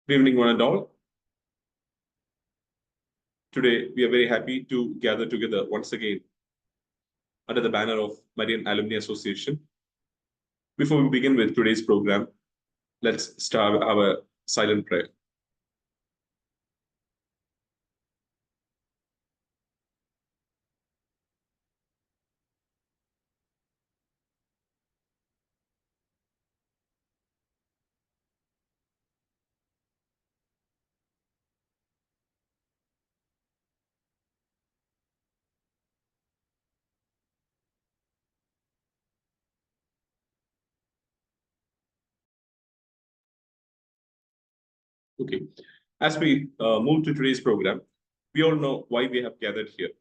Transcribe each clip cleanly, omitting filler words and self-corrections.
Good evening, one and all. Today, we are very happy to gather together once again under the banner of Marian Alumni Association. Before we begin with today's program, let's start our silent prayer. Okay, as we move to today's program, we all know why we have gathered here.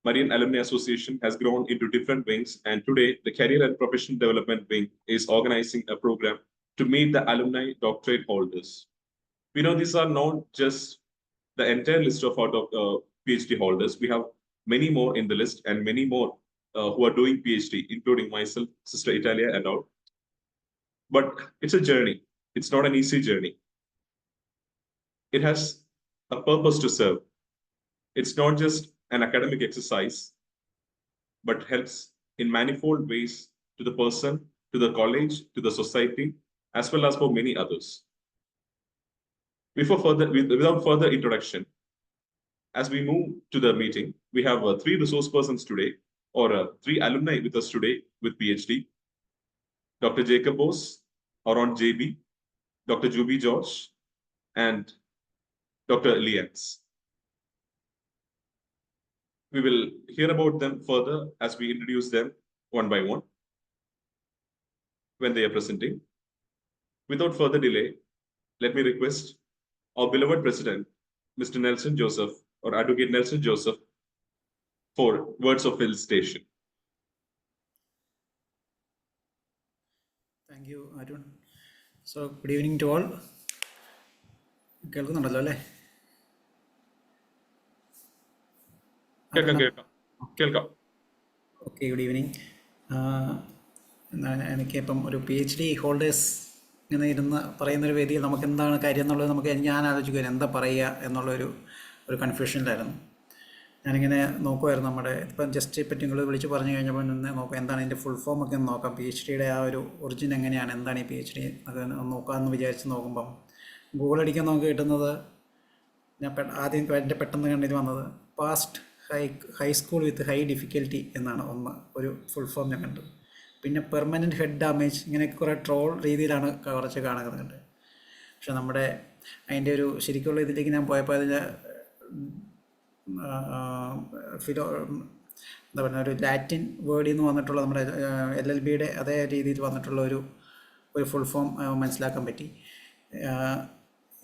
Marian Alumni Association has grown into different wings, and today the Career and Professional Development Wing is organizing a program to meet the alumni doctorate holders. We know these are not just the entire list of PhD holders. We have many more in the list and many more who are doing PhD, including myself, Sister Italia, and all. But it's a journey. It's not an easy journey. It has a purpose to serve. It's not just an academic exercise, but helps in manifold ways to the person, to the college, to the society, as well as for many others. Without further introduction, as we move to the meeting, we have three resource persons today, or three alumni with us today with PhD. Dr. Jacob Bose, Aron JB, Dr. Juby George, and Dr. Lians. We will hear about them further as we introduce them one by one when they are presenting. Without further delay, let me request our beloved President, Mr. Nelson Joseph, or Advocate Nelson Joseph, for words of felicitation. Thank you, Arun. So, good evening to all. കേൾക്കുന്നുണ്ടല്ലോ അല്ലേ? കേൾക്കാം. Okay, good evening. എനിക്കിപ്പം ഒരു PhD holders ഇങ്ങനെ ഇരുന്ന് പറയുന്നൊരു വേദിയിൽ നമുക്ക് എന്താണ് കാര്യം എന്നുള്ളത് ഞാൻ ആലോചിക്കുമായിരുന്നു എന്താ പറയുക എന്നുള്ളൊരു കൺഫ്യൂഷനിലായിരുന്നു. ഞാനിങ്ങനെ നോക്കുമായിരുന്നു നമ്മുടെ ഇപ്പം ജസ്റ്റ് പറ്റി നിങ്ങൾ വിളിച്ച് പറഞ്ഞു കഴിഞ്ഞപ്പോൾ നിന്ന് നോക്കാം എന്താണ് ഇതിൻ്റെ ഫുൾ ഫോം ഒക്കെ ഒന്ന് നോക്കാം, PhDയുടെ ആ ഒരു ഒറിജിൻ എങ്ങനെയാണ്, എന്താണ് ഈ PhD അത് നോക്കാമെന്ന് വിചാരിച്ച് നോക്കുമ്പം ഗൂഗിൾ അടിക്കാൻ നമുക്ക് കിട്ടുന്നത് ഞാൻ ആദ്യം എൻ്റെ പെട്ടെന്ന് കണ്ടിത് വന്നത് past high school with high difficulty എന്നാണ് ഒരു ഫുൾ ഫോം ഞാൻ കണ്ടത്. പിന്നെ പെർമനൻറ്റ് ഹെഡ് ഡാമേജ്, ഇങ്ങനെയൊക്കെ കുറേ ട്രോൾ രീതിയിലാണ് കുറച്ച് കാണുന്നത്. പക്ഷെ നമ്മുടെ അതിൻ്റെ ഒരു ശരിക്കുള്ള ഇതിലേക്ക് ഞാൻ പോയപ്പോൾ അതിൻ്റെ എന്താ പറയുക ഒരു ലാറ്റിൻ വേർഡിൽ നിന്ന് വന്നിട്ടുള്ള നമ്മുടെ LLBയുടെ അതേ രീതിയിൽ വന്നിട്ടുള്ള ഒരു ഫുൾ ഫോം മനസ്സിലാക്കാൻ പറ്റി.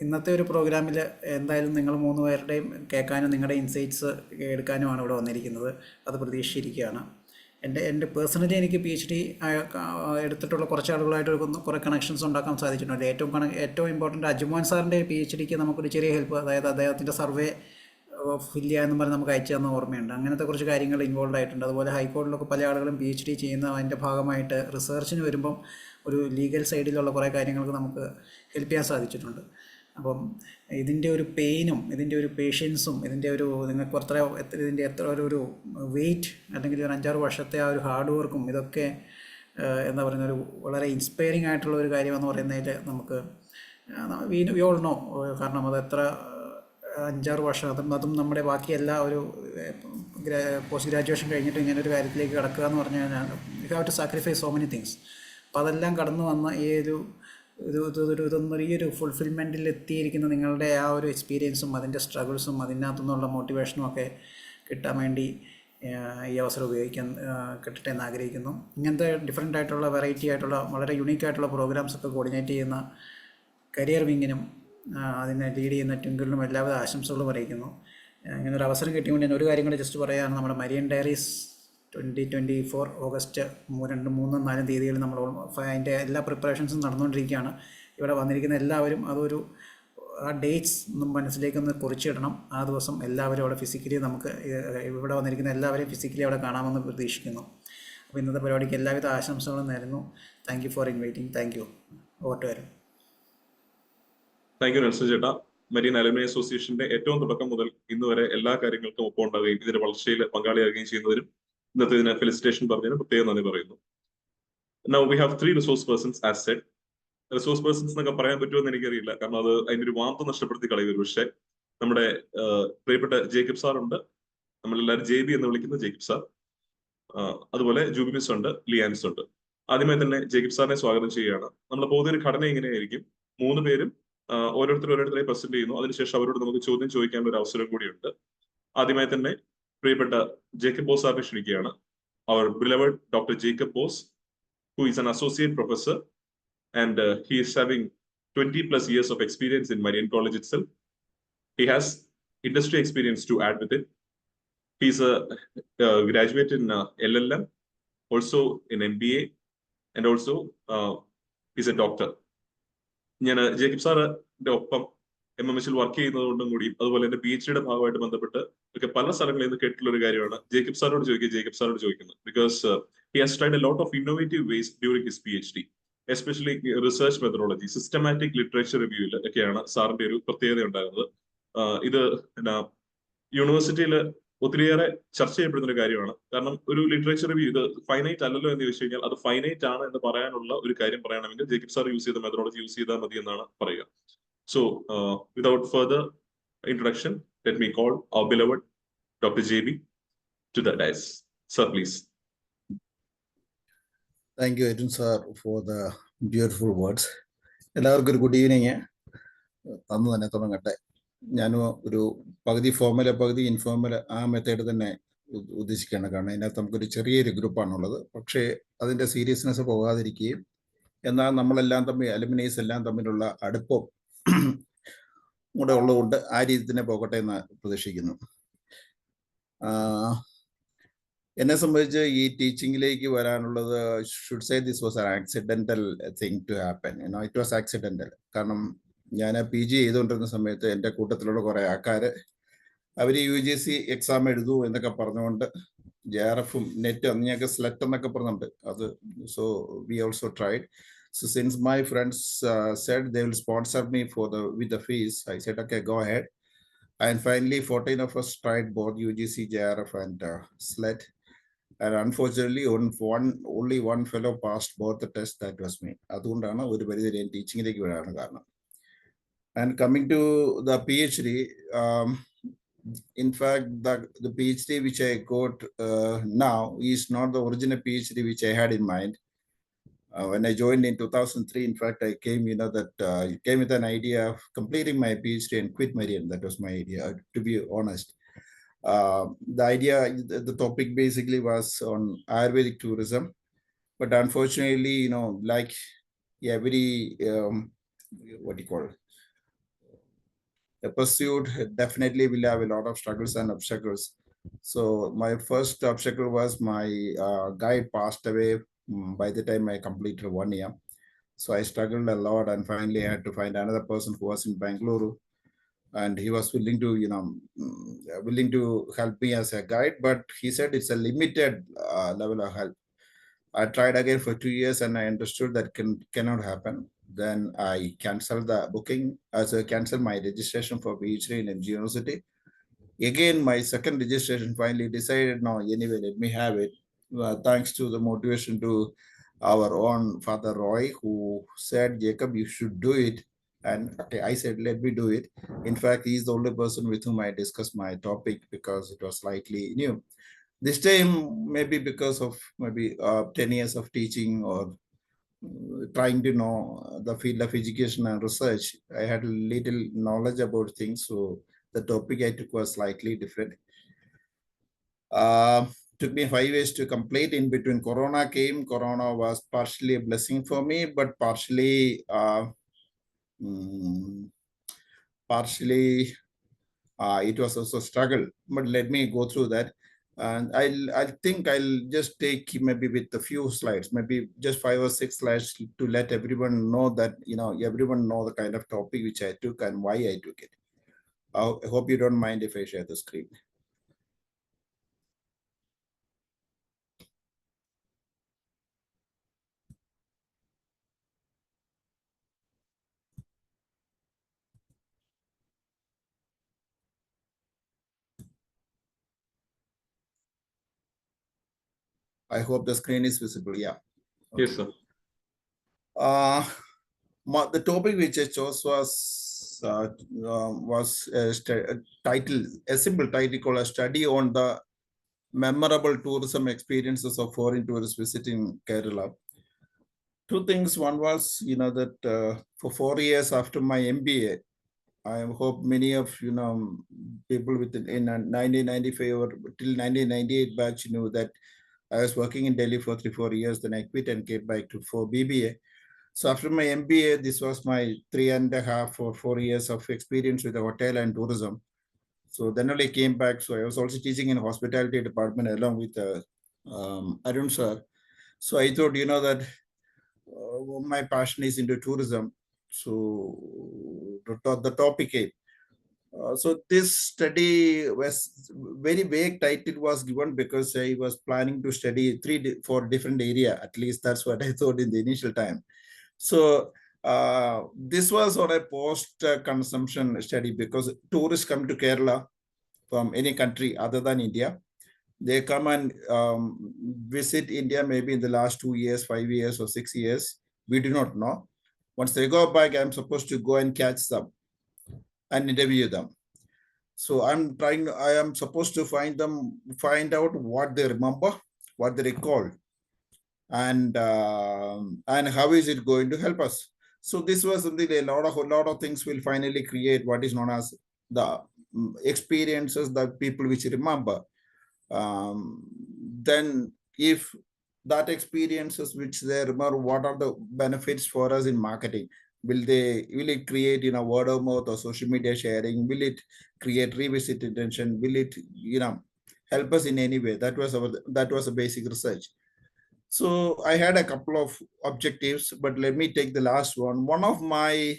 ഇന്നത്തെ ഒരു പ്രോഗ്രാമിൽ എന്തായാലും നിങ്ങൾ 3 പേരുടെയും കേൾക്കാനും നിങ്ങളുടെ ഇൻസൈറ്റ്സ് എടുക്കാനുമാണ് ഇവിടെ വന്നിരിക്കുന്നത്. അത് പ്രതീക്ഷിച്ചിരിക്കുകയാണ്. എൻ്റെ പേഴ്സണലി എനിക്ക് PhD എടുത്തിട്ടുള്ള കുറച്ച് ആളുകളായിട്ട് കുറേ കണക്ഷൻസ് ഉണ്ടാക്കാൻ സാധിച്ചിട്ടുണ്ട്. ഏറ്റവും ഇമ്പോർട്ടൻ്റ് അജ്മോൻ സാറിൻ്റെ PhDക്ക് നമുക്കൊരു ചെറിയ ഹെൽപ്പ്, അതായത് അദ്ദേഹത്തിൻ്റെ സർവേ ഫില്ല് ചെയ്യാമെന്ന് പറഞ്ഞ് നമുക്ക് അയച്ചു തന്ന ഓർമ്മയുണ്ട്. അങ്ങനത്തെ കുറച്ച് കാര്യങ്ങൾ ഇൻവോൾവ് ആയിട്ടുണ്ട്. അതുപോലെ ഹൈക്കോടതിയിലൊക്കെ പല ആളുകളും PhD ചെയ്യുന്ന അതിൻ്റെ ഭാഗമായിട്ട് റിസർച്ചിന് വരുമ്പം ഒരു ലീഗൽ സൈഡിലുള്ള കുറേ കാര്യങ്ങൾക്ക് നമുക്ക് ഹെൽപ്പ് ചെയ്യാൻ സാധിച്ചിട്ടുണ്ട്. അപ്പം ഇതിൻ്റെ ഒരു പെയിനും ഇതിൻ്റെ ഒരു പേഷ്യൻസും ഇതിൻ്റെ എത്ര ഒരു വെയിറ്റ് അല്ലെങ്കിൽ ഒരു 5-6 വർഷത്തെ ആ ഒരു ഹാർഡ് വർക്കും ഇതൊക്കെ എന്താ പറയുന്ന ഒരു വളരെ ഇൻസ്പയറിംഗ് ആയിട്ടുള്ള ഒരു കാര്യമെന്ന് പറയുന്നതിൽ നമുക്ക് വി ഓൾ നോ. കാരണം അത് എത്ര 5-6 വർഷം അതും നമ്മുടെ ബാക്കി എല്ലാ ഒരു പോസ്റ്റ് ഗ്രാജുവേഷൻ കഴിഞ്ഞിട്ട് ഇങ്ങനെ ഒരു കാര്യത്തിലേക്ക് കിടക്കുക എന്ന് പറഞ്ഞു കഴിഞ്ഞാൽ you have to sacrifice so many things. അപ്പോൾ അതെല്ലാം കടന്നു വന്ന ഈ ഒരു ഫുൾഫിൽമെൻറ്റിൽ എത്തിയിരിക്കുന്ന നിങ്ങളുടെ ആ ഒരു എക്സ്പീരിയൻസും അതിൻ്റെ സ്ട്രഗിൾസും അതിനകത്തുനിന്നുള്ള മോട്ടിവേഷനും ഒക്കെ കിട്ടാൻ വേണ്ടി ഈ അവസരം കിട്ടട്ടെ എന്ന് ആഗ്രഹിക്കുന്നു. ഇങ്ങനത്തെ ഡിഫറെൻ്റ് ആയിട്ടുള്ള വെറൈറ്റി ആയിട്ടുള്ള വളരെ യുണീക്കായിട്ടുള്ള പ്രോഗ്രാംസൊക്കെ കോർഡിനേറ്റ് ചെയ്യുന്ന കരിയർ വിങ്ങിനും അതിനെ ലീഡ് ചെയ്യുന്ന ട്വിങ്കിളിനും എല്ലാവിധ ആശംസകളും അറിയിക്കുന്നു. ഇങ്ങനൊരു അവസരം കിട്ടിയതുകൊണ്ട് ഞാൻ ഒരു കാര്യം കൂടി ജസ്റ്റ് പറയുകയാണ്. നമ്മുടെ മരിയൻ ഡയറീസ് 2024 ഓഗസ്റ്റ് 2, 3, 4 തീയതികളിൽ നമ്മൾ അതിൻ്റെ എല്ലാ പ്രിപ്പറേഷൻസും നടന്നുകൊണ്ടിരിക്കുകയാണ്. ഇവിടെ വന്നിരിക്കുന്ന എല്ലാവരും ആ ഡേറ്റ്സ് മനസ്സിലേക്കൊന്ന് കുറിച്ചിടണം. ആ ദിവസം എല്ലാവരും അവിടെ ഫിസിക്കലി ഇവിടെ വന്നിരിക്കുന്ന എല്ലാവരെയും ഫിസിക്കലി അവിടെ കാണാമെന്ന് പ്രതീക്ഷിക്കുന്നു. അപ്പോൾ ഇന്നത്തെ പരിപാടിക്ക് എല്ലാവിധ ആശംസകളും നേരുന്നു. Thank you for inviting. Thank you. ഓട്ട് വരും. താങ്ക് യു നെൽസൺ ചേട്ടാ. മരിയൻ അലുമിനി അസോസിയേഷന്റെ ഏറ്റവും തുടക്കം മുതൽ ഇന്ന് വരെ എല്ലാ കാര്യങ്ങൾക്കും ഒപ്പം ഉണ്ടാവുകയും ഇതിന്റെ വളർച്ചയിൽ പങ്കാളിയാകുകയും ചെയ്യുന്നതിനും ഇന്നത്തെ ഇതിന് ഫെലിസിറ്റേഷൻ പറഞ്ഞതിന് പ്രത്യേകം നന്ദി പറയുന്നു. Now we have three resource persons as said. Resource persons എന്നൊക്കെ പറയാൻ പറ്റുമെന്ന് എനിക്കറിയില്ല, കാരണം അത് അതിന്റെ ഒരു വാർത്ത നഷ്ടപ്പെടുത്തി കളയും. പക്ഷേ നമ്മുടെ പ്രിയപ്പെട്ട ജേക്കബ് സാർ ഉണ്ട്, നമ്മളെല്ലാവരും JB എന്ന് വിളിക്കുന്ന ജേക്കബ് സാർ. അതുപോലെ ജൂബി മിസ് ഉണ്ട്, ലിയാൻസ് ഉണ്ട്. ആദ്യമായി തന്നെ ജേക്കബ് സാറിനെ സ്വാഗതം ചെയ്യുകയാണ്. നമ്മൾ പോകുന്ന ഒരു ഘടന ഇങ്ങനെയായിരിക്കും. 3 പേരും ഓരോരുത്തരെ പ്രസന്റ് ചെയ്യുന്നു. അതിനുശേഷം അവരോട് നമുക്ക് ചോദ്യം ചോദിക്കാനുള്ള ഒരു അവസരം കൂടിയുണ്ട്. ആദ്യമായി തന്നെ പ്രിയപ്പെട്ട ജേക്കബ് ബോസ് സാറിനെ ക്ഷണിക്കുകയാണ്. Our beloved doctor Jacob Bose, who is an associate professor, and he is having 20 plus years of experience in Marian College itself. He has industry experience to add with it. He's a graduate in LLM, also in MBA, and also he's a doctor. ഞാൻ Jacob സാറിന്റെ ഒപ്പം MMH work ചെയ്യുന്നതുകൊണ്ടും കൂടി അതുപോലെ എന്റെ PhD ഭാഗമായിട്ട് ബന്ധപ്പെട്ട് ഒക്കെ പല സ്ഥലങ്ങളിൽ നിന്ന് കേട്ടിട്ടുള്ള ഒരു കാര്യമാണ് ജേക്കബ് സാറോട് ചോദിക്കുന്നത്. Because he has tried a lot of innovative ways during his PhD, especially research methodology, systematic literature review ഒക്കെയാണ് സാറിന്റെ ഒരു പ്രത്യേകത ഉണ്ടാകുന്നത്. ഇത് യൂണിവേഴ്സിറ്റിയിൽ ഒത്തിരിയേറെ ചർച്ച ചെയ്യപ്പെടുന്ന ഒരു കാര്യമാണ്. കാരണം ഒരു ലിറ്ററേച്ചർ റിവ്യൂ ഇത് ഫൈനൈറ്റ് അല്ലല്ലോ എന്ന് ചോദിച്ചു കഴിഞ്ഞാൽ അത് ഫൈനൈറ്റ് ആണ് എന്ന് പറയാനുള്ള ഒരു കാര്യം പറയണമെങ്കിൽ ജേക്കബ് സാർ യൂസ് ചെയ്ത മെത്തഡോളജി യൂസ് ചെയ്താൽ മതി എന്നാണ് പറയുക. So, without further introduction, let me call our beloved Dr. JB to the dais. Sir, please. Thank you, Arjun sir, for the beautiful words. എല്ലാവർക്കും ഒരു ഗുഡ് ഈവനിങ്. അന്ന് തന്നെ തുടങ്ങട്ടെ. ഞാനും ഒരു പകുതി ഫോർമൽ പകുതി ഇൻഫോർമൽ ആ മെത്തേഡ് തന്നെ ഉദ്ദേശിക്കുകയാണ്. കാരണം അതിനകത്ത് നമുക്കൊരു ചെറിയൊരു ഗ്രൂപ്പാണുള്ളത്. പക്ഷേ അതിൻ്റെ സീരിയസ്നെസ് പോകാതിരിക്കുകയും എന്നാൽ നമ്മളെല്ലാം തമ്മിൽ അലുമിനൈസ് എല്ലാം തമ്മിലുള്ള അടുപ്പം കൂടെ ഉള്ളതുകൊണ്ട് ആ രീതി തന്നെ പോകട്ടെ എന്ന് പ്രതീക്ഷിക്കുന്നു. എന്നെ സംബന്ധിച്ച് ഈ ടീച്ചിങ്ങിലേക്ക് വരാനുള്ളത് should say this was an accidental thing to happen. It was accidental. കാരണം ഞാൻ PG ചെയ്തുകൊണ്ടിരുന്ന സമയത്ത് എൻ്റെ കൂട്ടത്തിലുള്ള കുറേ ആൾക്കാർ അവർ UGC എക്സാം എഴുതൂ എന്നൊക്കെ പറഞ്ഞുകൊണ്ട് JRF-ഉം നെറ്റ് അന്ന് ഞങ്ങൾക്ക് സ്ലെറ്റ് എന്നൊക്കെ പറഞ്ഞിട്ടുണ്ട് അത്. So we also tried. So since my friends said they will sponsor me with the fees, I said, okay, go ahead. And finally, 14 of us tried both UGC, JRF, and SLET. And unfortunately, only one fellow passed both the tests. That was me. അതുകൊണ്ടാണ് ഒരു പരിധി ടീച്ചിങ്ങിലേക്ക് വരാണ് കാരണം. And coming to the PhD, in fact, the PhD which I got now is not the original PhD which I had in mind. When I joined in 2003, in fact, I came, came with an idea of completing my PhD and quit Marian. That was my idea, to be honest. The idea, the topic basically was on Ayurvedic tourism. But unfortunately, like every, what do you call it? The pursuit definitely will have a lot of struggles and obstacles. So my first obstacle was my guide passed away by the time I completed 1 year. So I struggled a lot, and finally I had to find another person who was in Bangalore, and he was willing to help me as a guide, but he said it's a limited level of help. I tried again for 2 years and I understood that cannot happen. Then I canceled the booking, so I canceled my registration for PhD in MG University. Again, my second registration finally decided, no, anyway, let me have it. Thanks to the motivation to our own Father Roy, who said, Jacob, you should do it. And okay, I said, let me do it. In fact, he's the only person with whom I discussed my topic because it was slightly new. This time, maybe because of 10 years of teaching or trying to know the field of education and research, I had little knowledge about things. So the topic I took was slightly different. Took me 5 years to complete. In between, Corona came. Corona was partially a blessing for me, but partially it was also a struggle. But let me go through that. And I think I'll just take maybe with a few slides, maybe just 5 or 6 slides to let everyone know that, everyone know the kind of topic which I took and why I took it. I hope you don't mind if I share the screen. I hope the screen is visible. Yeah. Yes, sir. The topic which I chose was a simple title called a study on the memorable tourism experiences of foreign tourists visiting Kerala. Two things. One was, that for 4 years after my MBA, I hope many of people in 1995 or till 1998 batch knew that I was working in Delhi for 3-4 years. Then I quit and came back for BBA. So after my MBA, this was my 3.5 or 4 years of experience with the hotel and tourism. So then only came back. So I was also teaching in hospitality department along with Arun sir. So I thought, that my passion is into tourism. So the topic came. So this study was very vague title was given because I was planning to study 4 different area. At least that's what I thought in the initial time. So this was on a post-consumption study because tourists come to Kerala from any country other than India. They come and visit India maybe in the last 2 years, 5 years, or 6 years. We do not know. Once they go back, I'm supposed to go and catch them and interview them. So I am supposed to find out what they remember, what they recall, and how is it going to help us. So this was something a lot of things will finally create what is known as the experiences that people which remember. Then if that experiences which they remember, what are the benefits for us in marketing? Will it create word of mouth or social media sharing? Will it create revisit intention? Will it help us in any way? That was a basic research. So I had a couple of objectives, but let me take the last one. One of my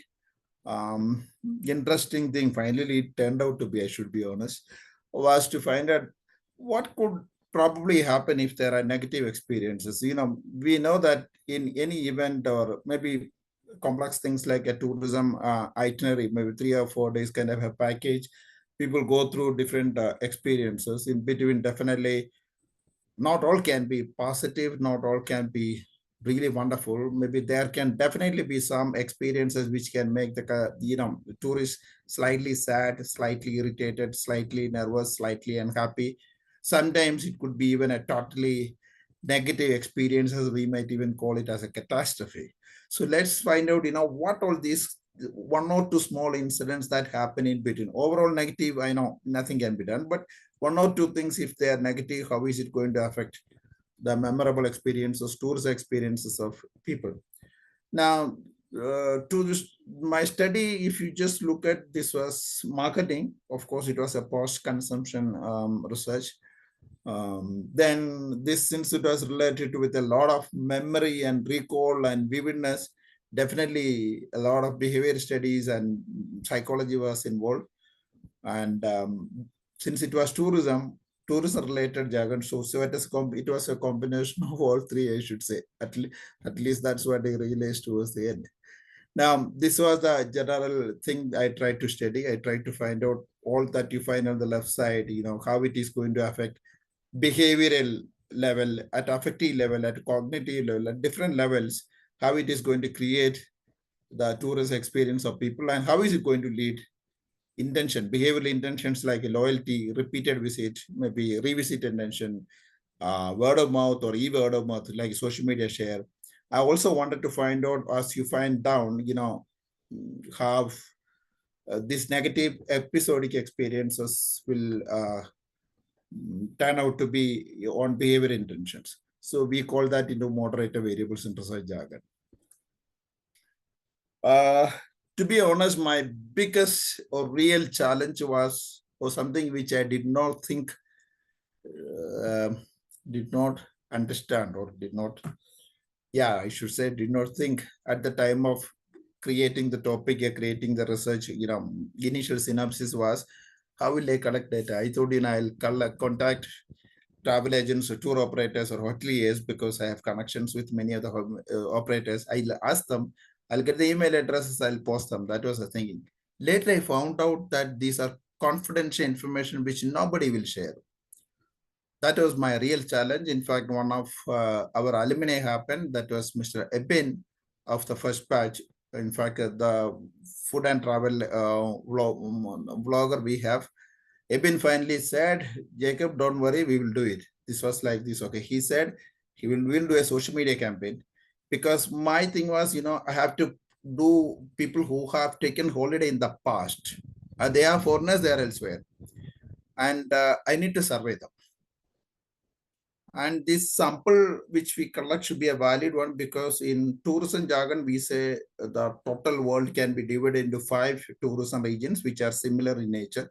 interesting thing, finally it turned out to be, I should be honest, was to find out what could probably happen if there are negative experiences. We know that in any event or maybe complex things like a tourism itinerary, maybe 3 or 4 days kind of a package, people go through different experiences in between. Definitely not all can be positive, not all can be really wonderful. Maybe there can definitely be some experiences which can make the tourist slightly sad, slightly irritated, slightly nervous, slightly unhappy. Sometimes it could be even a totally negative experiences. We might even call it as a catastrophe. So let's find out, what all these 1 or 2 small incidents that happen in between. Overall negative, I know nothing can be done, but 1 or 2 things, if they are negative, how is it going to affect the memorable experiences, tourist experiences of people? Now, my study, if you just look at, this was marketing. Of course, it was a post-consumption research. Then this, since it was related with a lot of memory and recall and vividness, definitely a lot of behavior studies and psychology was involved. And since it was tourism related jargon, so it was a combination of all 3, I should say. At least that's what I realized towards the end. Now, this was the general thing I tried to study. I tried to find out all that you find on the left side, how it is going to affect behavioral level, at affective level, at cognitive level, at different levels, how it is going to create the tourist experience of people, and how is it going to lead behavioral intentions like loyalty, repeated visit, maybe revisit intention, word of mouth or e-word of mouth, like social media share. I also wanted to find out, as you find down, how these negative episodic experiences will turn out to be on behavior intentions. So we call that moderator variables in research jargon. To be honest, my biggest or real challenge was something which I did not think, did not understand, or did not think at the time of creating the topic or creating the research. Initial synopsis was, how will I collect data? I thought, I'll contact travel agents or tour operators or hoteliers because I have connections with many of the operators. I'll ask them, I'll get the email addresses, I'll post them. That was the thinking. Later, I found out that these are confidential information which nobody will share. that was my real challenge. In fact, one of our alumni happened. That was Mr. Ebin of the first batch. In fact, the food and travel vlogger we have, Ebin finally said, Jacob, don't worry, we will do it. This was like this. Okay. He said we'll do a social media campaign, because my thing was, I have to do people who have taken holiday in the past. They are foreigners, they are elsewhere. And I need to survey them. And this sample which we collect should be a valid one, because in tourism jargon, we say the total world can be divided into 5 tourism regions, which are similar in nature.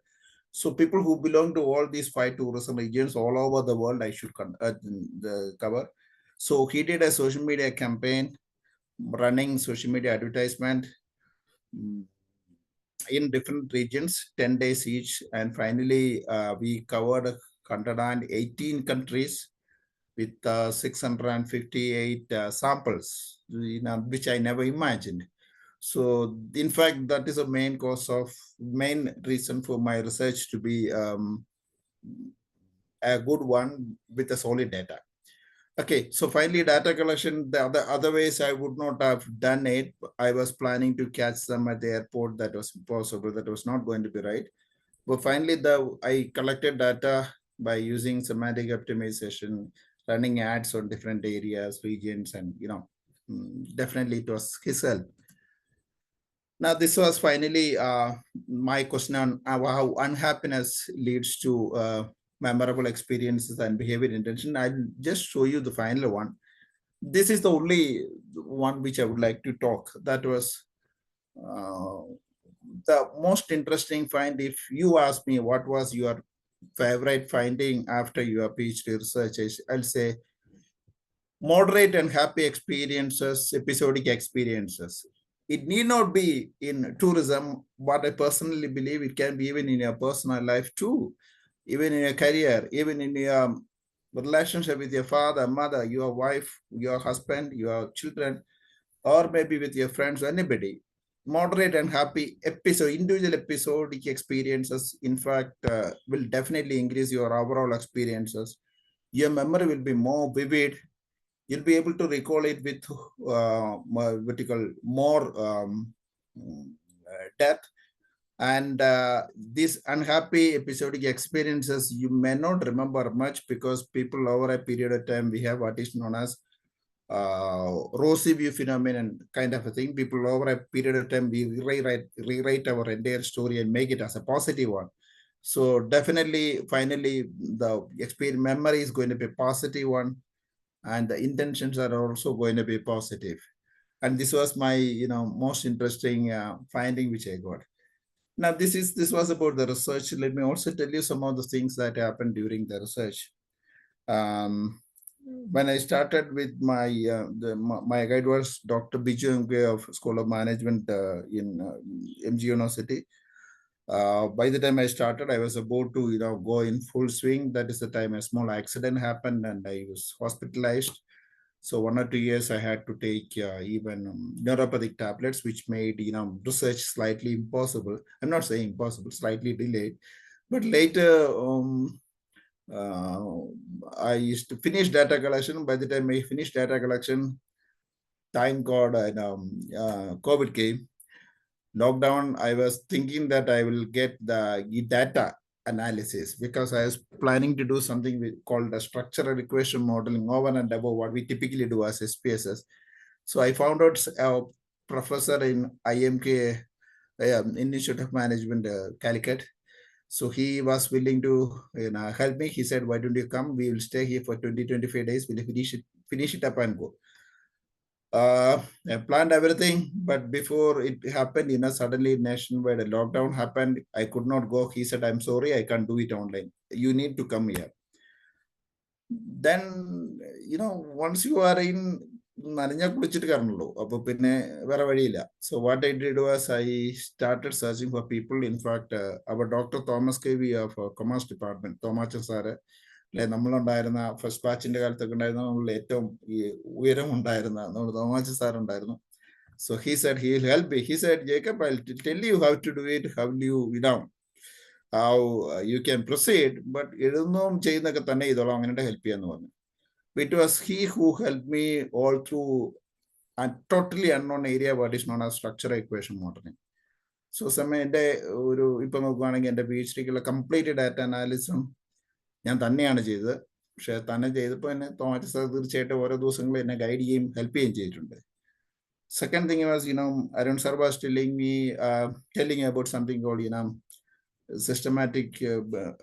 So people who belong to all these 5 tourism regions all over the world, I should cover. So he did a social media campaign, running social media advertisement in different regions, 10 days each. And finally, we covered 118 countries with 658 samples, which I never imagined. So in fact, that is a main reason for my research to be a good one with a solid data. Okay, so finally data collection, the other ways I would not have done it. I was planning to catch them at the airport. That was impossible. That was not going to be right. But finally, I collected data by using semantic optimization, running ads on different areas, regions, and definitely it was his help. Now, this was finally my question on how unhappiness leads to memorable experiences and behavior intention. I'll just show you the final one. This is the only one which I would like to talk. That was the most interesting find. If you ask me what was your favorite finding after your PhD research, I'll say moderate and happy experiences, episodic experiences. It need not be in tourism. What I personally believe, it can be even in your personal life too, even in your career, even in your relationship with your father, mother, your wife, your husband, your children, or maybe with your friends, anybody. Moderate and happy individual episodic experiences, in fact, will definitely increase your overall experiences. Your memory will be more vivid. You'll be able to recall it with more depth. And these unhappy episodic experiences, you may not remember much, because people over a period of time, we have what is known as rosy view phenomenon kind of a thing. People over a period of time, we rewrite our entire story and make it as a positive one. So definitely, finally, the experience memory is going to be a positive one, and the intentions are also going to be positive. And this was my most interesting finding which I got. Now this was about the research. Let me also tell you some of the things that happened during the research. When I started with my guide was Dr. Biju Mge of School of Management in MG University. By the time I started, I was about to go in full swing. That is the time a small accident happened and I was hospitalized. So 1 or 2 years I had to take even neuropathic tablets, which made research slightly impossible. I'm not saying impossible, slightly delayed. But later I used to finish data collection. By the time I finished data collection, thank God, COVID came. Lockdown, I was thinking that I will get the data analysis, because I was planning to do something called a structural equation modeling over and above what we typically do as SPSS. So I found out a professor in IMK, Institute of Management, Calicut. So he was willing to help me. He said, why don't you come? We will stay here for 20-25 days. We'll finish it up and go. I planned everything, but before it happened, suddenly nationwide a lockdown happened. I could not go. He said, I'm sorry, I can't do it online. You need to come here. Then, once you are in, so what I did was I started searching for people. In fact, our Dr. Thomas KV of Commerce Department, Thomas Sare, നമ്മളുണ്ടായിരുന്ന first ബാച്ചിന്റെ കാലത്തൊക്കെ ഉണ്ടായിരുന്ന നമ്മളിൽ ഏറ്റവും ഉയരം ഉണ്ടായിരുന്ന നമ്മുടെ തോമാച്ച സാർ ഉണ്ടായിരുന്നു. So he said he will help me. He said, Jacob, I'll tell you how to do it. How do you how you can proceed, but എഴുതുന്നതും ചെയ്യുന്നൊക്കെ തന്നെ ഇതോളം അങ്ങനെ ഹെൽപ്പ് ചെയ്യാന്ന് പറഞ്ഞു. It was he who helped me all through a totally unknown area what is known as structural equation modeling. So സമയം എൻ്റെ ഒരു ഇപ്പം നോക്കുകയാണെങ്കിൽ എൻ്റെ PhDക്കുള്ള കംപ്ലീറ്റ് ഡാറ്റ അനാലിസും ഞാൻ തന്നെയാണ് ചെയ്തത്. പക്ഷെ തന്നെ ചെയ്തപ്പോൾ എന്നെ തോമസ് സാർ തീർച്ചയായിട്ടും ഓരോ ദിവസങ്ങളും എന്നെ ഗൈഡ് ചെയ്യുകയും ഹെൽപ്പ് ചെയ്യുകയും ചെയ്തിട്ടുണ്ട്. Second thing was, Arun sir was telling about something called, systematic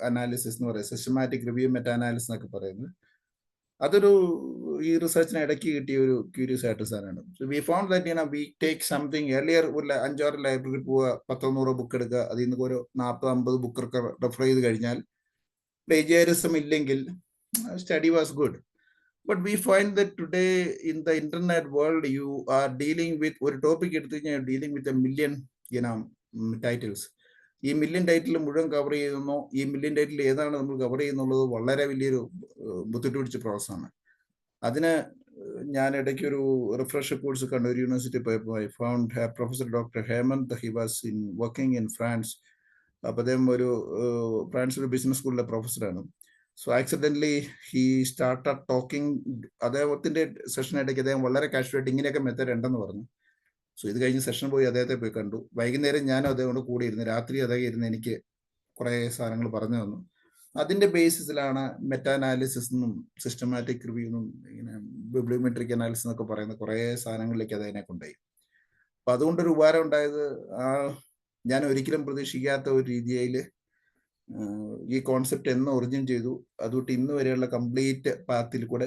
analysis എന്ന് പറയുന്നത്, സിസ്റ്റമാറ്റിക് റിവ്യൂ മെറ്റ അനാലിസിസ് എന്നൊക്കെ പറയുന്നത്. അതൊരു ഈ റിസർച്ചിന് ഇടയ്ക്ക് കിട്ടിയ ഒരു ക്യൂരിയസ് ആയിട്ട് സാധനമാണ്. So we found that we take something earlier ഒരു 5-6 ലൈബ്രറി പോവുക, 100-100 ബുക്ക് എടുക്കുക, അതിൽ നിന്ന് ഒരു 40-50 ബുക്കൊക്കെ റെഫർ ചെയ്ത് കഴിഞ്ഞാൽ പ്ലേജിയറിസം ഇല്ലെങ്കിൽ study was good. But we find that today in the internet world, you are dealing with ഒരു ടോപ്പിക് എടുത്തു കഴിഞ്ഞാൽ dealing with a million titles. ഈ മില്യൺ ടൈറ്റിൽ മുഴുവൻ കവർ ചെയ്യുന്നോ, ഈ മില്യൺ ടൈറ്റിൽ ഏതാണ് നമ്മൾ കവർ ചെയ്യുന്നുള്ളത് വളരെ വലിയൊരു ബുദ്ധിമുട്ട് പിടിച്ച പ്രോസസ്സാണ്. അതിന് ഞാൻ ഇടയ്ക്ക് ഒരു റിഫ്രഷർ കോഴ്സ് കണ്ണൂർ യൂണിവേഴ്സിറ്റി പോയപ്പോൾ I found professor doctor Hemant. He was working in France. അപ്പോൾ അദ്ദേഹം ഫ്രാൻസ് ഒരു ബിസിനസ് സ്കൂളിലെ പ്രൊഫസറാണ്. So accidentally he started talking. അദ്ദേഹത്തിൻ്റെ സെഷൻ ഇടയ്ക്ക് അദ്ദേഹം വളരെ കാഷ്വലായിട്ട് ഇങ്ങനെയൊക്കെ മെത്തേഡ് ഉണ്ടെന്ന് പറഞ്ഞു. സോ ഇത് കഴിഞ്ഞ് സെഷൻ പോയി അദ്ദേഹത്തെ പോയി കണ്ടു. വൈകുന്നേരം ഞാനും അദ്ദേഹത്തോട് കൂടി ഇരുന്ന്, രാത്രി അദ്ദേഹം ഇരുന്ന് എനിക്ക് കുറേ സാധനങ്ങൾ പറഞ്ഞു തന്നു. അതിൻ്റെ ബേസിസിലാണ് മെറ്റാ അനാലിസിസ് എന്നും സിസ്റ്റമാറ്റിക് റിവ്യൂ എന്നും ഇങ്ങനെ ബിബ്ലിയോമെട്രിക് അനാലിസിസ് എന്നൊക്കെ പറയുന്ന കുറേ സാധനങ്ങളിലേക്ക് അതിനെ കൊണ്ടുപോയി. അപ്പം അതുകൊണ്ടൊരു ഉപകാരം ഉണ്ടായത്, ഞാൻ ഒരിക്കലും പ്രതീക്ഷിക്കാത്ത ഒരു രീതിയിൽ ഈ കോൺസെപ്റ്റ് എന്ന് ഒറിജിൻ ചെയ്തു. അതുകൊണ്ട് ഇന്ന് വരെയുള്ള കംപ്ലീറ്റ് പാത്തിൽ കൂടെ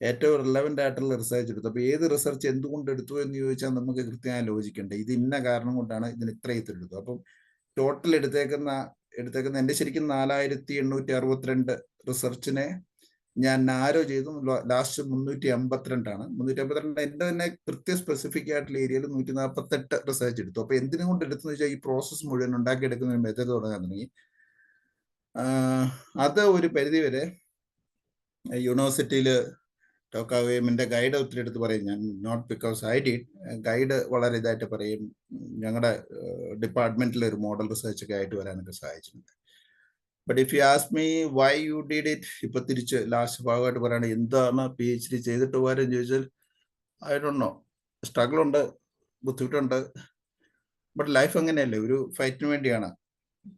ഏറ്റവും റിലവൻ്റ് ആയിട്ടുള്ള റിസർച്ച് എടുത്തു. അപ്പോൾ ഏത് റിസർച്ച് എന്തുകൊണ്ട് എടുത്തു എന്ന് ചോദിച്ചാൽ നമുക്ക് കൃത്യമായ ലോജിക്കുണ്ട്. ഇത് ഇന്ന കാരണം കൊണ്ടാണ് ഇതിന് ഇത്ര എടുത്തു. അപ്പം ടോട്ടൽ എടുത്തേക്കുന്ന എൻ്റെ ശരിക്കും 4862 റിസർച്ചിനെ ഞാൻ നാരോ ചെയ്തു. ലാസ്റ്റ് 352 എൻ്റെ തന്നെ കൃത്യ സ്പെസിഫിക് ആയിട്ടുള്ള ഏരിയയിൽ 148 റിസർച്ച് എടുത്തു. അപ്പോൾ എന്തിനും കൊണ്ട് എടുത്തെന്ന് വെച്ചാൽ ഈ പ്രോസസ്സ് മുഴുവൻ ഉണ്ടാക്കിയെടുക്കുന്ന ഒരു മെത്തേഡ് തുടങ്ങാൻ തുടങ്ങി. അത് ഒരു പരിധിവരെ യൂണിവേഴ്സിറ്റിയിൽ ടോക്കാവുകയും എൻ്റെ ഗൈഡ് ഒത്തിരി എടുത്ത് പറയും. ഞാൻ not because I did, guide വളരെ ഇതായിട്ട് പറയും. ഞങ്ങളുടെ ഡിപ്പാർട്ട്മെന്റിൽ ഒരു മോഡൽ റിസർച്ച് ഒക്കെ ആയിട്ട് വരാനൊക്കെ സഹായിച്ചിട്ടുണ്ട്. But if you ask me why you did it, ഇപ്പൊ തിരിച്ച് ലാസ്റ്റ് ഭാഗമായിട്ട് പറയാണ് എന്താണ് PhD ചെയ്തിട്ട് പോകാനും ചോദിച്ചാൽ ഐ ഡോണ്ട് നോ. സ്ട്രഗിൾ ഉണ്ട്, ബുദ്ധിമുട്ടുണ്ട്. ബട്ട് ലൈഫ് അങ്ങനെയല്ലേ, ഒരു ഫൈറ്റിന് വേണ്ടിയാണ്.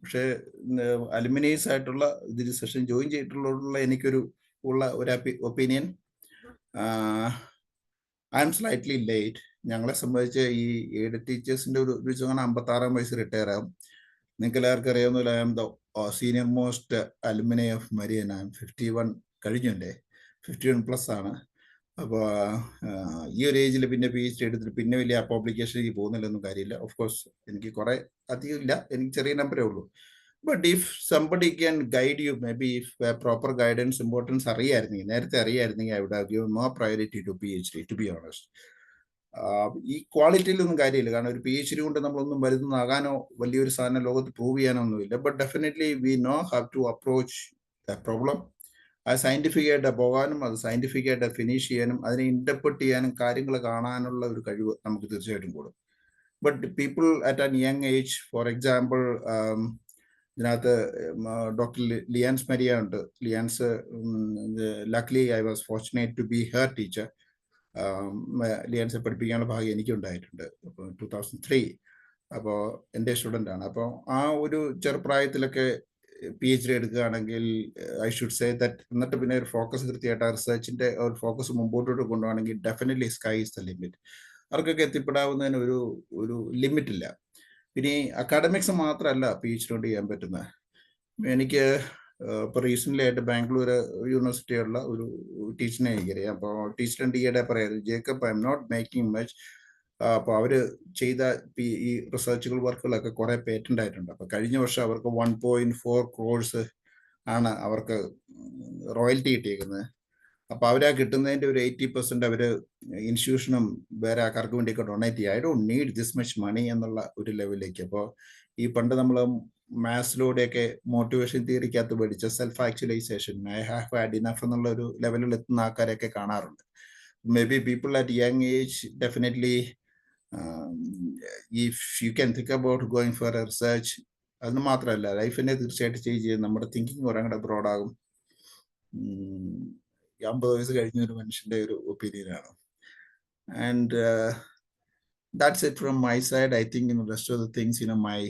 പക്ഷേ അലുമിനീസ് ആയിട്ടുള്ള ഇതിൽ സെഷൻ ജോയിൻ ചെയ്തിട്ടുള്ള എനിക്കൊരു opinion, I M slightly late. ഞങ്ങളെ സംബന്ധിച്ച് ഈ എയ്ഡ് ടീച്ചേഴ്സിന്റെ ഒരു 56 വയസ്സ് റിട്ടയർ ആകും. നിങ്ങൾക്ക് എല്ലാവർക്കും അറിയാവുന്ന I M the senior most alumni of Marian. I M 51 കഴിഞ്ഞു, എൻ്റെ 51+ ആണ്. അപ്പോൾ ഈ ഒരു ഏജിൽ പിന്നെ PhD എടുത്തിട്ട് പിന്നെ വലിയ പബ്ലിക്കേഷനിലേക്ക് പോകുന്നില്ലെന്നും കാര്യമില്ല. ഓഫ് കോഴ്സ് എനിക്ക് കുറെ അധികം ഇല്ല, എനിക്ക് ചെറിയ നമ്പറേ ഉള്ളൂ. But if somebody can guide you, maybe if proper guidance importance അറിയായിരുന്നെങ്കിൽ, നേരത്തെ അറിയായിരുന്നെങ്കിൽ, I would have given more priority to PhD, to be honest. ഈ ക്വാളിറ്റിയിലൊന്നും കാര്യമില്ല, കാരണം ഒരു PhD കൊണ്ട് നമ്മളൊന്നും വരുന്നതാകാനോ വലിയൊരു സാധനം ലോകത്ത് പ്രൂവ് ചെയ്യാനോ ഒന്നുമില്ല. But definitely we know have to approach the problem. അത് സയന്റിഫിക് ആയിട്ട് പോകാനും അത് സയന്റിഫിക് ആയിട്ട് ഫിനിഷ് ചെയ്യാനും അതിനെ ഇന്റർപ്രറ്റ് ചെയ്യാനും കാര്യങ്ങൾ കാണാനുള്ള ഒരു കഴിവ് നമുക്ക് തീർച്ചയായിട്ടും കൂടും. But people at an young age, for example ഇതിനകത്ത് ഡോക്ടർ ലിയാൻസ് മരിയ ഉണ്ട്. Liance, luckily I was fortunate to be her teacher. ലിയാൻസെ പഠിപ്പിക്കാനുള്ള ഭാഗ്യം എനിക്കുണ്ടായിട്ടുണ്ട്. അപ്പോൾ 2003 അപ്പോൾ എൻ്റെ സ്റ്റുഡൻ്റ് ആണ്. അപ്പോൾ ആ ഒരു ചെറുപ്രായത്തിലൊക്കെ PhD എടുക്കുകയാണെങ്കിൽ ഐ ഷുഡ് സേ ദറ്റ്, എന്നിട്ട് പിന്നെ ഒരു ഫോക്കസ് കൃത്യമായിട്ട് റിസർച്ചിന്റെ ഒരു ഫോക്കസ് മുമ്പോട്ടോട്ട് കൊണ്ടുപോകണമെങ്കിൽ definitely sky is the limit. അവർക്കൊക്കെ എത്തിപ്പെടാവുന്നതിന് ഒരു ലിമിറ്റ് ഇല്ല. പിന്നെ അക്കാഡമിക്സ് മാത്രമല്ല PhD കൊണ്ട് ചെയ്യാൻ പറ്റുന്നത്. എനിക്ക് ഇപ്പോൾ റീസെൻ്റ്ലി ആയിട്ട് ബാംഗ്ലൂർ യൂണിവേഴ്സിറ്റിയുള്ള ഒരു ടീച്ചറിനെ എനിക്കറിയാം. അപ്പോൾ ടീച്ചറിൻ്റെ ഈയിടെ പറയാറ്, Jacob I am not making much. അപ്പോൾ അവർ ചെയ്ത ഈ റിസർച്ചുകൾ വർക്കുകളൊക്കെ കുറേ പേറ്റന്റ് ആയിട്ടുണ്ട്. അപ്പോൾ കഴിഞ്ഞ വർഷം അവർക്ക് 1.4 crores ആണ് അവർക്ക് റോയൽറ്റി കിട്ടിയിരിക്കുന്നത്. അപ്പോൾ അവരാ കിട്ടുന്നതിൻ്റെ ഒരു 80% അവർ ഇൻസ്റ്റിറ്റ്യൂഷനും വേറെ ആൾക്കാർക്ക് വേണ്ടിയൊക്കെ ഡൊണേറ്റ് ചെയ്യുക. I don't need this much money എന്നുള്ള ഒരു ലെവലിലേക്ക്. അപ്പോൾ ഈ പണ്ട് നമ്മൾ മാത്സിലൂടെയൊക്കെ മോട്ടിവേഷൻ തിയറിക്കകത്ത് പഠിച്ച self actualisation, I have had enough എന്നുള്ള ഒരു ലെവലിൽ എത്തുന്ന ആൾക്കാരെയൊക്കെ കാണാറുണ്ട്. Maybe people at young age definitely if you can think about going for a research, അതൊന്നും മാത്രമല്ല, ലൈഫിനെ തീർച്ചയായിട്ടും ചേഞ്ച് ചെയ്യും. നമ്മുടെ തിങ്കിങ് കുറെ കൂടെ ബ്രോഡാകും. 50 വയസ്സ് കഴിഞ്ഞ ഒരു മനുഷ്യന്റെ ഒരു ഒപ്പീനിയനാണ്. And that's it from my side. I think in the rest of the things, my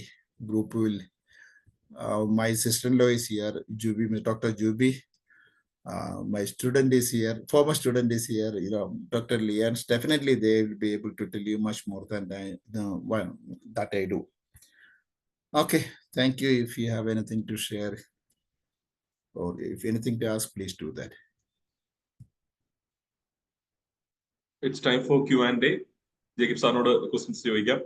group will, my sister-in-law is here, Juby, Dr. Juby. My student is here, former student is here, Dr. Leon. Definitely they will be able to tell you much more than that I do. Okay, thank you. If you have anything to share or if anything to ask, please do that. It's time for Q&A. Jacob സാറിനോട് questions ചോദിക്കാം.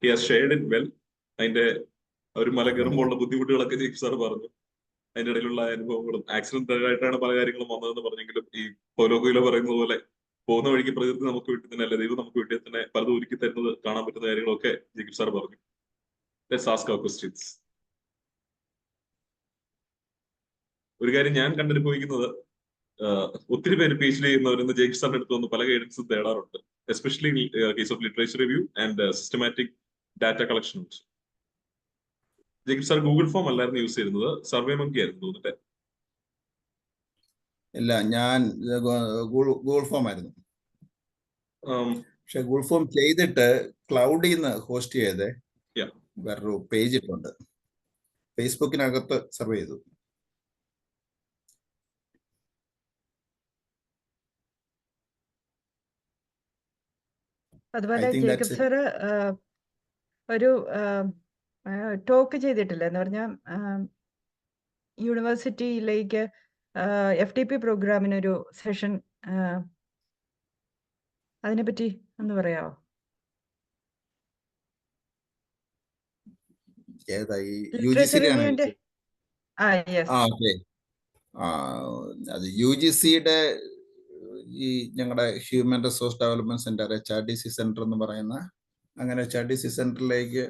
He has shared it well. അതിന്റെ ഒരു മല കയറുമ്പോഴുള്ള ബുദ്ധിമുട്ടുകളൊക്കെ Jacob sir പറഞ്ഞു. അതിന്റെ ഇടയിലുള്ള അനുഭവങ്ങളും ആക്സിഡന്റ് ആയിട്ടാണ് പല കാര്യങ്ങളും വന്നതെന്ന് പറഞ്ഞെങ്കിലും ഈ പൗലോകോയിലോ പറയുന്നത് പോലെ പോകുന്ന വഴിക്ക് പ്രകൃതി നമുക്ക് വീട്ടിൽ തന്നെ അല്ലെ ദൈവം നമുക്ക് വീട്ടിൽ തന്നെ പലതും ഒരുക്കി തരുന്നത് കാണാൻ പറ്റുന്ന കാര്യങ്ങളൊക്കെ ജേക്കബ് സാർ പറഞ്ഞു. Let's ask our questions. ഒരു കാര്യം ഞാൻ കണ്ടനുഭവിക്കുന്നത്, ഒത്തിരി പേര് PhD ചെയ്യുന്നവരെന്ന് ജേക്കബ് സാറിന്റെ അടുത്ത് വന്ന് പല ഗൈഡൻസും തേടാറുണ്ട്, especially case of literature review and systematic data collection. Jacob sir Google form അല്ലായിരുന്നു യൂസ് ചെയ്യുന്നത്, സർവേ മങ്കി ആയിരുന്നു തോന്നിട്ടെ. ഇല്ല, ഞാൻ ഗൂഗിൾ ഫോം ആയിരുന്നു. പക്ഷെ ഗൂഗിൾ ഫോം ചെയ്തിട്ട് ക്ലൗഡിൽ നിന്ന് ഹോസ്റ്റ് ചെയ്ത് വേറൊരു പേജ് ഇട്ടുണ്ട്, ഫേസ്ബുക്കിനകത്ത് സർവേ ചെയ്തു. അതുപോലെ ജേക്കബ് സാറ് ഒരു ടോക്ക് ചെയ്തിട്ടില്ല എന്ന് പറഞ്ഞാൽ യൂണിവേഴ്സിറ്റിയിലേക്ക് FTP പ്രോഗ്രാമിനൊരു സെഷൻ, അതിനെപ്പറ്റി ഒന്ന് പറയാമോ? അത് UGCയുടെ ഈ ഞങ്ങളുടെ human resource development centre HRDC centre എന്ന് പറയുന്ന, അങ്ങനെ HRDC സെന്ററിലേക്ക്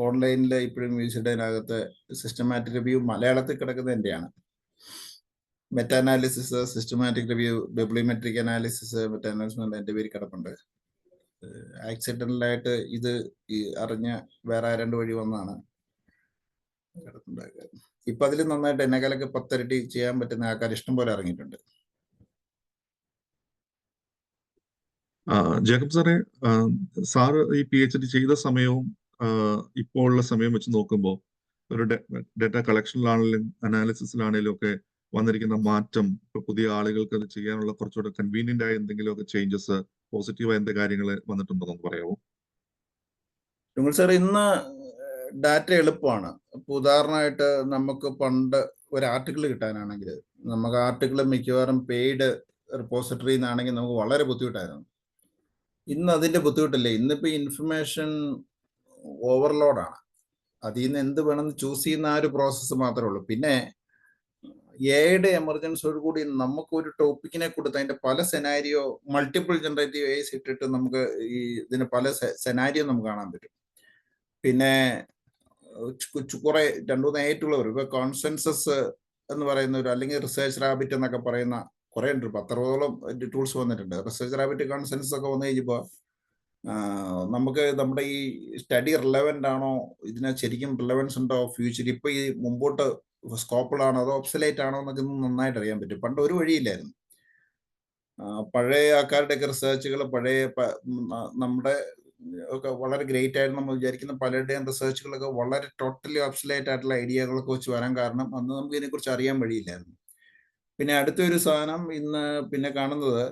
ഓൺലൈനിൽ ഇപ്പോഴും UGCയുടെനകത്ത് സിസ്റ്റമാറ്റിക് റിവ്യൂ മലയാളത്തിൽ കിടക്കുന്നത് എന്റെയാണ്. Meta analysis, systematic review, bibliometric analysis, meta analysis എന്റെ പേര് കിടപ്പുണ്ട്. ആക്സിഡന്റലായിട്ട് ഇത് അറിഞ്ഞ വേറെ 2 വഴി വന്നാണ് കിടപ്പുണ്ടാക്കുക. ഇപ്പൊ അതിൽ നന്നായിട്ട് എന്നെക്കാലൊക്കെ 10 ഇരട്ടി ചെയ്യാൻ പറ്റുന്ന ആൾക്കാർ ഇഷ്ടം പോലെ ഇറങ്ങിയിട്ടുണ്ട്. ജേക്കബ് സാറേ, സാറ് ഈ PhD ചെയ്ത സമയവും ഇപ്പോൾ ഉള്ള സമയം വെച്ച് നോക്കുമ്പോൾ ഒരു ഡാറ്റ കളക്ഷനിലാണെങ്കിലും അനാലിസിസിലാണെങ്കിലും ഒക്കെ വന്നിരിക്കുന്ന മാറ്റം, ഇപ്പൊ പുതിയ ആളുകൾക്ക് അത് ചെയ്യാനുള്ള കുറച്ചുകൂടെ കൺവീനിയന്റ് ആയ എന്തെങ്കിലുമൊക്കെ ചേഞ്ചസ്, പോസിറ്റീവായ എന്തെങ്കിലും കാര്യങ്ങൾ വന്നിട്ടുണ്ടോ എന്ന് പറയാമോ? സാർ, ഇന്ന് ഡാറ്റ എളുപ്പമാണ്. ഇപ്പൊ ഉദാഹരണമായിട്ട് നമുക്ക് പണ്ട് ഒരു ആർട്ടിക്കിൾ കിട്ടാനാണെങ്കിൽ നമുക്ക് ആർട്ടിക്കിൾ മിക്കവാറും പെയ്ഡ് റിപ്പോസിറ്ററിയിൽ നിന്നാണെങ്കിൽ നമുക്ക് വളരെ ബുദ്ധിമുട്ടായിരുന്നു. ഇന്ന് അതിന്റെ ബുദ്ധിമുട്ടില്ല. ഇന്നിപ്പോ ഇൻഫർമേഷൻ ഓവർലോഡാണ്. അതിൽ നിന്ന് എന്ത് വേണമെന്ന് ചൂസ് ചെയ്യുന്ന ആ ഒരു പ്രോസസ്സ് മാത്രമേ ഉള്ളൂ. പിന്നെ എയുടെ എമർജൻസിയോട് കൂടി നമുക്ക് ഒരു ടോപ്പിക്കിനെ കൊടുത്ത് അതിന്റെ പല സെനാരിയോ, മൾട്ടിപ്പിൾ ജനറേറ്റീവ് AIs ഇട്ടിട്ട് നമുക്ക് ഈ ഇതിന് പല സെനാരിയോ നമുക്ക് കാണാൻ പറ്റും. പിന്നെ കുറെ 2-3 ആയിട്ടുള്ളവർ ഇപ്പൊ കോൺസെൻസസ് എന്ന് പറയുന്ന ഒരു, അല്ലെങ്കിൽ റിസർച്ച് റാബിറ്റ് എന്നൊക്കെ പറയുന്ന കുറെ ഉണ്ട്. 10-20ഓളം ടൂൾസ് വന്നിട്ടുണ്ട്. റിസർച്ച് റാബിറ്റ്, കോൺസെൻസസ് ഒക്കെ വന്നു കഴിഞ്ഞപ്പോ നമുക്ക് നമ്മുടെ ഈ സ്റ്റഡി റിലവന്റ് ആണോ, ഇതിന് ശരിക്കും റിലവൻസ് ഉണ്ടോ, ഫ്യൂച്ചർ ഇപ്പൊ ഈ മുമ്പോട്ട് സ്കോപ്പിലാണോ അതോ ഒബ്സലേറ്റ് ആണോ എന്നൊക്കെ നന്നായിട്ട് അറിയാൻ പറ്റും. പണ്ട് ഒരു വഴിയില്ലായിരുന്നു. പഴയ ആൾക്കാരുടെയൊക്കെ റിസർച്ചുകൾ, പഴയ നമ്മുടെ ഒക്കെ വളരെ ഗ്രേറ്റ് ആയിരുന്നു നമ്മൾ വിചാരിക്കുന്ന പലരുടെയും റിസർച്ചുകളൊക്കെ വളരെ ടോട്ടലി ഒബ്സലേറ്റ് ആയിട്ടുള്ള ഐഡിയകളൊക്കെ വെച്ച് വരാൻ കാരണം അന്ന് നമുക്ക് ഇതിനെക്കുറിച്ച് അറിയാൻ വഴിയില്ലായിരുന്നു. പിന്നെ അടുത്തൊരു സാധനം ഇന്ന് പിന്നെ കാണുന്നത്,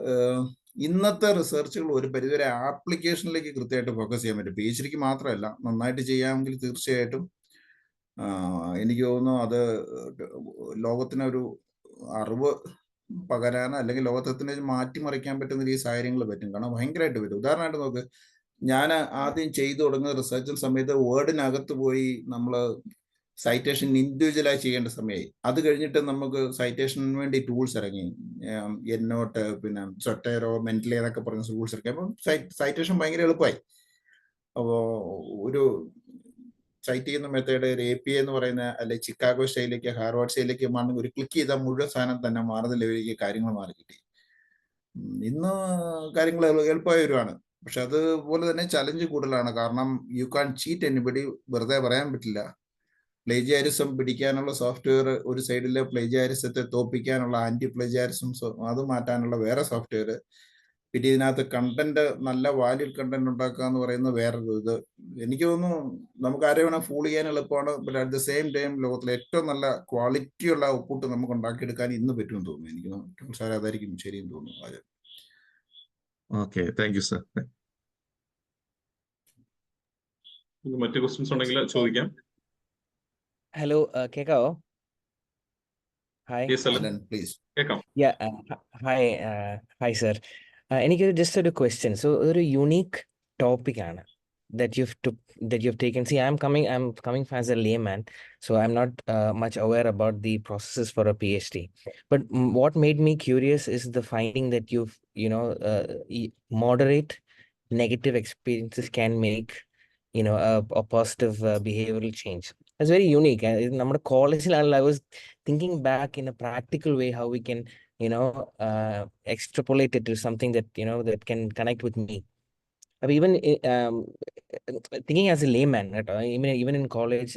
ഇന്നത്തെ റിസർച്ചുകൾ ഒരു പരിധിവരെ ആപ്ലിക്കേഷനിലേക്ക് കൃത്യമായിട്ട് ഫോക്കസ് ചെയ്യാൻ പറ്റും. PhDക്ക് മാത്രമല്ല, നന്നായിട്ട് ചെയ്യാമെങ്കിൽ തീർച്ചയായിട്ടും എനിക്ക് തോന്നുന്നു അത് ലോകത്തിനൊരു അറിവ് പകരാൻ, അല്ലെങ്കിൽ ലോകത്തിനെ മാറ്റിമറിക്കാൻ പറ്റുന്ന ഈ സാഹചര്യങ്ങൾ പറ്റും. കാരണം ഭയങ്കരമായിട്ട് വരും. ഉദാഹരണമായിട്ട് നോക്ക്, ഞാൻ ആദ്യം ചെയ്തു തുടങ്ങുന്ന റിസർച്ചിന് സമയത്ത് വേർഡിനകത്ത് പോയി നമ്മൾ സൈറ്റേഷൻ ഇൻഡിവിജ്വലായി ചെയ്യേണ്ട സമയമായി. അത് കഴിഞ്ഞിട്ട് നമുക്ക് സൈറ്റേഷന് വേണ്ടി ടൂൾസ് ഇറങ്ങി, എന്നോട്ട്, പിന്നെ സൊട്ടേറോ, മെന്റലി എന്നൊക്കെ പറഞ്ഞ ടൂൾസ് ഇറങ്ങി. അപ്പം സൈറ്റേഷൻ ഭയങ്കര എളുപ്പമായി. അപ്പോൾ ഒരു സൈറ്റ് ചെയ്യുന്ന മെത്തേഡ് ഒരു API എന്ന് പറയുന്ന, അല്ലെങ്കിൽ ചിക്കാഗോ സ്റ്റൈലിലേക്ക്, ഹാർവാർഡ് സ്റ്റൈലിലേക്ക് മാറുന്ന ഒരു ക്ലിക്ക് ചെയ്താൽ മുഴുവൻ സാധനം തന്നെ മാറുന്ന ലെവലിലേക്ക് കാര്യങ്ങൾ മാറി കിട്ടി. ഇന്ന് കാര്യങ്ങൾ എളുപ്പമായി വരുവാണ്. പക്ഷെ അതുപോലെ തന്നെ ചലഞ്ച് കൂടുതലാണ്. കാരണം യു കാൺ ചീറ്റ് എനിബഡി, വെറുതെ പറയാൻ പറ്റില്ല. പ്ലേജിയാരിസം പിടിക്കാനുള്ള സോഫ്റ്റ്വെയർ ഒരു സൈഡിലെ പ്ലേജിയാരിസത്തെ തോപ്പിക്കാനുള്ള ആന്റി പ്ലേജിയാരിസം അത് മാറ്റാനുള്ള വേറെ സോഫ്റ്റ്വെയർ, പിന്നെ ഇതിനകത്ത് കണ്ടന്റ് നല്ല വാല്യൂഡ് കണ്ടന്റ് ഉണ്ടാക്കുക എന്ന് പറയുന്നത് വേറൊരു ഇത്. എനിക്ക് തോന്നുന്നു നമുക്ക് ആരെ വേണം ഫൂൾ ചെയ്യാൻ എളുപ്പമാണ്, but at the same time ലോകത്തിലെ ഏറ്റവും നല്ല ക്വാളിറ്റിയുള്ള ഔട്ട്പുട്ട് നമുക്ക് ഉണ്ടാക്കിയെടുക്കാൻ ഇന്ന് പറ്റുമെന്ന് തോന്നുന്നു. എനിക്ക് സാർ അതായിരിക്കും ശരിയെന്ന് തോന്നുന്നു. അത് ഓക്കെ, താങ്ക് യു സർ. മറ്റു ക്വസ്റ്റ്യൻസ് ഉണ്ടെങ്കിൽ ചോദിക്കാം. ഹലോ, കേക്കാവോ? Hi. Yes, Alan. Alan, please. കേൾക്കാം. Hi sir. എനിക്കൊരു ജസ്റ്റ് ഒരു ക്വസ്റ്റ്യൻ. സോ ഒരു യുണീക്ക് ടോപ്പിക്കാണ് that you've taken. See, I'm coming as a layman, so I'm not much aware about the processes for a PhD. But what made me curious is the finding that you've moderate negative experiences can make a positive behavioral change. That's very unique. നമ്മുടെ കോളേജിലാണെങ്കിൽ I was thinking back in a practical way how we can extrapolate it to something that that can connect with me. Even thinking as a layman, even in college,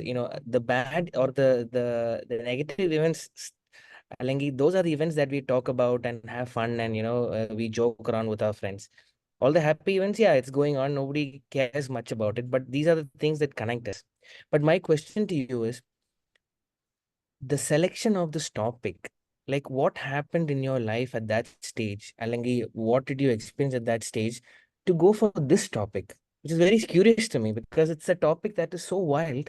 the bad or the negative events, those are the events that we talk about and have fun, and we joke around with our friends. All the happy events, yeah, it's going on, nobody cares much about it, but these are the things that connect us. But my question to you is the selection of this topic. Like, what happened in your life at that stage? Alangi, what did you experience at that stage to go for this topic, which is very curious to me because it's a topic that is so wild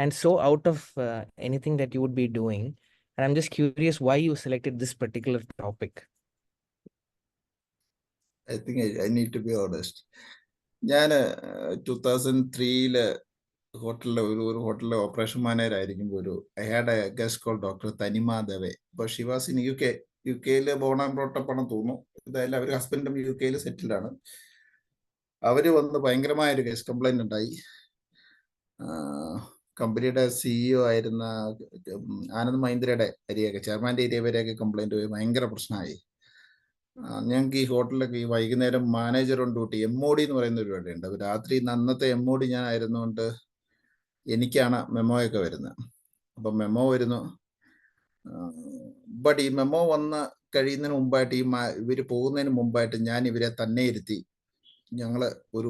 and so out of anything that you would be doing. And I'm just curious why you selected this particular topic. I think I need to be honest. ഞാൻ 2003 ഒരു ഹോട്ടലിലെ operation manager ആയിരിക്കുമ്പോൾ I had a guest call doctor Tanima Dave. അപ്പോൾ she was in യുകെയിൽ born and brought up ആണെന്ന് തോന്നുന്നു. എന്തായാലും അവർ ഹസ്ബൻഡും യുകെയിൽ സെറ്റിൽഡ് ആണ്. അവര് വന്ന് ഭയങ്കരമായൊരു കേസ് കംപ്ലൈന്റ് ഉണ്ടായി. കമ്പനിയുടെ CEO ആയിരുന്ന ആനന്ദ് മഹീന്ദ്രയുടെ ഏരിയയൊക്കെ, ചെയർമാൻ്റെ ഏരിയ വരെയൊക്കെ കംപ്ലൈന്റ് പോയി ഭയങ്കര പ്രശ്നമായി. ഞങ്ങൾക്ക് ഈ ഹോട്ടലിലൊക്കെ ഈ വൈകുന്നേരം മാനേജർ ഓൺ ഡ്യൂട്ടി, MOD എന്ന് പറയുന്ന ഒരു പരിപാടിയുണ്ട്. അപ്പോൾ രാത്രി അന്നത്തെ MOD ഞാൻ ആയിരുന്നുകൊണ്ട് എനിക്കാണ് മെമ്മോയൊക്കെ വരുന്നത്. അപ്പം മെമ്മോ വരുന്നു. ബട്ട് ഈ മെമ്മോ വന്ന് കഴിയുന്നതിന് മുമ്പായിട്ട് ഇവർ പോകുന്നതിന് മുമ്പായിട്ട് ഞാൻ ഇവരെ തന്നെ ഇരുത്തി ഞങ്ങൾ ഒരു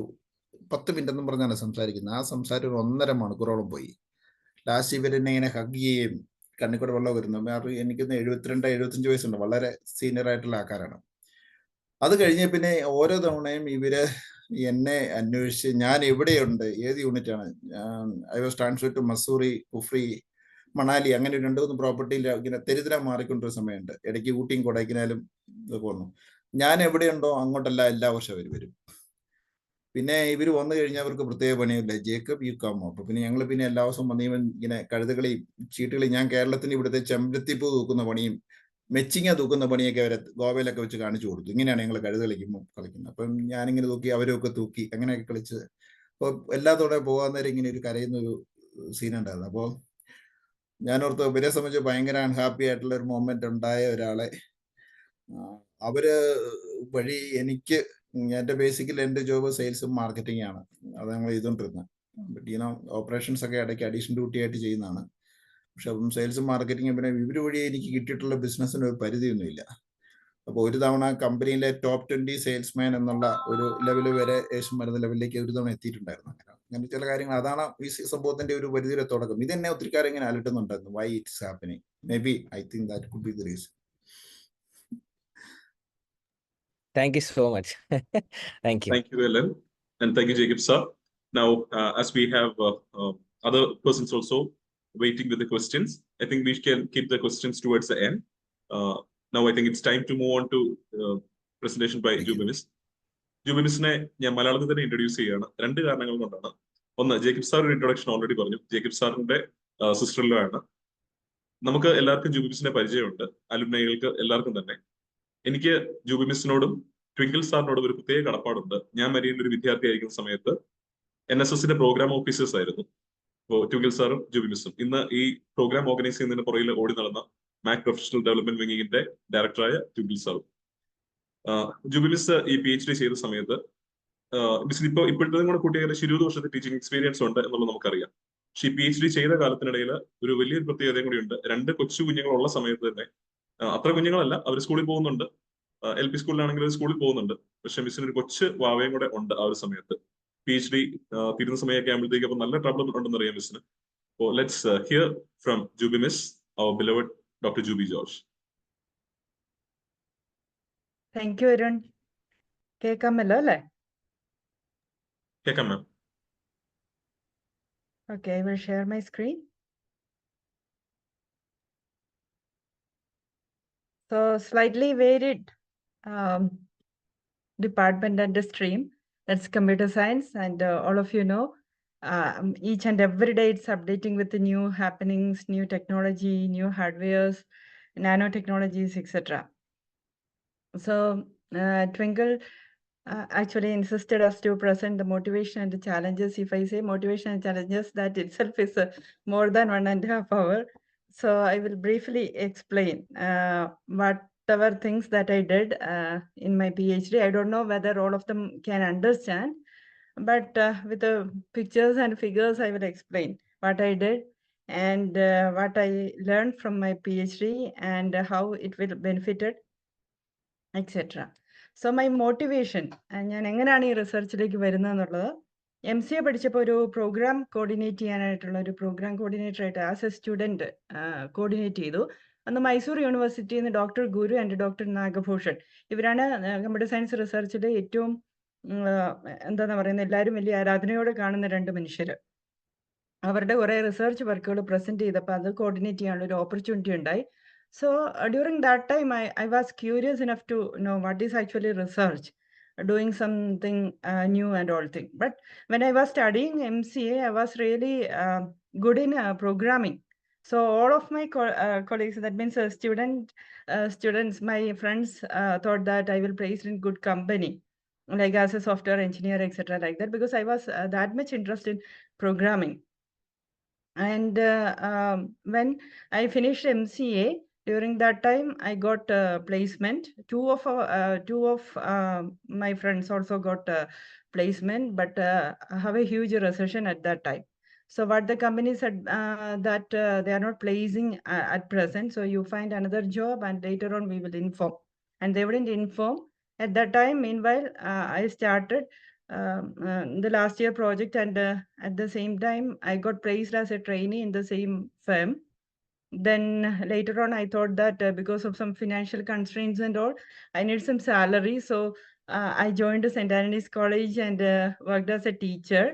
10 മിനിറ്റ് എന്നും പറഞ്ഞാണ് സംസാരിക്കുന്നത്. ആ സംസാരം ഒരു 1.5 മണിക്കൂറോളം പോയി. ലാസ്റ്റ് ഇവരെന്നെ ഇങ്ങനെ ഹഗ് ചെയ്യുകയും കണ്ണിക്കൂടെ വെള്ളം വരുന്നു. എനിക്കൊന്ന് 72-75 വയസ്സുണ്ട്. വളരെ സീനിയർ ആയിട്ടുള്ള ആൾക്കാരാണ്. അത് കഴിഞ്ഞ പിന്നെ ഓരോ തവണയും ഇവര് എന്നെ അന്വേഷിച്ച് ഞാൻ എവിടെയുണ്ട്, ഏത് യൂണിറ്റാണ്. I was transfer to Mussoorie, Kufri, Manali, അങ്ങനെ 2-3 പ്രോപ്പർട്ടിയിൽ ഇങ്ങനെ തെരുതിര മാറിക്കൊണ്ടൊരു സമയമുണ്ട്. ഇടയ്ക്ക് ഊട്ടിയും കൊടൈക്കനാലും ഇതൊക്കെ വന്നു. ഞാൻ എവിടെയുണ്ടോ അങ്ങോട്ടല്ല എല്ലാ വർഷവും അവർ വരും. പിന്നെ ഇവർ വന്നു കഴിഞ്ഞാൽ അവർക്ക് പ്രത്യേക പണിയില്ല. ജേക്കബ് യു കാമോ. അപ്പൊ പിന്നെ ഞങ്ങൾ പിന്നെ എല്ലാ ദിവസവും വന്ന് ഇങ്ങനെ കഴുതുകളെയും ചീട്ടുകളെയും, ഞാൻ കേരളത്തിന് ഇവിടുത്തെ ചെമ്പരത്തിപ്പൂ തൂക്കുന്ന പണിയും മെച്ചിങ്ങ തൂക്കുന്ന പണിയൊക്കെ അവരെ ഗോവയിലൊക്കെ വെച്ച് കാണിച്ചു കൊടുത്തു. ഇങ്ങനെയാണ് ഞങ്ങൾ കഴുത കളിക്കുന്നത്. അപ്പം ഞാനിങ്ങനെ തൂക്കി, അവരൊക്കെ തൂക്കി, അങ്ങനെയൊക്കെ കളിച്ച്. അപ്പോൾ എല്ലാത്തോടെ പോകാൻ നേരം ഇങ്ങനെ ഒരു കരയുന്ന ഒരു സീനുണ്ടായിരുന്നു. അപ്പോൾ ഞാനോർത്ത് ഇവരെ സംബന്ധിച്ച് ഭയങ്കര അൺഹാപ്പി ആയിട്ടുള്ള ഒരു മൊമെന്റ് ഉണ്ടായ ഒരാളെ അവര് വഴി എനിക്ക്, എൻ്റെ ബേസിക്കലി എൻ്റെ ജോബ് സെയിൽസും മാർക്കറ്റിംഗ് ആണ്. അത് ഞങ്ങൾ ചെയ്തുകൊണ്ടിരുന്നത്. ബട്ട് ഓപ്പറേഷൻസ് ഒക്കെ ഇടയ്ക്ക് അഡീഷണൽ ഡ്യൂട്ടി ആയിട്ട് ചെയ്യുന്നതാണ്. പക്ഷെ സെയിൽസും മാർക്കറ്റിംഗും പിന്നെ ഇവർ വഴി എനിക്ക് കിട്ടിയിട്ടുള്ള ബിസിനസ്സിന് ഒരു പരിധിയൊന്നുമില്ല. അപ്പോൾ ഒരു തവണ കമ്പനിയിലെ ടോപ്പ് 20 സെയിൽസ്മാൻ എന്നുള്ള ഒരു ലെവൽ വരെ ഏഷ്യൻ മരുന്ന് ലെവലിലേക്ക് ഒരു തവണ എത്തിയിട്ടുണ്ടായിരുന്നു. അങ്ങനെ ചില കാര്യങ്ങൾ, അതാണ് ഈ സംഭവത്തിന്റെ ഒരു പരിധിയുടെ തുടക്കം. ഇതെന്നെ ഒത്തിരി കാര്യം ഇങ്ങനെ അലട്ടുന്നുണ്ടായിരുന്നു. Why it's happening. Maybe I think that could be the reason. Thank you so much. Thank you. Thank you, Alan. And thank you, Jacob, sir. Now, as we have other persons also waiting with the questions, I think we can keep the questions towards the end. Now, I think it's time to move on to presentation by Jubimis. Jubimisനെ ഞാൻ മലയാളത്തിൽ തന്നെ introduce ചെയ്യുകയാണ്. 2 കാരണങ്ങൾ കൊണ്ടാണ്. ഒന്ന്, Jacob sir ഒരു introduction already പറഞ്ഞു. Jacob സാറിന്റെ സിസ്റ്ററിലോ ആണ്. നമുക്ക് എല്ലാവർക്കും ജൂബിമിസിനെ പരിചയമുണ്ട്, അലുമിനൈകൾക്ക് എല്ലാവർക്കും തന്നെ. എനിക്ക് ജൂബിമിസിനോടും ട്വിങ്കിൾ സാറിനോടും ഒരു പ്രത്യേക കടപ്പാടുണ്ട്. ഞാൻ മരിയയിൽ ഒരു വിദ്യാർത്ഥി ആയിരിക്കുന്ന സമയത്ത് NSSന്റെ പ്രോഗ്രാം ഓഫീസേഴ്സ് ആയിരുന്നു. അപ്പോൾ ട്വിങ്കിൾ സാറും ജൂബിമിസും ഇന്ന് ഈ പ്രോഗ്രാം ഓർഗനൈസ് ചെയ്യുന്നതിന് പുറകിൽ ഓടി നടന്ന മാക് പ്രൊഫഷണൽ ഡെവലപ്മെന്റ് വിങ്ങിന്റെ ഡയറക്ടറായ ട്വിങ്കിൾ സാറും. ജൂബിമിസ് ഈ PhD ചെയ്ത സമയത്ത് മിസ്സിന് ഇപ്പോഴത്തെ കൂടെ കുട്ടി ഏകദേശം 20 വർഷത്തെ ടീച്ചിങ് എക്സ്പീരിയൻസ് ഉണ്ട് എന്നുള്ളത് നമുക്കറിയാം. പക്ഷേ ഈ PhD ചെയ്ത കാലത്തിനിടയിൽ ഒരു വലിയൊരു പ്രത്യേകതയും കൂടി ഉണ്ട്. 2 കൊച്ചു കുഞ്ഞുങ്ങളുള്ള സമയത്ത് തന്നെ അത്ര കുഞ്ഞുങ്ങളല്ല, അവർ സ്കൂളിൽ പോകുന്നുണ്ട്. LP സ്കൂളിലാണെങ്കിൽ സ്കൂളിൽ പോകുന്നുണ്ട്. പക്ഷെ മിസ്സിന് ഒരു കൊച്ചു വാവയും കൂടെ ഉണ്ട് ആ ഒരു സമയത്ത്. PhD തീരുന്ന സമയമൊക്കെ ആകുമ്പോഴത്തേക്ക് അപ്പൊ നല്ല ട്രബിൾ ഉണ്ടെന്ന് അറിയാം മിസ്സിന്. അപ്പോൾ let's hear from Juby miss, our beloved doctor Juby George. Thank you Arun. കേൾക്കാമല്ലോ അല്ലേ? കേൾക്കാം ma'am. Okay, I will share my screen. So slightly varied department and the stream, that's computer science, and all of you know, each and every day it's updating with the new happenings, new technology, new hardwares, nanotechnologies, etc. So Twinkle actually insisted us to present the motivation and the challenges. If I say motivation and challenges, that itself is more than 1.5 hours. So I will briefly explain whatever things that I did in my PhD. I don't know whether all of them can understand, but with the pictures and figures, I will explain what I did and what I learned from my PhD and how it will benefited, etc. So my motivation, ഞാൻ എങ്ങനെയാണ് ഈ റിസർച്ചിലേക്ക് വരുന്നതെന്നുള്ളത്, MCA പഠിച്ചപ്പോൾ ഒരു programme coordinate ചെയ്യാനായിട്ടുള്ള ഒരു program കോർഡിനേറ്ററായിട്ട് as a student coordinate ചെയ്തു. അന്ന് മൈസൂർ യൂണിവേഴ്സിറ്റിയിൽ നിന്ന് doctor Guru and doctor Nagabhushan, ഇവരാണ് കമ്പ്യൂട്ടർ സയൻസ് റിസർച്ചിൽ ഏറ്റവും എന്താണെന്ന് പറയുന്നത്, എല്ലാവരും വലിയ ആരാധനയോടെ കാണുന്ന 2 മനുഷ്യർ. അവരുടെ കുറേ റിസർച്ച് വർക്കുകൾ പ്രസൻറ്റ് ചെയ്തപ്പോൾ അത് കോർഡിനേറ്റ് ചെയ്യാനുള്ള ഒരു ഓപ്പർച്യൂണിറ്റി ഉണ്ടായി. So during that time, I was curious enough to know what is actually research, doing something new and all things. But when I was studying MCA, I was really good in programming. So all of my colleagues, that means students, my friends thought that I will place in good company, like as a software engineer, etc. like that, because I was that much interested in programming. And when I finished MCA, during that time, I got placement. Two of my friends also got placement, but have a huge recession at that time. So what the company said that they are not placing at present. So you find another job, and later on we will inform. And they wouldn't inform at that time. Meanwhile, I started the last year project, and at the same time, I got placed as a trainee in the same firm. Then later on, I thought that because of some financial constraints and all, I need some salary. So I joined St. Anthony's College and worked as a teacher.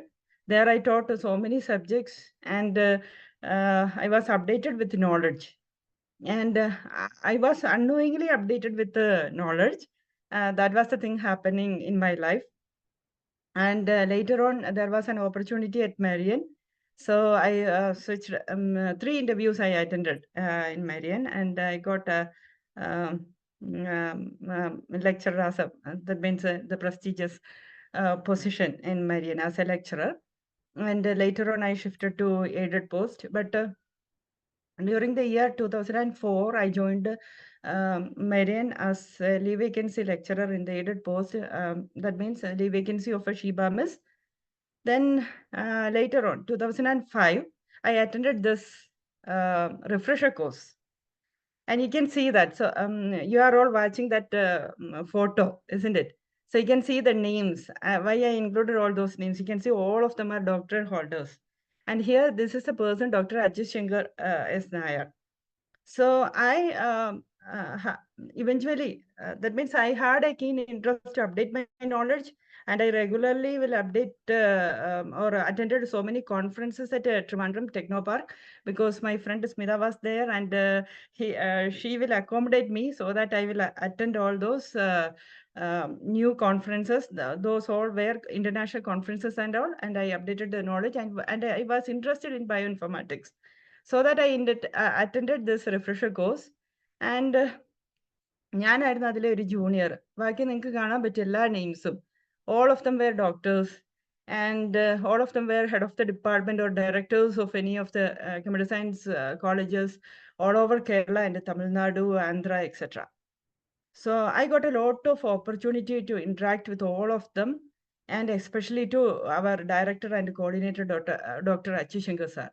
There I taught so many subjects, and I was updated with knowledge. And I was unknowingly updated with the knowledge. That was the thing happening in my life. And later on, there was an opportunity at Marian. So I switched 3 interviews I attended in Marian, and I got a lecturer as a, that means the prestigious position in Marian as a lecturer. And later on, I shifted to aided post. But during the year 2004, I joined Marian as a leave vacancy lecturer in the aided post. That means a leave vacancy of a Sheba Miss. Then later on, 2005, I attended this refresher course. And you can see that. So you are all watching that photo, isn't it? So you can see the names. Why I included all those names? You can see all of them are doctorate holders. And here, this is a person, Dr. Ajit Shankar S. Nair. So I eventually, that means I had a keen interest to update my knowledge, and I regularly will update or attended so many conferences at Trivandrum Technopark, because my friend Smita was there, and she will accommodate me so that I will attend all those new conferences. Those all were international conferences and all, and I updated the knowledge, and I was interested in bioinformatics. So that I attended this refresher course, and ഞാനായിരുന്നു അതിലെ ഒരു junior. ബാക്കി നിങ്ങൾക്ക് കാണാൻ പറ്റിയ എല്ലാ നെയിംസും, all of them were doctors, and all of them were head of the department or directors of any of the computer science colleges all over Kerala and Tamil Nadu, Andhra, etc. So I got a lot of opportunity to interact with all of them, and especially to our director and coordinator, Dr. Achi Shankar sir.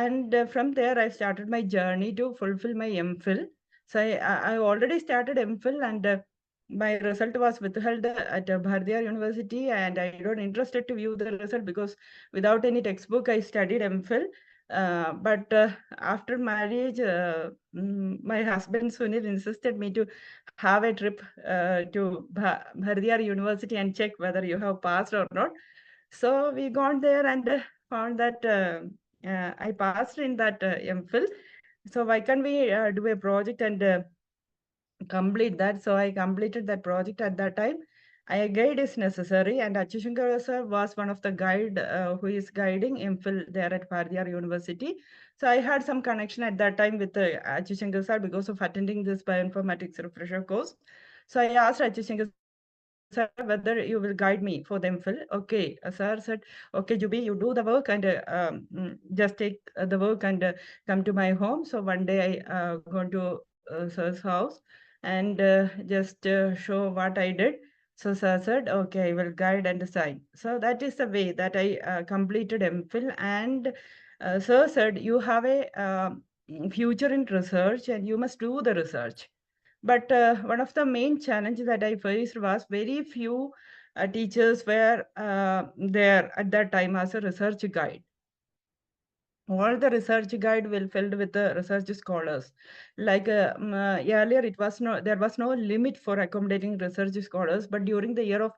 And from there, I started my journey to fulfill my MPhil. So I already started MPhil, and my result was withheld at Bharatiya University, and I don't interested to view the result because without any textbook, I studied MPhil. But after marriage, my husband Sunil insisted me to have a trip to Bharatiya University and check whether you have passed or not. So we gone there and found that I passed in that MPhil. So why can't we do a project and complete that? So I completed that project at that time. A guide is necessary, and Achi Shankar sir was one of the guide who is guiding MPhil there at Bharatiya University. So I had some connection at that time with Achi Shankar sir because of attending this bioinformatics refresher course. So I asked Achi Shankar sir whether you will guide me for the MPhil. Okay, sir said, okay, Jubi, you do the work and just take the work and come to my home. So one day I gone to sir's house and just show what I did. So sir said, okay, I will guide and sign. So that is the way that I completed MPhil. And sir said, you have a future in research and you must do the research. But one of the main challenges that I faced was very few teachers were there at that time as a research guide. All the research guide will filled with the research scholars. Like earlier, there was no limit for accommodating research scholars, but during the year of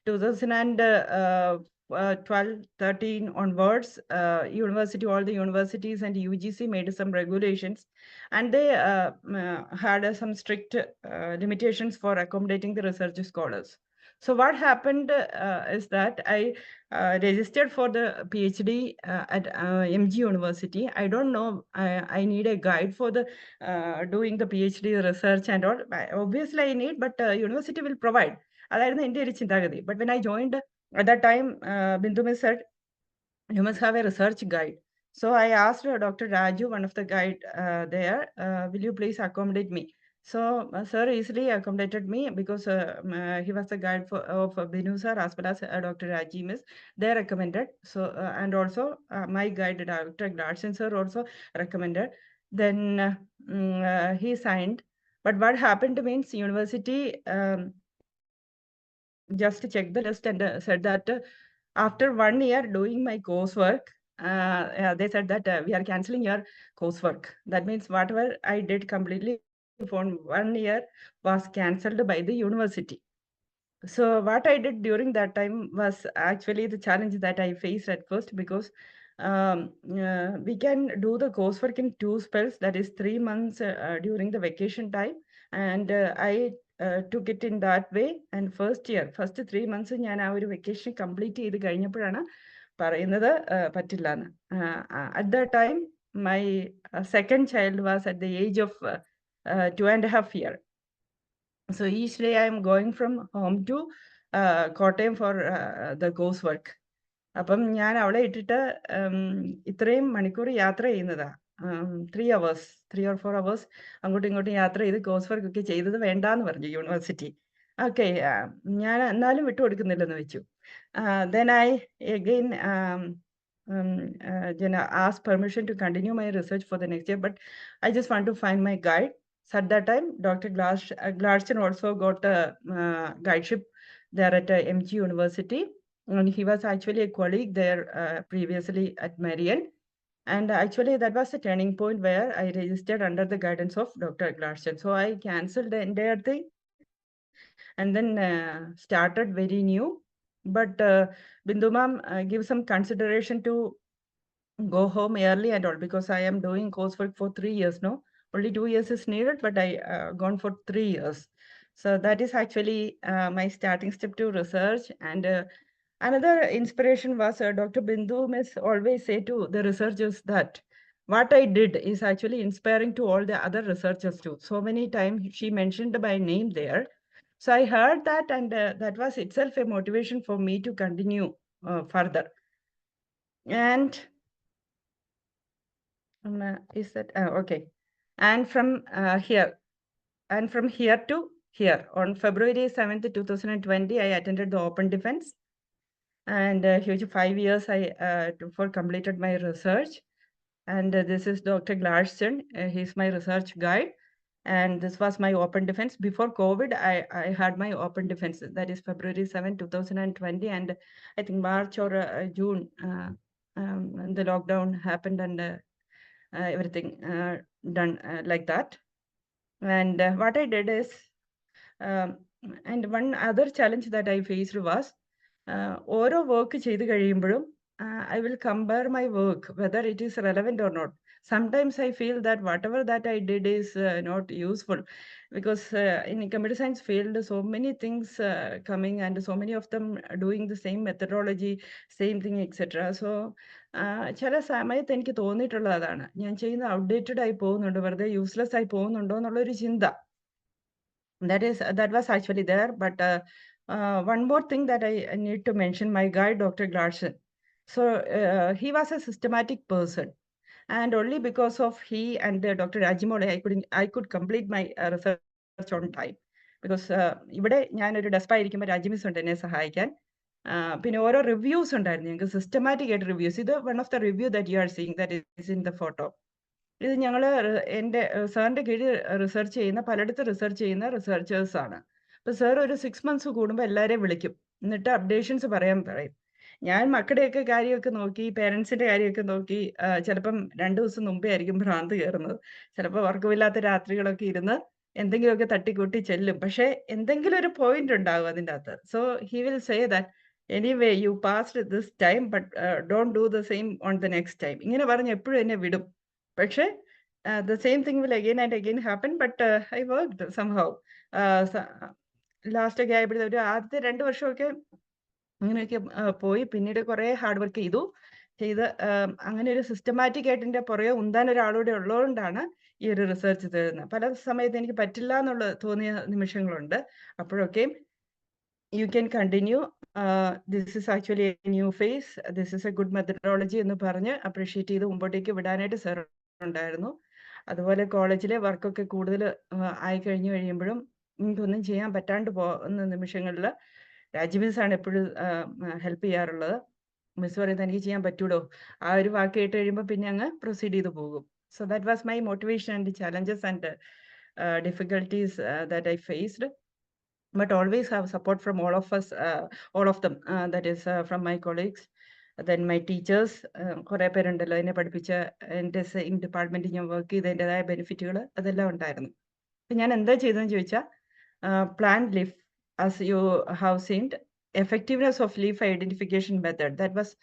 2012-13 onwards, all the universities and UGC made some regulations, and they had some strict limitations for accommodating the research scholars. So what happened is that I registered for the PhD at MG University. I don't know, I need a guide for the doing the PhD research and all. Obviously I need, but university will provide. അതായിരുന്നു എൻ്റെ ഒരു ചിന്താഗതി. But when I joined at that time, Bindu Miss said, you must have a research guide. So I asked Dr. Raju, one of the guide there, will you please accommodate me? So sir easily accommodated me because he was the guide of Binu sir as well as Dr. Raji Miss. They recommended. So and also my guide Dr. Gladson sir also recommended. Then he signed. But what happened means university just checked the list and said that after 1 year doing my coursework, they said that we are canceling your coursework. That means whatever I did completely for 1 year was cancelled by the university. So what I did during that time was actually the challenge that I faced at first, because we can do the coursework in 2 spells, that is 3 months during the vacation time, and I took it in that way. And first 3 months ഞാൻ ആ ഒരു vacation complete ചെയ്ത് കഴിഞ്ഞപ്പോഴാണ് പറയുന്നത് പറ്റില്ല എന്ന്. At that time my second child was at the age of 2.5 years. So each day I am going from home to Kottayam for the coursework. അപ്പം ഞാൻ അവളെ ഇട്ടിട്ട് ഇത്രയും മണിക്കൂർ യാത്ര ചെയ്യുന്നതാ, 3 hours 3 or 4 hours അങ്ങോട്ടും ഇങ്ങോട്ടും യാത്ര ചെയ്ത് കോഴ്സ് വർക്ക് ഒക്കെ ചെയ്തത് വേണ്ടാന്ന് പറഞ്ഞു യൂണിവേഴ്സിറ്റി. ഓക്കെ, ഞാൻ എന്നാലും വിട്ടുകൊടുക്കുന്നില്ലെന്ന് വെച്ചു. Then I again asked permission to continue my research for the next year, but I just want to find my guide. So at that time, Dr. Gladstone also got a guideship there at MG University. And he was actually a colleague there previously at Marian. And actually that was the turning point where I registered under the guidance of Dr. Gladstone. So I cancelled the entire thing and then started very new. But Bindu ma'am gives some consideration to go home early and all, because I am doing coursework for 3 years now. Only 2 years is needed, but I gone for 3 years. So that is actually my starting step to research. And another inspiration was Dr. Bindu Miss always say to the researchers that what I did is actually inspiring to all the other researchers too. So many times she mentioned my name there. So I heard that, and that was itself a motivation for me to continue further. And is that okay? And from here to here, on February 7th, 2020, I attended the Open Defense. And huge 5 years for completed my research. And this is Dr. Gladstone. He's my research guide. And this was my open defense. Before COVID, I had my open defense. That is February 7, 2020. And I think March or June, the lockdown happened and everything done like that. And what I did is, and one other challenge that I faced was, ഓരോ work ചെയ്ത് കഴിയുമ്പോഴും I will compare my work, whether it is relevant or not. Sometimes I feel that whatever that I did is not useful, because in computer science field, so many things coming and so many of them doing the same methodology, same thing, etc. So ചില സമയത്ത് എനിക്ക് തോന്നിയിട്ടുള്ളത് അതാണ്, ഞാൻ ചെയ്യുന്ന outdated ആയി പോകുന്നുണ്ട്, വെറുതെ യൂസ്ലെസ് ആയി പോകുന്നുണ്ടോ എന്നുള്ളൊരു ചിന്ത. That was actually there. But one more thing that I need to mention, my guide, Dr. Gladstone. So he was a systematic person, and only because of he and Dr. Rajimole, I could complete my research on time. Because ഇവിടെ ഞാനൊരു ഡെസ്പായിരിക്കുമ്പോൾ രാജിമിസ് ഉണ്ട് എന്നെ സഹായിക്കാൻ. പിന്നെ ഓരോ reviews ഉണ്ടായിരുന്നു ഞങ്ങൾക്ക്, systematic ആയിട്ട് റിവ്യൂസ്. ഇത് one of the review that you are seeing, that is in the photo. ഇത് ഞങ്ങൾ എൻ്റെ സാറിൻ്റെ കീഴിൽ റിസർച്ച് ചെയ്യുന്ന, പലയിടത്ത് റിസർച്ച് ചെയ്യുന്ന റിസർച്ചേഴ്സ് ആണ്. അപ്പോൾ സാർ ഒരു 6 months കൂടുമ്പോൾ എല്ലാവരെയും വിളിക്കും, എന്നിട്ട് അപ്ഡേഷൻസ് പറയാൻ പറയും. ഞാൻ മക്കളുടെയൊക്കെ കാര്യമൊക്കെ നോക്കി, പേരൻസിൻ്റെ കാര്യമൊക്കെ നോക്കി, ചിലപ്പം 2 ദിവസം മുമ്പേ ആയിരിക്കും ഭ്രാന്ത് കയറുന്നത്. ചിലപ്പോൾ ഉറക്കമില്ലാത്ത രാത്രികളൊക്കെ ഇരുന്ന് എന്തെങ്കിലുമൊക്കെ തട്ടിക്കൂട്ടി ചെല്ലും. പക്ഷേ എന്തെങ്കിലും ഒരു പോയിന്റ് ഉണ്ടാകും അതിൻ്റെ അകത്ത്. So he will say that anyway you passed this time, but don't do the same on the next time. ഇങ്ങനെ പറഞ്ഞ് എപ്പോഴും എന്നെ വിടും. പക്ഷേ the same thing will again and again happen, but I worked somehow. Last ഒക്കെ ആയപ്പോഴത്തെ ഒരു ആദ്യത്തെ 2 വർഷമൊക്കെ അങ്ങനെയൊക്കെ പോയി. പിന്നീട് കുറേ ഹാർഡ് വർക്ക് ചെയ്ത് അങ്ങനെ ഒരു സിസ്റ്റമാറ്റിക് ആയിട്ട് എൻ്റെ പുറകെ ഉന്താൻ ഒരാളൂടെ ഉള്ളതുകൊണ്ടാണ് ഈ ഒരു റിസർച്ച് തരുന്നത്. പല സമയത്ത് എനിക്ക് പറ്റില്ല എന്നുള്ള തോന്നിയ നിമിഷങ്ങളുണ്ട്. അപ്പോഴൊക്കെ you can continue. This is actually a new phase. This is a good methodology എന്ന് പറഞ്ഞ് അപ്രീഷിയേറ്റ് ചെയ്ത് മുമ്പോട്ടേക്ക് വിടാനായിട്ട് സാർ ഉണ്ടായിരുന്നു. അതുപോലെ കോളേജിലെ വർക്കൊക്കെ കൂടുതൽ ആയി കഴിയുമ്പോഴും എനിക്കൊന്നും ചെയ്യാൻ പറ്റാണ്ട് പോകുന്ന നിമിഷങ്ങളിൽ രാജി മിസ് ആണ് എപ്പോഴും ഹെൽപ്പ് ചെയ്യാറുള്ളത്. മിസ് പറയുന്നത് എനിക്ക് ചെയ്യാൻ പറ്റൂടോ, ആ ഒരു വാക്ക് കേട്ട് കഴിയുമ്പോൾ പിന്നെ അങ്ങ് പ്രൊസീഡ് ചെയ്ത് പോകും. So that was my motivation and challenges and difficulties that I faced. But always have support from all of us, all of them, that is from my colleagues, then my teachers. കുറേ പേരുണ്ടല്ലോ എന്നെ പഠിപ്പിച്ച, എൻ്റെ same ഡിപ്പാർട്ട്മെൻറ്റിൽ ഞാൻ work ചെയ്തതിൻ്റെതായ ബെനിഫിറ്റുകൾ അതെല്ലാം ഉണ്ടായിരുന്നു. അപ്പം ഞാൻ എന്താ ചെയ്തതെന്ന് ചോദിച്ചാൽ, plan leaf, as you have seen, effectiveness of leaf identification method, that was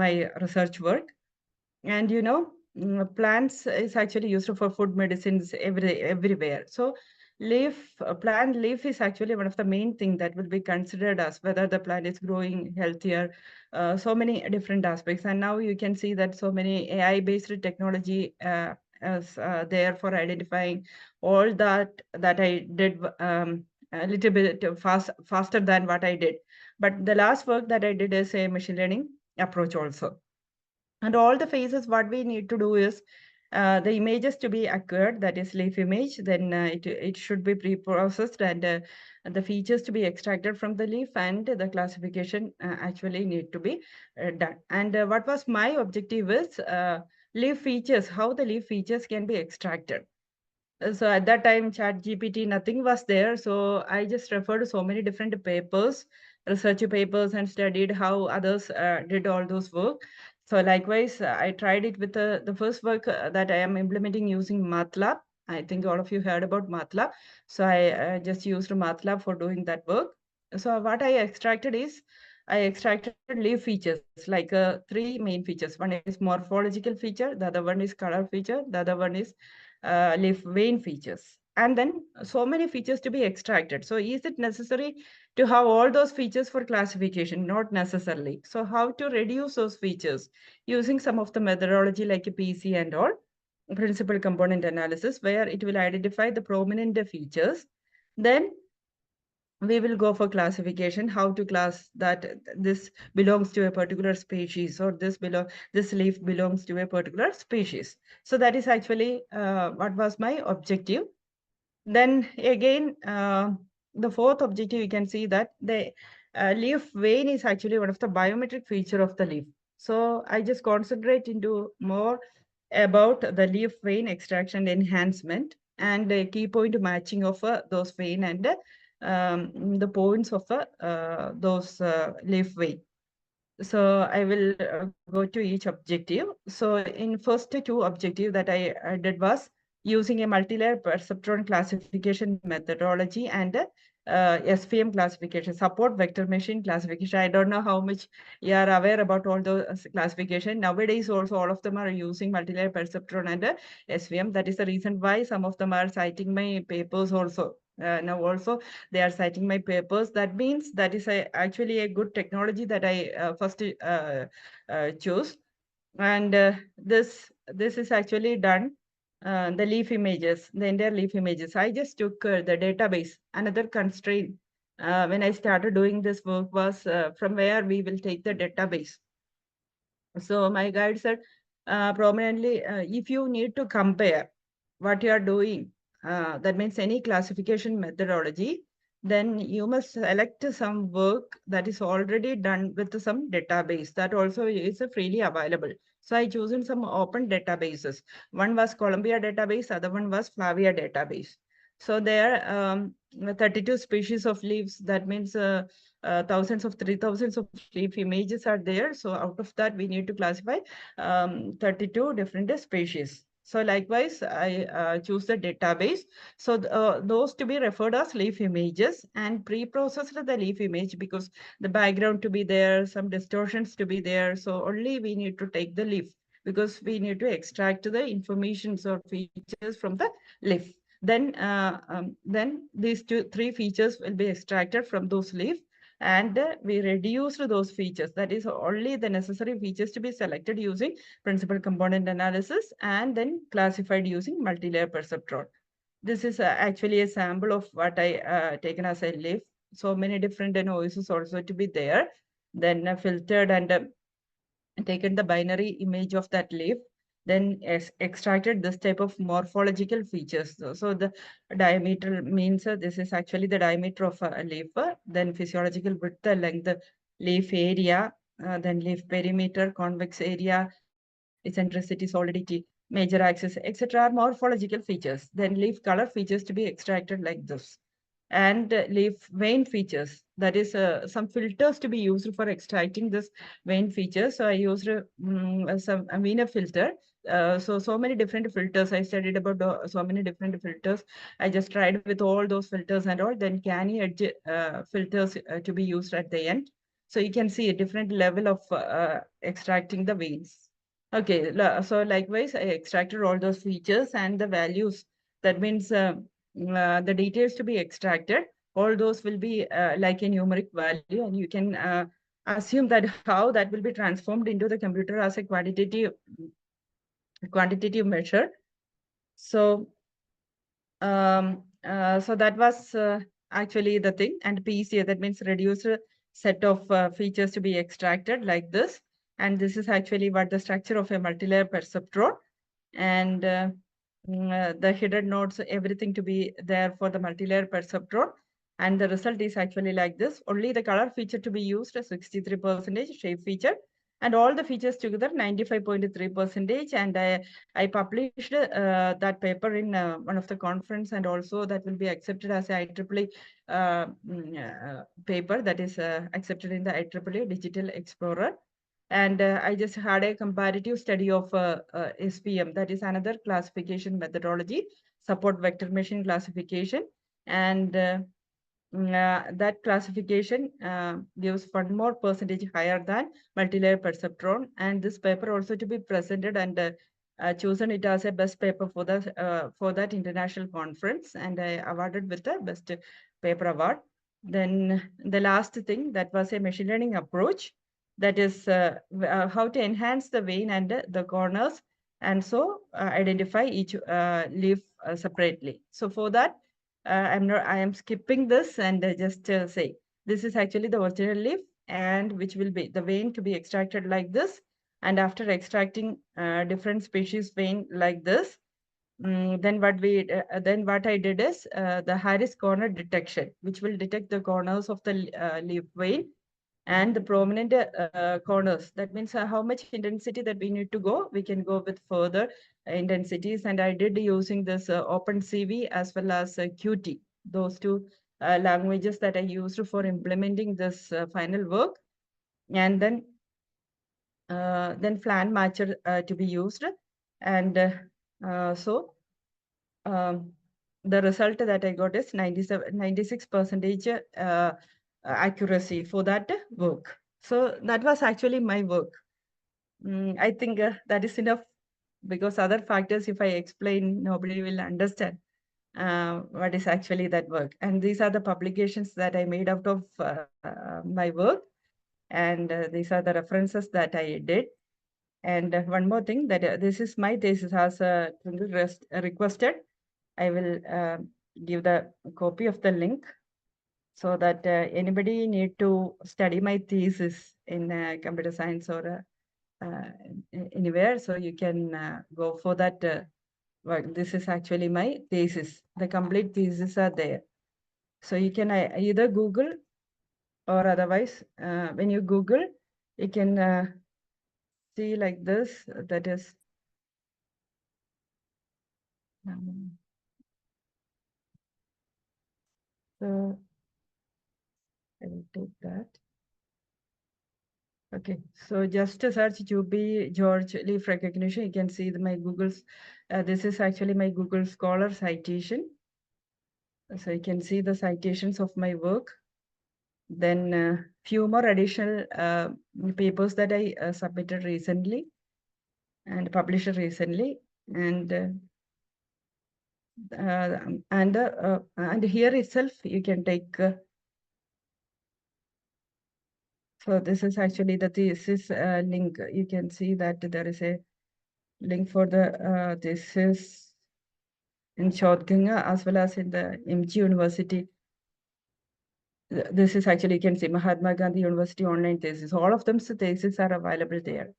my research work. And you know, plants is actually used for food, medicines, everywhere. So plant leaf is actually one of the main thing that will be considered as whether the plant is growing healthier, so many different aspects. And now you can see that so many AI based technology is there for identifying all that I did a little bit faster than what I did. But the last work that I did is a machine learning approach also. And all the phases, what we need to do is the images to be acquired, that is leaf image, then it should be pre-processed, and the features to be extracted from the leaf, and the classification actually need to be done. And what was my objective is leaf features, how the leaf features can be extracted. So at that time, ChatGPT, nothing was there. So I just referred to so many different papers, research papers, and studied how others did all those work. So likewise, I tried it with the first work that I am implementing using MATLAB. I think all of you heard about MATLAB. So I just used MATLAB for doing that work. So what I extracted is, I extracted leaf features, like 3 main features. One is morphological feature, the other one is color feature, the other one is leaf vein features. And then so many features to be extracted. So is it necessary to have all those features for classification? Not necessarily. So how to reduce those features using some of the methodology like PC and all, principal component analysis, where it will identify the prominent features. Then we will go for classification, how to class that this belongs to a particular species, or this leaf belongs to a particular species. So that is actually what was my objective. Then again, the fourth objective, you can see that leaf vein is actually one of the biometric feature of the leaf. So I just concentrate into more about the leaf vein extraction enhancement and key point matching of those vein and the points of those leaf vein. So I will go to each objective. So in first two objective that I did was using a multi-layer perceptron classification methodology and SVM classification, support vector machine classification. I don't know how much you are aware about all those classification. Nowadays also all of them are using multi-layer perceptron and SVM. That is the reason why some of them are citing my papers also. Now also they are citing my papers. That means that is actually a good technology that I first chose. And this is actually done, the leaf images, the entire leaf images. I just took the database. Another constraint when I started doing this work was from where we will take the database. So my guide said prominently, if you need to compare what you are doing, that means any classification methodology, then you must select some work that is already done with some database that also is freely available. So I chosen some open databases. One was Columbia database, other one was Flavia database. So there 32 species of leaves, that means thousands of 3,000 of leaf images are there. So out of that, we need to classify 32 different species. So likewise, I choose the database. So those to be referred as leaf images and pre-processed the leaf image because the background to be there, some distortions to be there. So only we need to take the leaf because we need to extract the informations or features from the leaf. Then these three features will be extracted from those leaf and we reduced those features. That is only the necessary features to be selected using principal component analysis and then classified using multi-layer perceptron. This is actually a sample of what I taken as a leaf. So many different noises also to be there. Then filtered and taken the binary image of that leaf, then extracted this type of morphological features. So the diameter means this is actually the diameter of a leaf, then physiological width, the length, leaf area, then leaf perimeter, convex area, eccentricity, solidity, major axis, etc. are morphological features. Then leaf color features to be extracted like this. And leaf vein features, that is some filters to be used for extracting this vein features. So I used some amino filter. So many different filters. I studied about so many different filters. I just tried with all those filters and all. Then Canny Edge filters to be used at the end. So you can see a different level of extracting the veins. Okay, so likewise, I extracted all those features and the values. That means the details to be extracted. All those will be like a numeric value, and you can assume that how that will be transformed into the computer as a quantitative measure. So, so that was actually the thing. And PCA, that means reduced set of features to be extracted like this. And this is actually what the structure of a multi-layer perceptron. And the hidden nodes, everything to be there for the multi-layer perceptron. And the result is actually like this. Only the color feature to be used, 63%, shape feature, and all the features together 95.3%. And I published that paper in one of the conference, and also that will be accepted as a IEEE paper that is accepted in the IEEE Digital Explorer. And I just had a comparative study of SVM, that is another classification methodology, support vector machine classification. And that classification gives 1 more percentage higher than multi-layer perceptron. And this paper also to be presented and chosen it as a best paper for that international conference, and I awarded with the best paper award. Then the last thing, that was a machine learning approach, that is how to enhance the vein and the corners, and so identify each leaf separately. So for that, I am skipping this and just say this is actually the original leaf, and which will be the vein to be extracted like this. And after extracting different species vein like this, then what I did is the Harris corner detection, which will detect the corners of the leaf vein and the prominent corners. That means how much intensity that we need to go. We can go with further intensities, and I did using this OpenCV as well as Qt. Those two languages that I used for implementing this final work, and then Flan Matcher to be used, and so the result that I got is 96% accuracy for that work. So that was actually my work. I think that is enough, because other factors, if I explain, nobody will understand what is actually that work. And these are the publications that I made out of my work. And these are the references that I did. And one more thing, that this is my thesis as requested. I will give the copy of the link, so that anybody need to study my thesis in computer science or anywhere, so you can go for that work. This is actually my thesis. The complete thesis are there. So you can either Google, or otherwise, when you Google, you can see like this, that is so I will take that. Okay, so just to search Juby George leaf recognition, you can see my Google's, this is actually my Google Scholar citation. So you can see the citations of my work. Then few more additional papers that I submitted recently and published recently. And here itself, you can take, so this is actually the thesis link. You can see that there is a link for the thesis in Shodhganga as well as in the MG University. This is actually, you can see Mahatma Gandhi University online thesis. All of them theses are available there.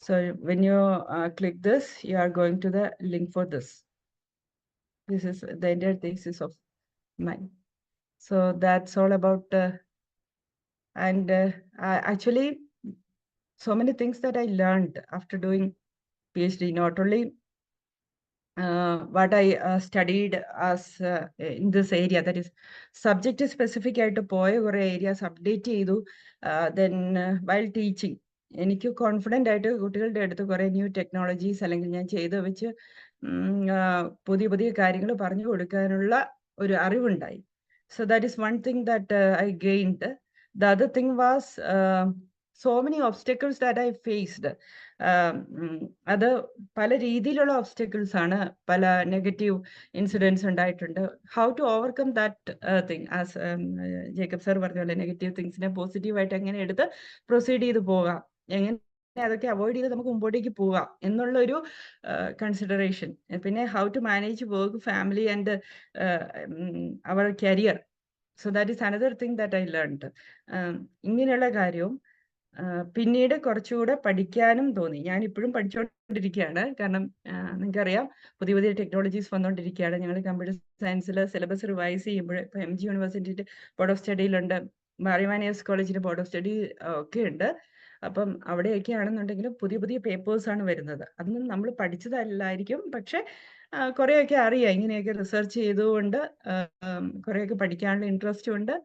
So when you click this, you are going to the link for this. This is the entire thesis of mine. So that's all about, actually, so many things that I learned after doing PhD, not only what I studied as in this area, that is subject specific ആയിട്ട് പോയ കുറെ areas update ചെയ്തു. Then while teaching, എനിക്ക് confident ആയിട്ട് കുട്ടികളുടെ അടുത്ത് കുറെ new technologies അല്ലെങ്കിൽ ഞാൻ ചെയ്ത് വെച്ച് പുതിയ പുതിയ കാര്യങ്ങൾ പറഞ്ഞു കൊടുക്കാനുള്ള ഒരു അറിവുണ്ടായി. So that is one thing that I gained. The other thing was so many obstacles that I faced. അത് പല രീതിയിലുള്ള obstacles ആണ്, പല നെഗറ്റീവ് ഇൻസിഡൻസ് ഉണ്ടായിട്ടുണ്ട്. How to overcome that thing, as Jacob sir പറഞ്ഞ പോലെ നെഗറ്റീവ് തിങ്സിനെ പോസിറ്റീവായിട്ട് എങ്ങനെ എടുത്ത് പ്രൊസീഡ് ചെയ്ത് പോകാം, എങ്ങനെ അതൊക്കെ അവോയ്ഡ് ചെയ്ത് നമുക്ക് മുമ്പോട്ടേക്ക് പോകാം എന്നുള്ളൊരു കൺസിഡറേഷൻ. പിന്നെ how to manage work, family and our career. So that is another thing that I learned. ഇങ്ങനെയുള്ള കാര്യവും പിന്നീട് കുറച്ചുകൂടെ പഠിക്കാനും തോന്നി. ഞാൻ ഇപ്പോഴും പഠിച്ചുകൊണ്ടിരിക്കുകയാണ്. കാരണം നിങ്ങൾക്കറിയാം, പുതിയ പുതിയ ടെക്നോളജീസ് വന്നുകൊണ്ടിരിക്കുകയാണ്. ഞങ്ങൾ കമ്പ്യൂട്ടർ സയൻസിൽ സിലബസ് റിവൈസ് ചെയ്യുമ്പോൾ ഇപ്പോൾ MG യൂണിവേഴ്സിറ്റിയുടെ ബോർഡ് ഓഫ് സ്റ്റഡിയിലുണ്ട്, മാറിമാനിയസ് കോളേജിൻ്റെ ബോർഡ് ഓഫ് സ്റ്റഡി ഒക്കെ ഉണ്ട്. അപ്പം അവിടെയൊക്കെ ആണെന്നുണ്ടെങ്കിലും പുതിയ പുതിയ പേപ്പേഴ്സാണ് വരുന്നത്. അതൊന്നും നമ്മൾ പഠിച്ചതല്ലായിരിക്കും, പക്ഷെ കുറേയൊക്കെ അറിയാം. ഇങ്ങനെയൊക്കെ റിസർച്ച് ചെയ്തുകൊണ്ട് കുറേയൊക്കെ പഠിക്കാനുള്ള ഇൻട്രസ്റ്റും ഉണ്ട്.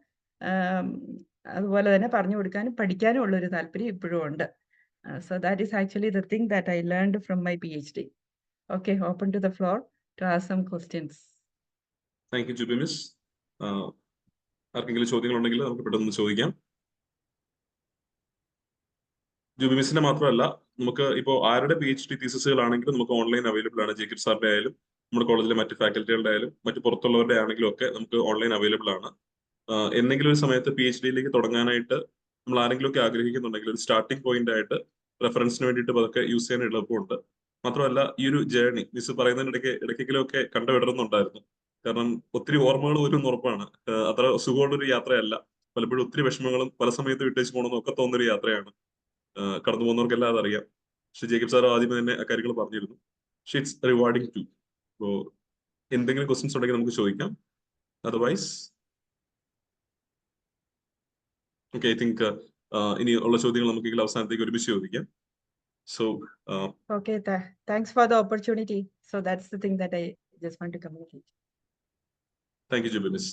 അതുപോലെ തന്നെ പറഞ്ഞു കൊടുക്കാനും പഠിക്കാനും ഉള്ളൊരു താല്പര്യം ഇപ്പോഴും ഉണ്ട്. So that is actually the thing that I learned from my PhD. Okay, open to the floor to ask some questions. Thank you, Juby Miss. ആർക്കെങ്കിലും ചോദ്യങ്ങളുണ്ടെങ്കിൽ നമുക്ക് പെട്ടെന്ന് ചോദിക്കാം. ജൂബി മിസ്സിന്റെ മാത്രമല്ല, നമുക്ക് ഇപ്പോൾ ആരുടെ PhD തീസിസുകളാണെങ്കിലും നമുക്ക് ഓൺലൈൻ അവൈലബിൾ ആണ്. ജേക്കബ് സാറിന്റെ ആയാലും നമ്മുടെ കോളേജിലെ മറ്റ് ഫാക്കൽറ്റികളുടെ ആയാലും മറ്റ് പുറത്തുള്ളവരുടെ ആണെങ്കിലും ഒക്കെ നമുക്ക് ഓൺലൈൻ അവൈലബിൾ ആണ്. എന്തെങ്കിലും ഒരു സമയത്ത് PhDയിലേക്ക് തുടങ്ങാനായിട്ട് നമ്മൾ ആരെങ്കിലും ഒക്കെ ആഗ്രഹിക്കുന്നുണ്ടെങ്കിൽ ഒരു സ്റ്റാർട്ടിംഗ് പോയിന്റ് ആയിട്ട് റെഫറൻസിന് വേണ്ടിയിട്ട് അതൊക്കെ യൂസ് ചെയ്യാൻ എളുപ്പമുണ്ട്. മാത്രമല്ല, ഈ ഒരു ജേർണി മിസ് പറയുന്നതിനിടയ്ക്ക് ഇടയ്ക്കെങ്കിലും ഒക്കെ കണ്ടുവിടണമെന്നുണ്ടായിരുന്നു. കാരണം ഒത്തിരി ഓർമ്മകൾ വരും ഉറപ്പാണ്. അത്ര സുഖമുള്ളൊരു യാത്രയല്ല. പലപ്പോഴും ഒത്തിരി വിഷമങ്ങളും പല സമയത്ത് വിട്ടേച്ച് പോകണമെന്നും ഒക്കെ തോന്നുന്നൊരു യാത്രയാണ്. കടന്നു പോകുന്നവർക്കെല്ലാം അതറിയാം. പക്ഷെ ജേക്കബ് സാർ ആദ്യമേ തന്നെ അക്കാര്യങ്ങൾ പറഞ്ഞിരുന്നു. It's rewarding too. So, എന്തെങ്കിലും questions ഉണ്ടെങ്കിൽ നമുക്ക് ചോദിക്കാം. Otherwise, okay, I think ഇനിയുള്ള ചോദ്യങ്ങൾ നമുക്ക് അവസാനത്തേക്ക് ഒരുമിച്ച് ചോദിക്കാം. So, Okay, thanks for the opportunity. So that's the thing that I just want to communicate. thank you, Jubilis.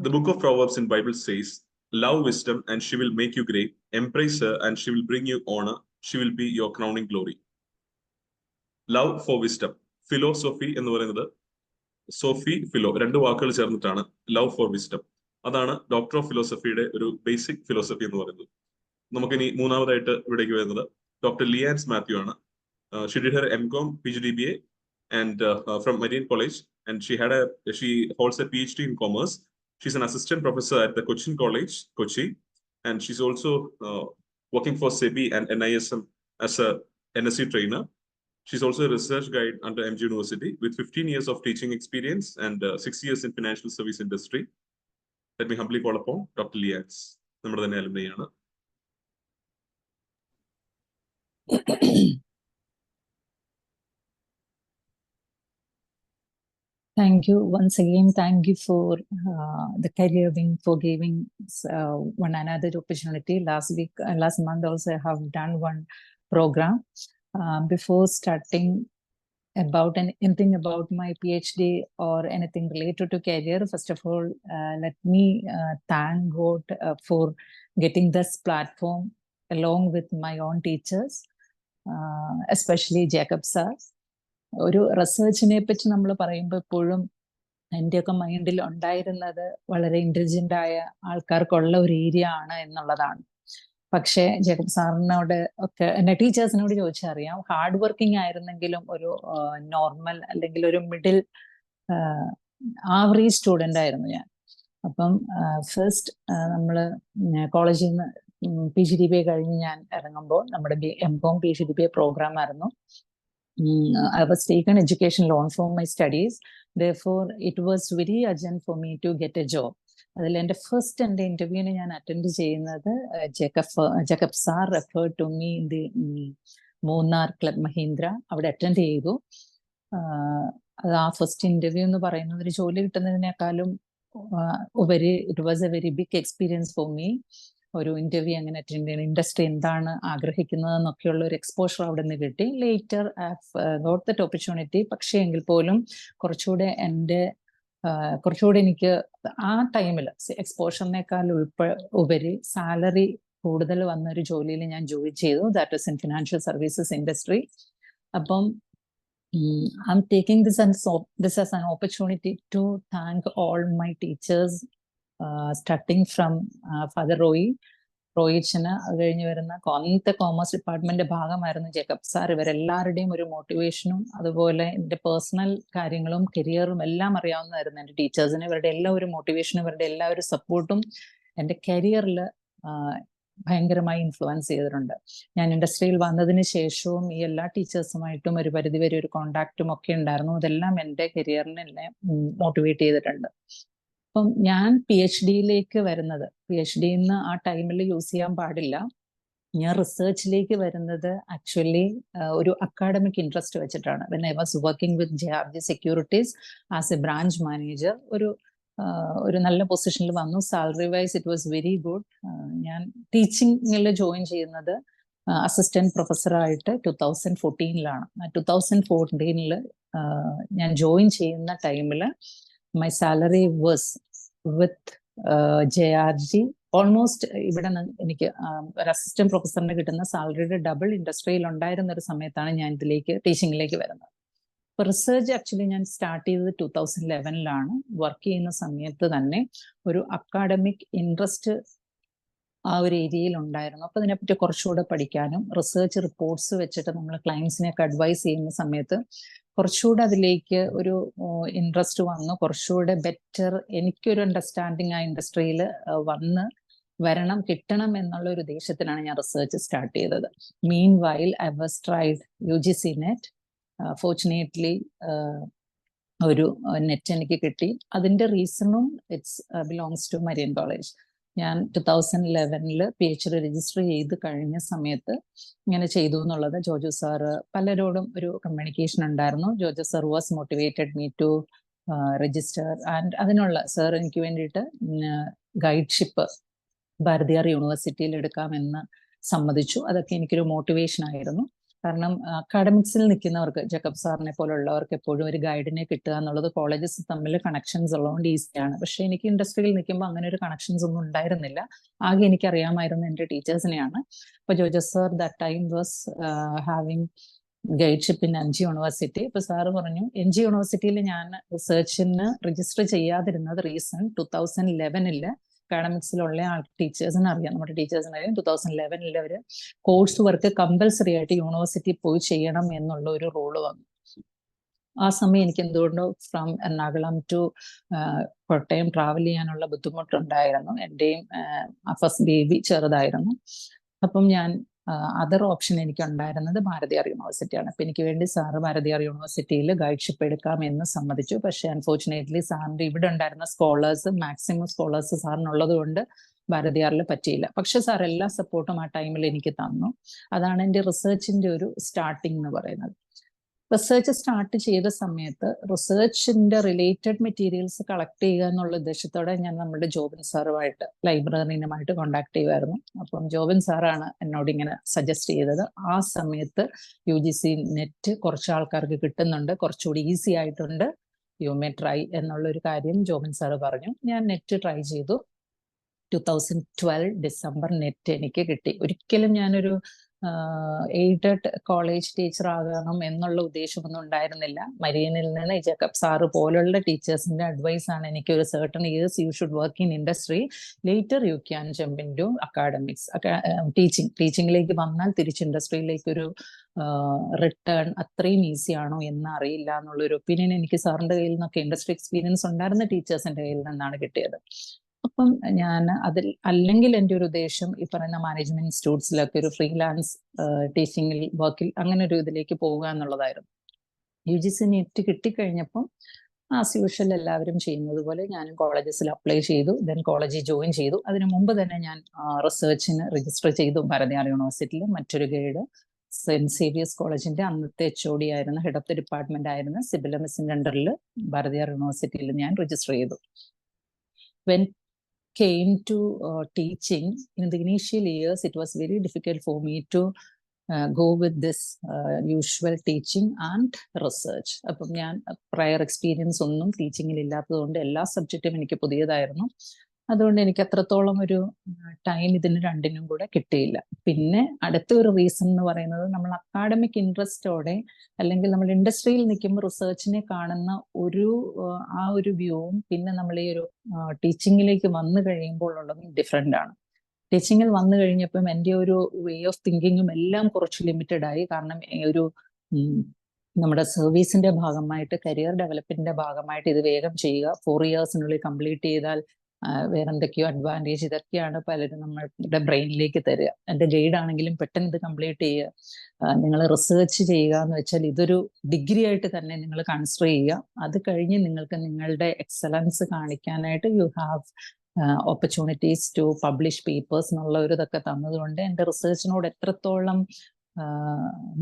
The book of Proverbs in Bible says, love wisdom and she will make you great. Embrace her and she will bring you honor. She will be your crowning glory. Love for wisdom. Philosophy എന്ന് പറയുന്നത് Sophy Philo രണ്ട് വാക്കുകൾ ചേർന്നിട്ടാണ് love for wisdom. അതാണ് doctor of ഫിലോസഫിയുടെ ഒരു basic philosophy എന്ന് പറയുന്നത്. നമുക്കിനി മൂന്നാമതായിട്ട് ഇവിടേക്ക് വരുന്നത് ഡോക്ടർ ലിയാൻസ് മാത്യു ആണ്. She did her MCom PGDBA and from Marian College, and she holds a PhD in commerce. She's an assistant professor at the Cochin College, Kochi, and she's also working for SEBI and NISM as a NSC trainer. She's also a research guide under MG University with 15 years of teaching experience and 6 years in financial service industry. Let me humbly call upon Dr. Lians. നമ്മുടെ തന്നെ അലുമിനിയാണ്. Thank you once again. Thank you for the career wing for giving one another opportunity. Last month also I have done one program. Before starting about anything about my PhD or anything related to career, first of all, let me thank God for getting this platform along with my own teachers, especially Jacob sir. ഒരു റിസർച്ചിനെ പറ്റി നമ്മൾ പറയുമ്പോൾ എപ്പോഴും എൻ്റെയൊക്കെ മൈൻഡിൽ ഉണ്ടായിരുന്നത് വളരെ intelligent ആയ ആൾക്കാർക്കുള്ള ഒരു ഏരിയ ആണ് എന്നുള്ളതാണ്. പക്ഷേ ജേക്കബ് സാറിനോട് ഒക്കെ എന്നെ ടീച്ചേഴ്സിനോട് ചോദിച്ചറിയാം, ഹാർഡ് വർക്കിംഗ് ആയിരുന്നെങ്കിലും ഒരു നോർമൽ അല്ലെങ്കിൽ ഒരു മിഡിൽ ആവറേജ് സ്റ്റുഡൻ്റ് ആയിരുന്നു ഞാൻ. അപ്പം ഫസ്റ്റ് നമ്മൾ കോളേജിൽ നിന്ന് PGDBA കഴിഞ്ഞ് ഞാൻ ഇറങ്ങുമ്പോൾ നമ്മുടെ MCom PGDBA പ്രോഗ്രാം ആയിരുന്നു. I was taken education loan for my studies. Therefore, it was very urgent for me to get a job. അതിൽ എൻ്റെ ഫസ്റ്റ് എൻ്റെ ഇൻ്റർവ്യൂവിന് ഞാൻ അറ്റൻഡ് ചെയ്യുന്നത് Jacob sir referred to me in the Munnar club Mahindra. അവിടെ attend ചെയ്തു. അത് ആ ഫസ്റ്റ് ഇൻ്റർവ്യൂ എന്ന് പറയുന്നത് ഒരു ജോലി കിട്ടുന്നതിനേക്കാളും ഉപരി it was a very big experience for me. ഒരു ഇന്റർവ്യൂ അങ്ങനെ അറ്റൻഡ് ചെയ്യണം, ഇൻഡസ്ട്രി എന്താണ് ആഗ്രഹിക്കുന്നതെന്നൊക്കെയുള്ള ഒരു എക്സ്പോഷർ അവിടെ നിന്ന് കിട്ടി. Later I got that opportunity. പക്ഷേ എങ്കിൽ പോലും കുറച്ചുകൂടെ എനിക്ക് ആ ടൈമിൽ എക്സ്പോഷറിനേക്കാൾ ഉപരി സാലറി കൂടുതൽ വന്ന ഒരു ജോലിയിൽ ഞാൻ ജോയിൻ ചെയ്തു. That is in financial services industry. അപ്പം I'm taking this as an opportunity to thank all my teachers, starting from Father റോയിച്ചന്, അത് കഴിഞ്ഞ് വരുന്ന അന്നത്തെ കോമേഴ്സ് ഡിപ്പാർട്ട്മെന്റിന്റെ ഭാഗമായിരുന്നു ജേക്കബ് സാർ. ഇവരെല്ലാവരുടെയും ഒരു മോട്ടിവേഷനും അതുപോലെ എൻ്റെ പേഴ്സണൽ കാര്യങ്ങളും കരിയറും എല്ലാം അറിയാവുന്നതായിരുന്നു എൻ്റെ ടീച്ചേഴ്സിന്. ഇവരുടെ എല്ലാ ഒരു മോട്ടിവേഷനും ഇവരുടെ എല്ലാ ഒരു സപ്പോർട്ടും എൻ്റെ കരിയറിൽ ഭയങ്കരമായി ഇൻഫ്ലുവൻസ് ചെയ്തിട്ടുണ്ട്. ഞാൻ ഇൻഡസ്ട്രിയിൽ വന്നതിന് ശേഷവും ഈ എല്ലാ ടീച്ചേഴ്സുമായിട്ടും ഒരു പരിധിവരെ ഒരു കോണ്ടാക്റ്റും ഒക്കെ ഉണ്ടായിരുന്നു. അതെല്ലാം എൻ്റെ കരിയറിനെ എന്നെ മോട്ടിവേറ്റ് ചെയ്തിട്ടുണ്ട്. അപ്പം ഞാൻ PhDയിലേക്ക് വരുന്നത്, PhD ആ ടൈമിൽ യൂസ് ചെയ്യാൻ പാടില്ല. ഞാൻ റിസർച്ചിലേക്ക് വരുന്നത് ആക്ച്വലി ഒരു അക്കാഡമിക് ഇൻട്രസ്റ്റ് വെച്ചിട്ടാണ്. When I was working with JRG securities as a branch manager, ഒരു നല്ല പൊസിഷനിൽ വന്നു. Salary wise it was very good. ഞാൻ ടീച്ചിങ്ങിൽ ജോയിൻ ചെയ്യുന്നത് അസിസ്റ്റന്റ് പ്രൊഫസറായിട്ട് 2014 2014 ഞാൻ ജോയിൻ ചെയ്യുന്ന ടൈമിൽ my salary was with JRG almost ഇവിടെ എനിക്ക് ഒരു അസിസ്റ്റന്റ് പ്രൊഫസറിന് കിട്ടുന്ന സാലറിയുടെ ഡബിൾ ഇൻഡസ്ട്രിയിൽ ഉണ്ടായിരുന്ന ഒരു സമയത്താണ് ഞാൻ ടീച്ചിങ്ങിലേക്ക് വരുന്നത്. ഇപ്പൊ റിസർച്ച് ആക്ച്വലി ഞാൻ സ്റ്റാർട്ട് ചെയ്തത് 2011 വർക്ക് ചെയ്യുന്ന സമയത്ത് തന്നെ ഒരു അക്കാഡമിക് ഇൻട്രസ്റ്റ് ആ ഒരു ഏരിയയിൽ ഉണ്ടായിരുന്നു. അപ്പൊ ഇതിനെപ്പറ്റി കുറച്ചുകൂടെ പഠിക്കാനും റിസർച്ച് റിപ്പോർട്ട്സ് വെച്ചിട്ട് നമ്മൾ ക്ലയൻസിനെയൊക്കെ അഡ്വൈസ് ചെയ്യുന്ന സമയത്ത് കുറച്ചുകൂടെ അതിലേക്ക് ഒരു ഇൻട്രസ്റ്റ് വന്നു. കുറച്ചുകൂടെ ബെറ്റർ എനിക്കൊരു അണ്ടർസ്റ്റാൻഡിങ് ആ ഇൻഡസ്ട്രിയിൽ കിട്ടണം എന്നുള്ള ഒരു ഉദ്ദേശത്തിലാണ് ഞാൻ റിസർച്ച് സ്റ്റാർട്ട് ചെയ്തത്. Meanwhile I was tried UGC NET. Fortunately ഒരു നെറ്റ് എനിക്ക് കിട്ടി. അതിന്റെ റീസണും it's belongs to Marian College. ഞാൻ 2011 PhD രജിസ്റ്റർ ചെയ്ത് കഴിഞ്ഞ സമയത്ത് ഇങ്ങനെ ചെയ്തു എന്നുള്ളത് ജോജു സാറ് പലരോടും ഒരു കമ്മ്യൂണിക്കേഷൻ ഉണ്ടായിരുന്നു. Joju sir was motivated me to register and അതിനുള്ള സാർ എനിക്ക് വേണ്ടിയിട്ട് ഗൈഡ്ഷിപ്പ് ഭാരതിയാർ യൂണിവേഴ്സിറ്റിയിൽ എടുക്കാമെന്ന് സമ്മതിച്ചു. അതൊക്കെ എനിക്കൊരു മോട്ടിവേഷൻ ആയിരുന്നു. കാരണം അക്കാഡമിക്സിൽ നിൽക്കുന്നവർക്ക് ജേക്കബ് സാറിനെ പോലുള്ളവർക്ക് എപ്പോഴും ഒരു ഗൈഡിനെ കിട്ടുക എന്നുള്ളത് കോളേജസ് തമ്മിൽ കണക്ഷൻസ് ഉള്ളതുകൊണ്ട് ഈസിയാണ്. പക്ഷെ എനിക്ക് ഇൻഡസ്ട്രിയിൽ നിൽക്കുമ്പോൾ അങ്ങനെ ഒരു കണക്ഷൻസ് ഒന്നും ഉണ്ടായിരുന്നില്ല. ആകെ എനിക്കറിയാമായിരുന്നു എൻ്റെ ടീച്ചേഴ്സിനെയാണ്. അപ്പോൾ Joju sir that time was having guideship in MG university. ഇപ്പൊ സാറ് പറഞ്ഞു MG യൂണിവേഴ്സിറ്റിയിൽ ഞാൻ റിസർച്ചിന് രജിസ്റ്റർ ചെയ്യാതിരുന്നത് റീസൺ 2011 അക്കാഡമിക്സിലുള്ള ടീച്ചേഴ്സിന് അറിയാം, നമ്മുടെ ടീച്ചേഴ്സിന് അറിയാം. 2011 അവര് കോഴ്സ് വർക്ക് കമ്പൽസറി ആയിട്ട് യൂണിവേഴ്സിറ്റി പോയി ചെയ്യണം എന്നുള്ള ഒരു റൂള് വന്നു. ആ സമയം എനിക്ക് എന്തുകൊണ്ടോ from Ernakulam to Kottayam travel ചെയ്യാനുള്ള ബുദ്ധിമുട്ടുണ്ടായിരുന്നു. എൻ്റെയും ഫസ്റ്റ് ബേബി ചെറുതായിരുന്നു. അപ്പം ഞാൻ അതർ ഓപ്ഷൻ എനിക്ക് ഉണ്ടായിരുന്നത് ഭാരതിയാർ യൂണിവേഴ്സിറ്റിയാണ്. അപ്പം എനിക്ക് വേണ്ടി സാറ് ഭാരതിയാർ യൂണിവേഴ്സിറ്റിയിൽ ഗൈഡ്ഷിപ്പ് എടുക്കാമെന്ന് സമ്മതിച്ചു. പക്ഷേ അൺഫോർച്ചുനേറ്റ്ലി സാറിൻ്റെ ഇവിടെ ഉണ്ടായിരുന്ന സ്കോളേഴ്സ് മാക്സിമം സ്കോളേഴ്സ് സാറിനുള്ളത് കൊണ്ട് ഭാരതിയാറിൽ പറ്റിയില്ല. പക്ഷെ സാർ എല്ലാ സപ്പോർട്ടും ആ ടൈമിൽ എനിക്ക് തന്നു. അതാണ് എൻ്റെ റിസർച്ചിൻ്റെ ഒരു സ്റ്റാർട്ടിങ് എന്ന് പറയുന്നത്. റിസർച്ച് സ്റ്റാർട്ട് ചെയ്ത സമയത്ത് റിസർച്ചിന്റെ റിലേറ്റഡ് മെറ്റീരിയൽസ് കളക്ട് ചെയ്യുക എന്നുള്ള ഉദ്ദേശത്തോടെ ഞാൻ നമ്മുടെ ജോബിൻ സാറുമായിട്ട് ലൈബ്രറിനുമായിട്ട് കോണ്ടാക്ട് ചെയ്യുമായിരുന്നു. അപ്പം ജോബിൻ സാറാണ് എന്നോട് ഇങ്ങനെ സജസ്റ്റ് ചെയ്തത്. ആ സമയത്ത് UGC നെറ്റ് കുറച്ച് ആൾക്കാർക്ക് കിട്ടുന്നുണ്ട്, കുറച്ചുകൂടി ഈസി ആയിട്ടുണ്ട്, യു മേ ട്രൈ എന്നുള്ളൊരു കാര്യം ജോബിൻ സാറ് പറഞ്ഞു. ഞാൻ നെറ്റ് ട്രൈ ചെയ്തു. 2012 ഡിസംബർ നെറ്റ് എനിക്ക് കിട്ടി. ഒരിക്കലും ഞാനൊരു എയ്ഡഡ് കോളേജ് ടീച്ചർ ആകണം എന്നുള്ള ഉദ്ദേശമൊന്നും ഉണ്ടായിരുന്നില്ല. മരിയനിൽ നിന്ന് ജേക്കബ് സാറ് പോലുള്ള ടീച്ചേഴ്സിന്റെ അഡ്വൈസ് ആണ് എനിക്ക് ഒരു certain years you should work in industry, later you can jump into academics. ടീച്ചിങ്ങിലേക്ക് വന്നാൽ തിരിച്ച് ഇൻഡസ്ട്രിയിലേക്ക് ഒരു റിട്ടേൺ അത്രയും ഈസി ആണോ എന്ന് അറിയില്ല എന്നുള്ളൊരു ഒപ്പീനിയൻ എനിക്ക് സാറിന്റെ കയ്യിൽ നിന്നൊക്കെ ഇൻഡസ്ട്രി എക്സ്പീരിയൻസ് ഉണ്ടായിരുന്ന ടീച്ചേഴ്സിന്റെ കയ്യിൽ നിന്നാണ് കിട്ടിയത്. അപ്പം ഞാൻ അതിൽ അല്ലെങ്കിൽ എൻ്റെ ഒരു ഉദ്ദേശം ഈ പറയുന്ന മാനേജ്മെന്റ് ഇൻസ്റ്റിറ്റ്യൂട്ട്സിലൊക്കെ ഒരു ഫ്രീലാൻസ് ടീച്ചിങ്ങിൽ വർക്കിൽ അങ്ങനെ ഒരു ഇതിലേക്ക് പോവുക എന്നുള്ളതായിരുന്നു. UGC നെറ്റ് കിട്ടിക്കഴിഞ്ഞപ്പം ആസ് യൂഷ്വൽ എല്ലാവരും ചെയ്യുന്നത് പോലെ ഞാനും കോളേജസിൽ അപ്ലൈ ചെയ്തു. ദെൻ കോളേജിൽ ജോയിൻ ചെയ്തു. അതിനു മുമ്പ് തന്നെ ഞാൻ റിസർച്ചിന് രജിസ്റ്റർ ചെയ്തു ഭാരതിയാർ യൂണിവേഴ്സിറ്റിയിൽ. മറ്റൊരു ഗൈഡ് സെന്റ് സേവിയേഴ്സ് കോളേജിന്റെ അന്നത്തെ HOD ആയിരുന്ന ഹെഡ് ഓഫ് ദി ഡിപ്പാർട്ട്മെന്റ് ആയിരുന്ന സിബില മിസ്സിന്റെ അണ്ടറിൽ ഭാരതിയാർ യൂണിവേഴ്സിറ്റിയിൽ ഞാൻ രജിസ്റ്റർ ചെയ്തു. When came to teaching in the initial years, it was very difficult for me to go with this usual teaching and research. അപ്പം ഞാൻ പ്രയർ എക്സ്പീരിയൻസ് ഒന്നും ടീച്ചിങ്ങിൽ ഇല്ലാത്തതുകൊണ്ട് എല്ലാ സബ്ജക്റ്റും എനിക്ക് പുതിയതായിരുന്നു. അതുകൊണ്ട് എനിക്ക് അത്രത്തോളം ഒരു ടൈം ഇതിന് രണ്ടിനും കൂടെ കിട്ടിയില്ല. പിന്നെ അടുത്ത ഒരു റീസൺ എന്ന് പറയുന്നത് നമ്മൾ അക്കാഡമിക് ഇൻട്രസ്റ്റോടെ അല്ലെങ്കിൽ നമ്മൾ ഇൻഡസ്ട്രിയിൽ നിൽക്കുമ്പോൾ റിസർച്ചിനെ കാണുന്ന ആ ഒരു വ്യൂവും പിന്നെ നമ്മൾ ഈ ഒരു ടീച്ചിങ്ങിലേക്ക് വന്നു കഴിയുമ്പോൾ ഉള്ളതും ഡിഫറെൻ്റ് ആണ്. ടീച്ചിങ്ങിൽ വന്നു കഴിഞ്ഞപ്പം എൻ്റെ ഒരു വേ ഓഫ് തിങ്കിങ്ങും എല്ലാം കുറച്ച് ലിമിറ്റഡ് ആയി. കാരണം ഒരു നമ്മുടെ സർവീസിന്റെ ഭാഗമായിട്ട് കരിയർ ഡെവലപ്മെന്റിന്റെ ഭാഗമായിട്ട് ഇത് വേഗം ചെയ്യുക, 4 ഇയേഴ്സിനുള്ളിൽ കംപ്ലീറ്റ് ചെയ്താൽ വേറെന്തൊക്കെയോ അഡ്വാൻറ്റേജ്, ഇതൊക്കെയാണ് പലരും നമ്മളുടെ ബ്രെയിനിലേക്ക് തരിക. എൻ്റെ ഗൈഡ് ആണെങ്കിലും പെട്ടെന്ന് ഇത് കംപ്ലീറ്റ് ചെയ്യുക, നിങ്ങൾ റിസർച്ച് ചെയ്യുക എന്ന് വെച്ചാൽ ഇതൊരു ഡിഗ്രി ആയിട്ട് തന്നെ നിങ്ങൾ കൺസിഡർ ചെയ്യുക. അത് കഴിഞ്ഞ് നിങ്ങൾക്ക് നിങ്ങളുടെ എക്സലൻസ് കാണിക്കാനായിട്ട് you have opportunities to publish papers എന്നുള്ള ഒരു ഇതൊക്കെ തന്നതുകൊണ്ട് എൻ്റെ റിസർച്ചിനോട് എത്രത്തോളം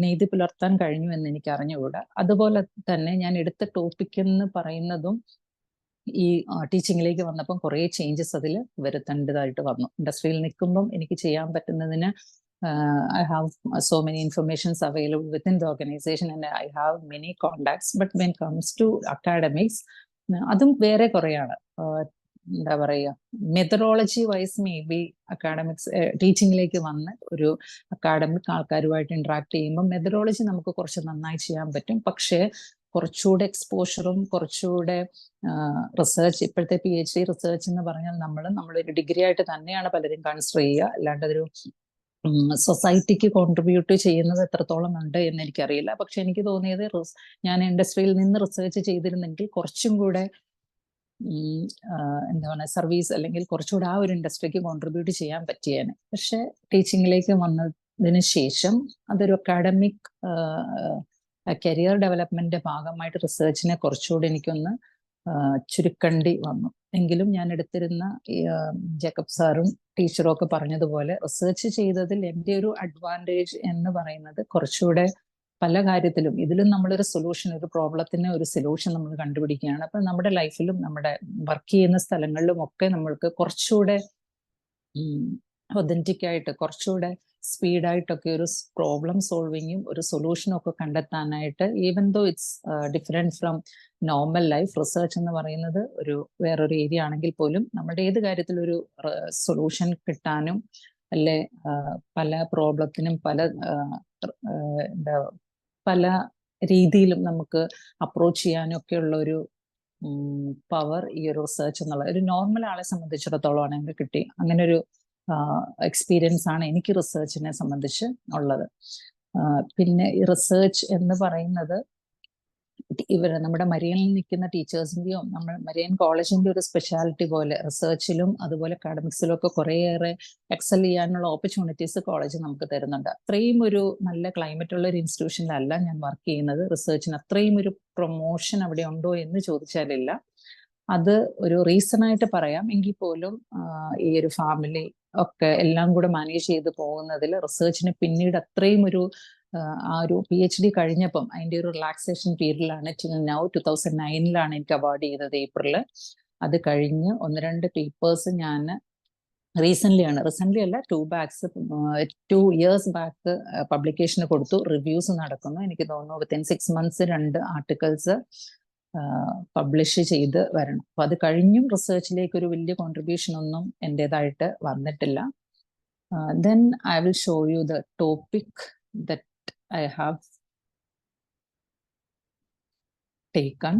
നീതി പുലർത്താൻ കഴിഞ്ഞു എന്ന് എനിക്ക് അറിഞ്ഞുകൂടാ. അതുപോലെ തന്നെ ഞാൻ എടുത്ത ടോപ്പിക് എന്ന് പറയുന്നതും ഈ ടീച്ചിങ്ങിലേക്ക് വന്നപ്പം കുറേ ചേഞ്ചസ് അതിൽ വരുത്തേണ്ടതായിട്ട് വന്നു. ഇൻഡസ്ട്രിയിൽ നിൽക്കുമ്പം എനിക്ക് ചെയ്യാൻ പറ്റുന്നതിന് I have so many informations available within the organization and I have many contacts. But when it comes to academics, അതും വേറെ കുറേയാണ്. എന്താ പറയുക, methodology wise maybe academics ടീച്ചിങ്ങിലേക്ക് വന്ന് ഒരു അക്കാഡമിക് ആൾക്കാരുമായിട്ട് ഇൻട്രാക്ട് ചെയ്യുമ്പോൾ മെത്തഡോളജി നമുക്ക് കുറച്ച് നന്നായി ചെയ്യാൻ പറ്റും. പക്ഷേ കുറച്ചുകൂടെ എക്സ്പോഷറും കുറച്ചുകൂടെ റിസർച്ച്, ഇപ്പോഴത്തെ PhD റിസർച്ച് എന്ന് പറഞ്ഞാൽ നമ്മളൊരു ഡിഗ്രി ആയിട്ട് തന്നെയാണ് പലരും കൺസിഡർ ചെയ്യുക. അല്ലാണ്ട് അതൊരു സൊസൈറ്റിക്ക് കോൺട്രിബ്യൂട്ട് ചെയ്യുന്നത് എത്രത്തോളം ഉണ്ട് എന്ന് എനിക്കറിയില്ല. പക്ഷെ എനിക്ക് തോന്നിയത് ഞാൻ ഇൻഡസ്ട്രിയിൽ നിന്ന് റിസർച്ച് ചെയ്തിരുന്നെങ്കിൽ കുറച്ചും കൂടെ എന്താ പറയുക സർവീസ് അല്ലെങ്കിൽ കുറച്ചുകൂടെ ആ ഒരു ഇൻഡസ്ട്രിക്ക് കോൺട്രിബ്യൂട്ട് ചെയ്യാൻ പറ്റിയേനെ. പക്ഷെ ടീച്ചിങ്ങിലേക്ക് വന്നതിന് ശേഷം അതൊരു അക്കാഡമിക് കരിയർ ഡെവലപ്മെന്റിന്റെ ഭാഗമായിട്ട് റിസർച്ചിനെ കുറച്ചുകൂടി എനിക്കൊന്ന് ചുരുക്കേണ്ടി വന്നു. എങ്കിലും ഞാൻ എടുത്തിരുന്ന ജേക്കബ് സാറും ടീച്ചറും ഒക്കെ പറഞ്ഞതുപോലെ റിസർച്ച് ചെയ്തതിൽ എൻ്റെ ഒരു അഡ്വാൻറ്റേജ് എന്ന് പറയുന്നത് കുറച്ചുകൂടെ പല കാര്യത്തിലും ഇതിലും നമ്മളൊരു സൊല്യൂഷൻ, ഒരു പ്രോബ്ലത്തിന് ഒരു സൊല്യൂഷൻ നമ്മൾ കണ്ടുപിടിക്കുകയാണ്. അപ്പം നമ്മുടെ ലൈഫിലും നമ്മുടെ വർക്ക് ചെയ്യുന്ന സ്ഥലങ്ങളിലും ഒക്കെ നമ്മൾക്ക് കുറച്ചുകൂടെ ഒതന്റിക് ആയിട്ട്, കുറച്ചുകൂടെ സ്പീഡായിട്ടൊക്കെ ഒരു പ്രോബ്ലം സോൾവിങ്ങും ഒരു സൊല്യൂഷനും ഒക്കെ കണ്ടെത്താനായിട്ട്, even though it's different from normal life, research എന്ന് പറയുന്നത് ഒരു വേറൊരു ഏരിയ ആണെങ്കിൽ പോലും നമ്മുടെ ഏത് കാര്യത്തിലൊരു സൊല്യൂഷൻ കിട്ടാനും അല്ലെ പല പ്രോബ്ലത്തിനും പല രീതിയിലും നമുക്ക് അപ്രോച്ച് ചെയ്യാനും ഒക്കെ ഉള്ള ഒരു പവർ ഈ ഒരു റിസർച്ച് എന്നുള്ള ഒരു നോർമൽ ആളെ സംബന്ധിച്ചിടത്തോളം എനിക്ക് കിട്ടി. അങ്ങനെ ഒരു എക്സ്പീരിയൻസ് ആണ് എനിക്ക് റിസർച്ചിനെ സംബന്ധിച്ച് ഉള്ളത്. പിന്നെ ഈ റിസർച്ച് എന്ന് പറയുന്നത് നമ്മുടെ മരിയനിൽ നിൽക്കുന്ന ടീച്ചേഴ്സിന്റെയോ നമ്മൾ മരിയൻ കോളേജിന്റെ ഒരു സ്പെഷ്യാലിറ്റി പോലെ റിസർച്ചിലും അതുപോലെ അക്കാഡമിക്സിലും ഒക്കെ കുറേയേറെ എക്സൽ ചെയ്യാനുള്ള ഓപ്പർച്യൂണിറ്റീസ് കോളേജ് നമുക്ക് തരുന്നുണ്ട്. അത്രയും ഒരു നല്ല ക്ലൈമറ്റ് ഉള്ള ഒരു ഇൻസ്റ്റിറ്റ്യൂഷനിലല്ല ഞാൻ വർക്ക് ചെയ്യുന്നത്. റിസർച്ചിന് അത്രയും ഒരു പ്രൊമോഷൻ അവിടെ ഉണ്ടോ എന്ന് ചോദിച്ചാലില്ല. അത് ഒരു റീസൺ ആയിട്ട് പറയാം. എങ്കിൽ പോലും ഈ ഒരു ഫാമിലി ഒക്കെ എല്ലാം കൂടെ മാനേജ് ചെയ്ത് പോകുന്നതിൽ റിസർച്ചിന് പിന്നീട് അത്രയും ഒരു ആ ഒരു PhD കഴിഞ്ഞപ്പം അതിൻ്റെ ഒരു റിലാക്സേഷൻ പീരീഡിലാണ് ടിൽ നൗ 2009 എനിക്ക് അവാർഡ് ചെയ്തത് ഏപ്രിൽ. അത് കഴിഞ്ഞ് 1-2 പേപ്പേഴ്സ് ഞാൻ റീസെന്റ് അല്ല 2 years ബാക്ക് പബ്ലിക്കേഷന് കൊടുത്തു. റിവ്യൂസ് നടക്കുന്നു. എനിക്ക് തോന്നുന്നു വിത്തിൻ 6 months 2 ആർട്ടിക്കിൾസ് പബ്ലിഷ് ചെയ്ത് വരണം. അപ്പൊ അത് കഴിഞ്ഞും റിസർച്ചിലേക്ക് ഒരു വലിയ കോൺട്രിബ്യൂഷൻ ഒന്നും എൻ്റെതായിട്ട് വന്നിട്ടില്ല. Then I will show you the topic that I have taken.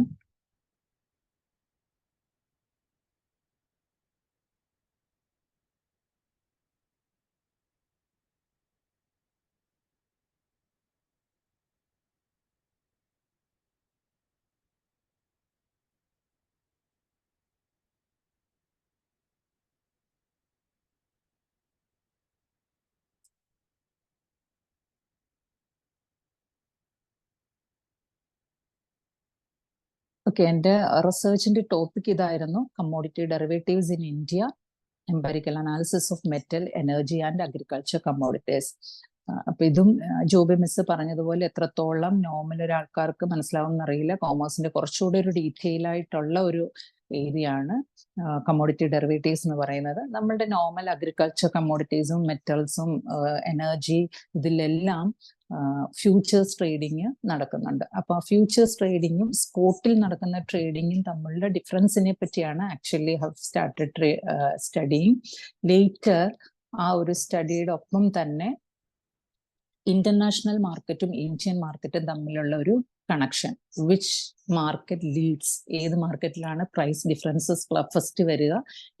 Okay, എൻ്റെ റിസർച്ചിന്റെ ടോപ്പിക് ഇതായിരുന്നു: commodity derivatives in India, empirical analysis of metal, energy and agriculture commodities. അപ്പൊ ഇതും ജോബി മിസ് പറഞ്ഞതുപോലെ എത്രത്തോളം നോർമൽ ഒരാൾക്കാർക്ക് മനസ്സിലാവും എന്നറിയില്ല. കോമേഴ്സിന്റെ കുറച്ചുകൂടി ഒരു ഡീറ്റെയിൽ ആയിട്ടുള്ള ഒരു ഏരിയ ആണ് കമ്മോഡിറ്റി ഡെറിവേറ്റീവ്സ് എന്ന് പറയുന്നത്. നമ്മളുടെ നോർമൽ അഗ്രികൾച്ചർ കമ്മോഡിറ്റീസും മെറ്റൽസും എനർജി ഇതിലെല്ലാം ഫ്യൂച്ചേഴ്സ് ട്രേഡിങ് നടക്കുന്നുണ്ട്. അപ്പൊ ഫ്യൂച്ചേഴ്സ് ട്രേഡിങ്ങും സ്പോട്ടിൽ നടക്കുന്ന ട്രേഡിങ്ങും തമ്മിലുള്ള ഡിഫറൻസിനെ പറ്റിയാണ് actually have started studying. Later ആ ഒരു സ്റ്റഡിയുടെ ഒപ്പം തന്നെ ഇന്റർനാഷണൽ മാർക്കറ്റും ഇന്ത്യൻ മാർക്കറ്റും തമ്മിലുള്ള ഒരു കണക്ഷൻ, വിച്ച് മാർക്കറ്റ് ലീഡ്സ്, ഏത് മാർക്കറ്റിലാണ് പ്രൈസ് ഡിഫറൻസസ് ഫസ്റ്റ് വരിക,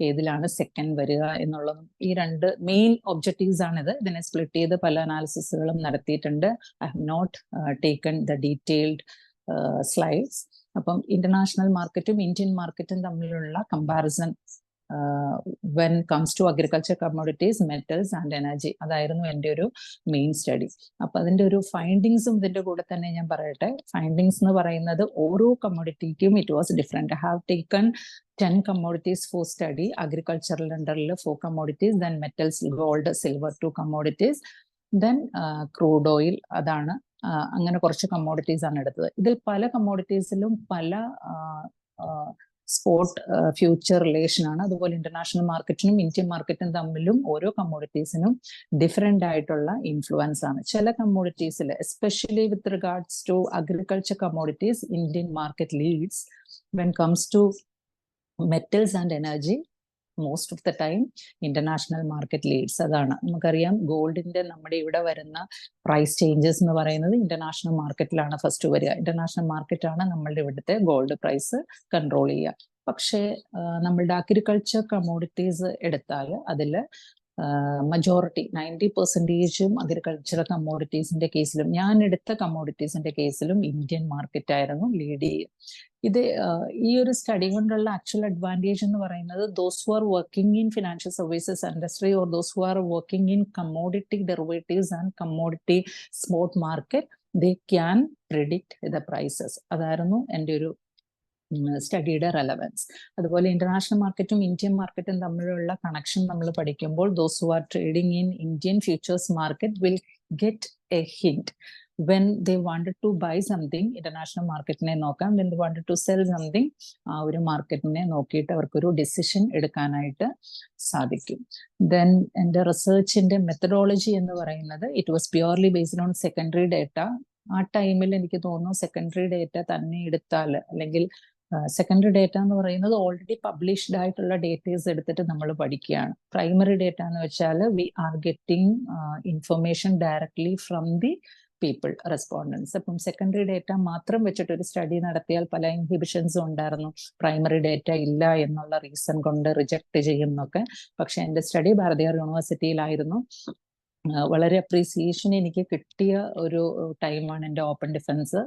ഏതിലാണ് സെക്കൻഡ് വരിക എന്നുള്ളതും ഈ 2 മെയിൻ ഒബ്ജക്റ്റീവ്സ് ആണിത്. ഇതിനെ സ്പ്ലിറ്റ് ചെയ്ത് പല അനാലിസിസുകളും നടത്തിയിട്ടുണ്ട്. I have not taken the detailed slides. അപ്പം ഇന്റർനാഷണൽ മാർക്കറ്റും ഇന്ത്യൻ മാർക്കറ്റും തമ്മിലുള്ള comparison when comes to agriculture commodities, metals and energy, അതായിരുന്നു എൻ്റെ ഒരു മെയിൻ സ്റ്റഡി. അപ്പൊ അതിന്റെ ഒരു ഫൈൻഡിങ്സും ഇതിന്റെ കൂടെ തന്നെ ഞാൻ പറയട്ടെ. ഫൈൻഡിങ്സ് എന്ന് പറയുന്നത് ഓരോ കമ്മോഡിറ്റിക്കും it was different. I have taken 10 commodities for study. Agricultural underൽ 4 commodities, then metals, gold, silver 2 commodities, then crude oil. അതാണ് അങ്ങനെ കുറച്ച് കമ്മോഡിറ്റീസ് ആണ് എടുത്തത്. ഇതിൽ പല കമ്മോഡിറ്റീസിലും പല സ്പോട്ട് ഫ്യൂച്ചർ റിലേഷൻ ആണ്. അതുപോലെ ഇന്റർനാഷണൽ മാർക്കറ്റിനും ഇന്ത്യൻ മാർക്കറ്റും തമ്മിലും ഓരോ കമ്മോഡിറ്റീസിനും ഡിഫറെന്റ് ആയിട്ടുള്ള ഇൻഫ്ലുവൻസ് ആണ്. ചില കമ്മോഡിറ്റീസിൽ especially with regards to agriculture commodities Indian market leads. When comes to metals and energy most of the time international market leads. അതാണ് നമുക്കറിയാം. ഗോൾഡിന്റെ നമ്മുടെ ഇവിടെ വരുന്ന പ്രൈസ് ചേഞ്ചസ് എന്ന് പറയുന്നത് ഇന്റർനാഷണൽ മാർക്കറ്റിലാണ് ഫസ്റ്റ് വരിക. ഇന്റർനാഷണൽ മാർക്കറ്റാണ് നമ്മളുടെ ഇവിടുത്തെ ഗോൾഡ് പ്രൈസ് കൺട്രോൾ ചെയ്യുക. പക്ഷേ നമ്മളുടെ അഗ്രികൾച്ചർ കമ്മോഡിറ്റീസ് എടുത്താൽ അതിൽ മജോറിറ്റി 90% അഗ്രികൾച്ചറൽ കമ്മോഡിറ്റീസിന്റെ കേസിലും ഞാൻ എടുത്ത കമ്മോഡിറ്റീസിന്റെ കേസിലും ഇന്ത്യൻ മാർക്കറ്റ് ആയിരുന്നു ലീഡ് ചെയ്യുക. ഇത് ഈ ഒരു സ്റ്റഡി കൊണ്ടുള്ള ആക്ച്വൽ അഡ്വാൻറ്റേജ് എന്ന് പറയുന്നത് those who are working in financial services industry or those who are working in commodity derivatives and commodity spot market, they can predict the prices. അതായിരുന്നു എൻ്റെ ഒരു സ്റ്റഡിയുടെ റെലവൻസ്. അതുപോലെ ഇന്റർനാഷണൽ മാർക്കറ്റും ഇന്ത്യൻ മാർക്കറ്റും തമ്മിലുള്ള കണക്ഷൻ നമ്മൾ പഠിക്കുമ്പോൾ those who are trading in Indian futures market will get a hint when they wanted to buy something international മാർക്കറ്റിനെ നോക്കാം, when they wanted to sell something ആ ഒരു മാർക്കറ്റിനെ നോക്കിയിട്ട് അവർക്കൊരു ഡിസിഷൻ എടുക്കാനായിട്ട് സാധിക്കും. ദെൻ എൻ്റെ റിസർച്ചിന്റെ മെത്തഡോളജി എന്ന് പറയുന്നത് it was purely based on secondary data. ആ ടൈമിൽ എനിക്ക് തോന്നുന്നു സെക്കൻഡറി ഡേറ്റ തന്നെ എടുത്താൽ, അല്ലെങ്കിൽ സെക്കൻഡറി ഡേറ്റ എന്ന് പറയുന്നത് ഓൾറെഡി പബ്ലിഷ്ഡ് ആയിട്ടുള്ള ഡേറ്റേഴ്സ് എടുത്തിട്ട് നമ്മൾ പഠിക്കുകയാണ്. പ്രൈമറി ഡേറ്റ എന്ന് വെച്ചാൽ we are getting information directly from the people respondents. അപ്പം സെക്കൻഡറി ഡേറ്റ മാത്രം വെച്ചിട്ട് ഒരു സ്റ്റഡി നടത്തിയാൽ പല ഇൻഹിബിഷൻസും ഉണ്ടായിരുന്നു. പ്രൈമറി ഡേറ്റ ഇല്ല എന്നുള്ള റീസൺ കൊണ്ട് റിജക്ട് ചെയ്യുന്നൊക്കെ. പക്ഷെ എൻ്റെ സ്റ്റഡി ഭാരതിയാർ യൂണിവേഴ്സിറ്റിയിലായിരുന്നു. വളരെ അപ്രീസിയേഷൻ എനിക്ക് കിട്ടിയ ഒരു ടൈമാണ് എൻ്റെ ഓപ്പൺ ഡിഫൻസ്.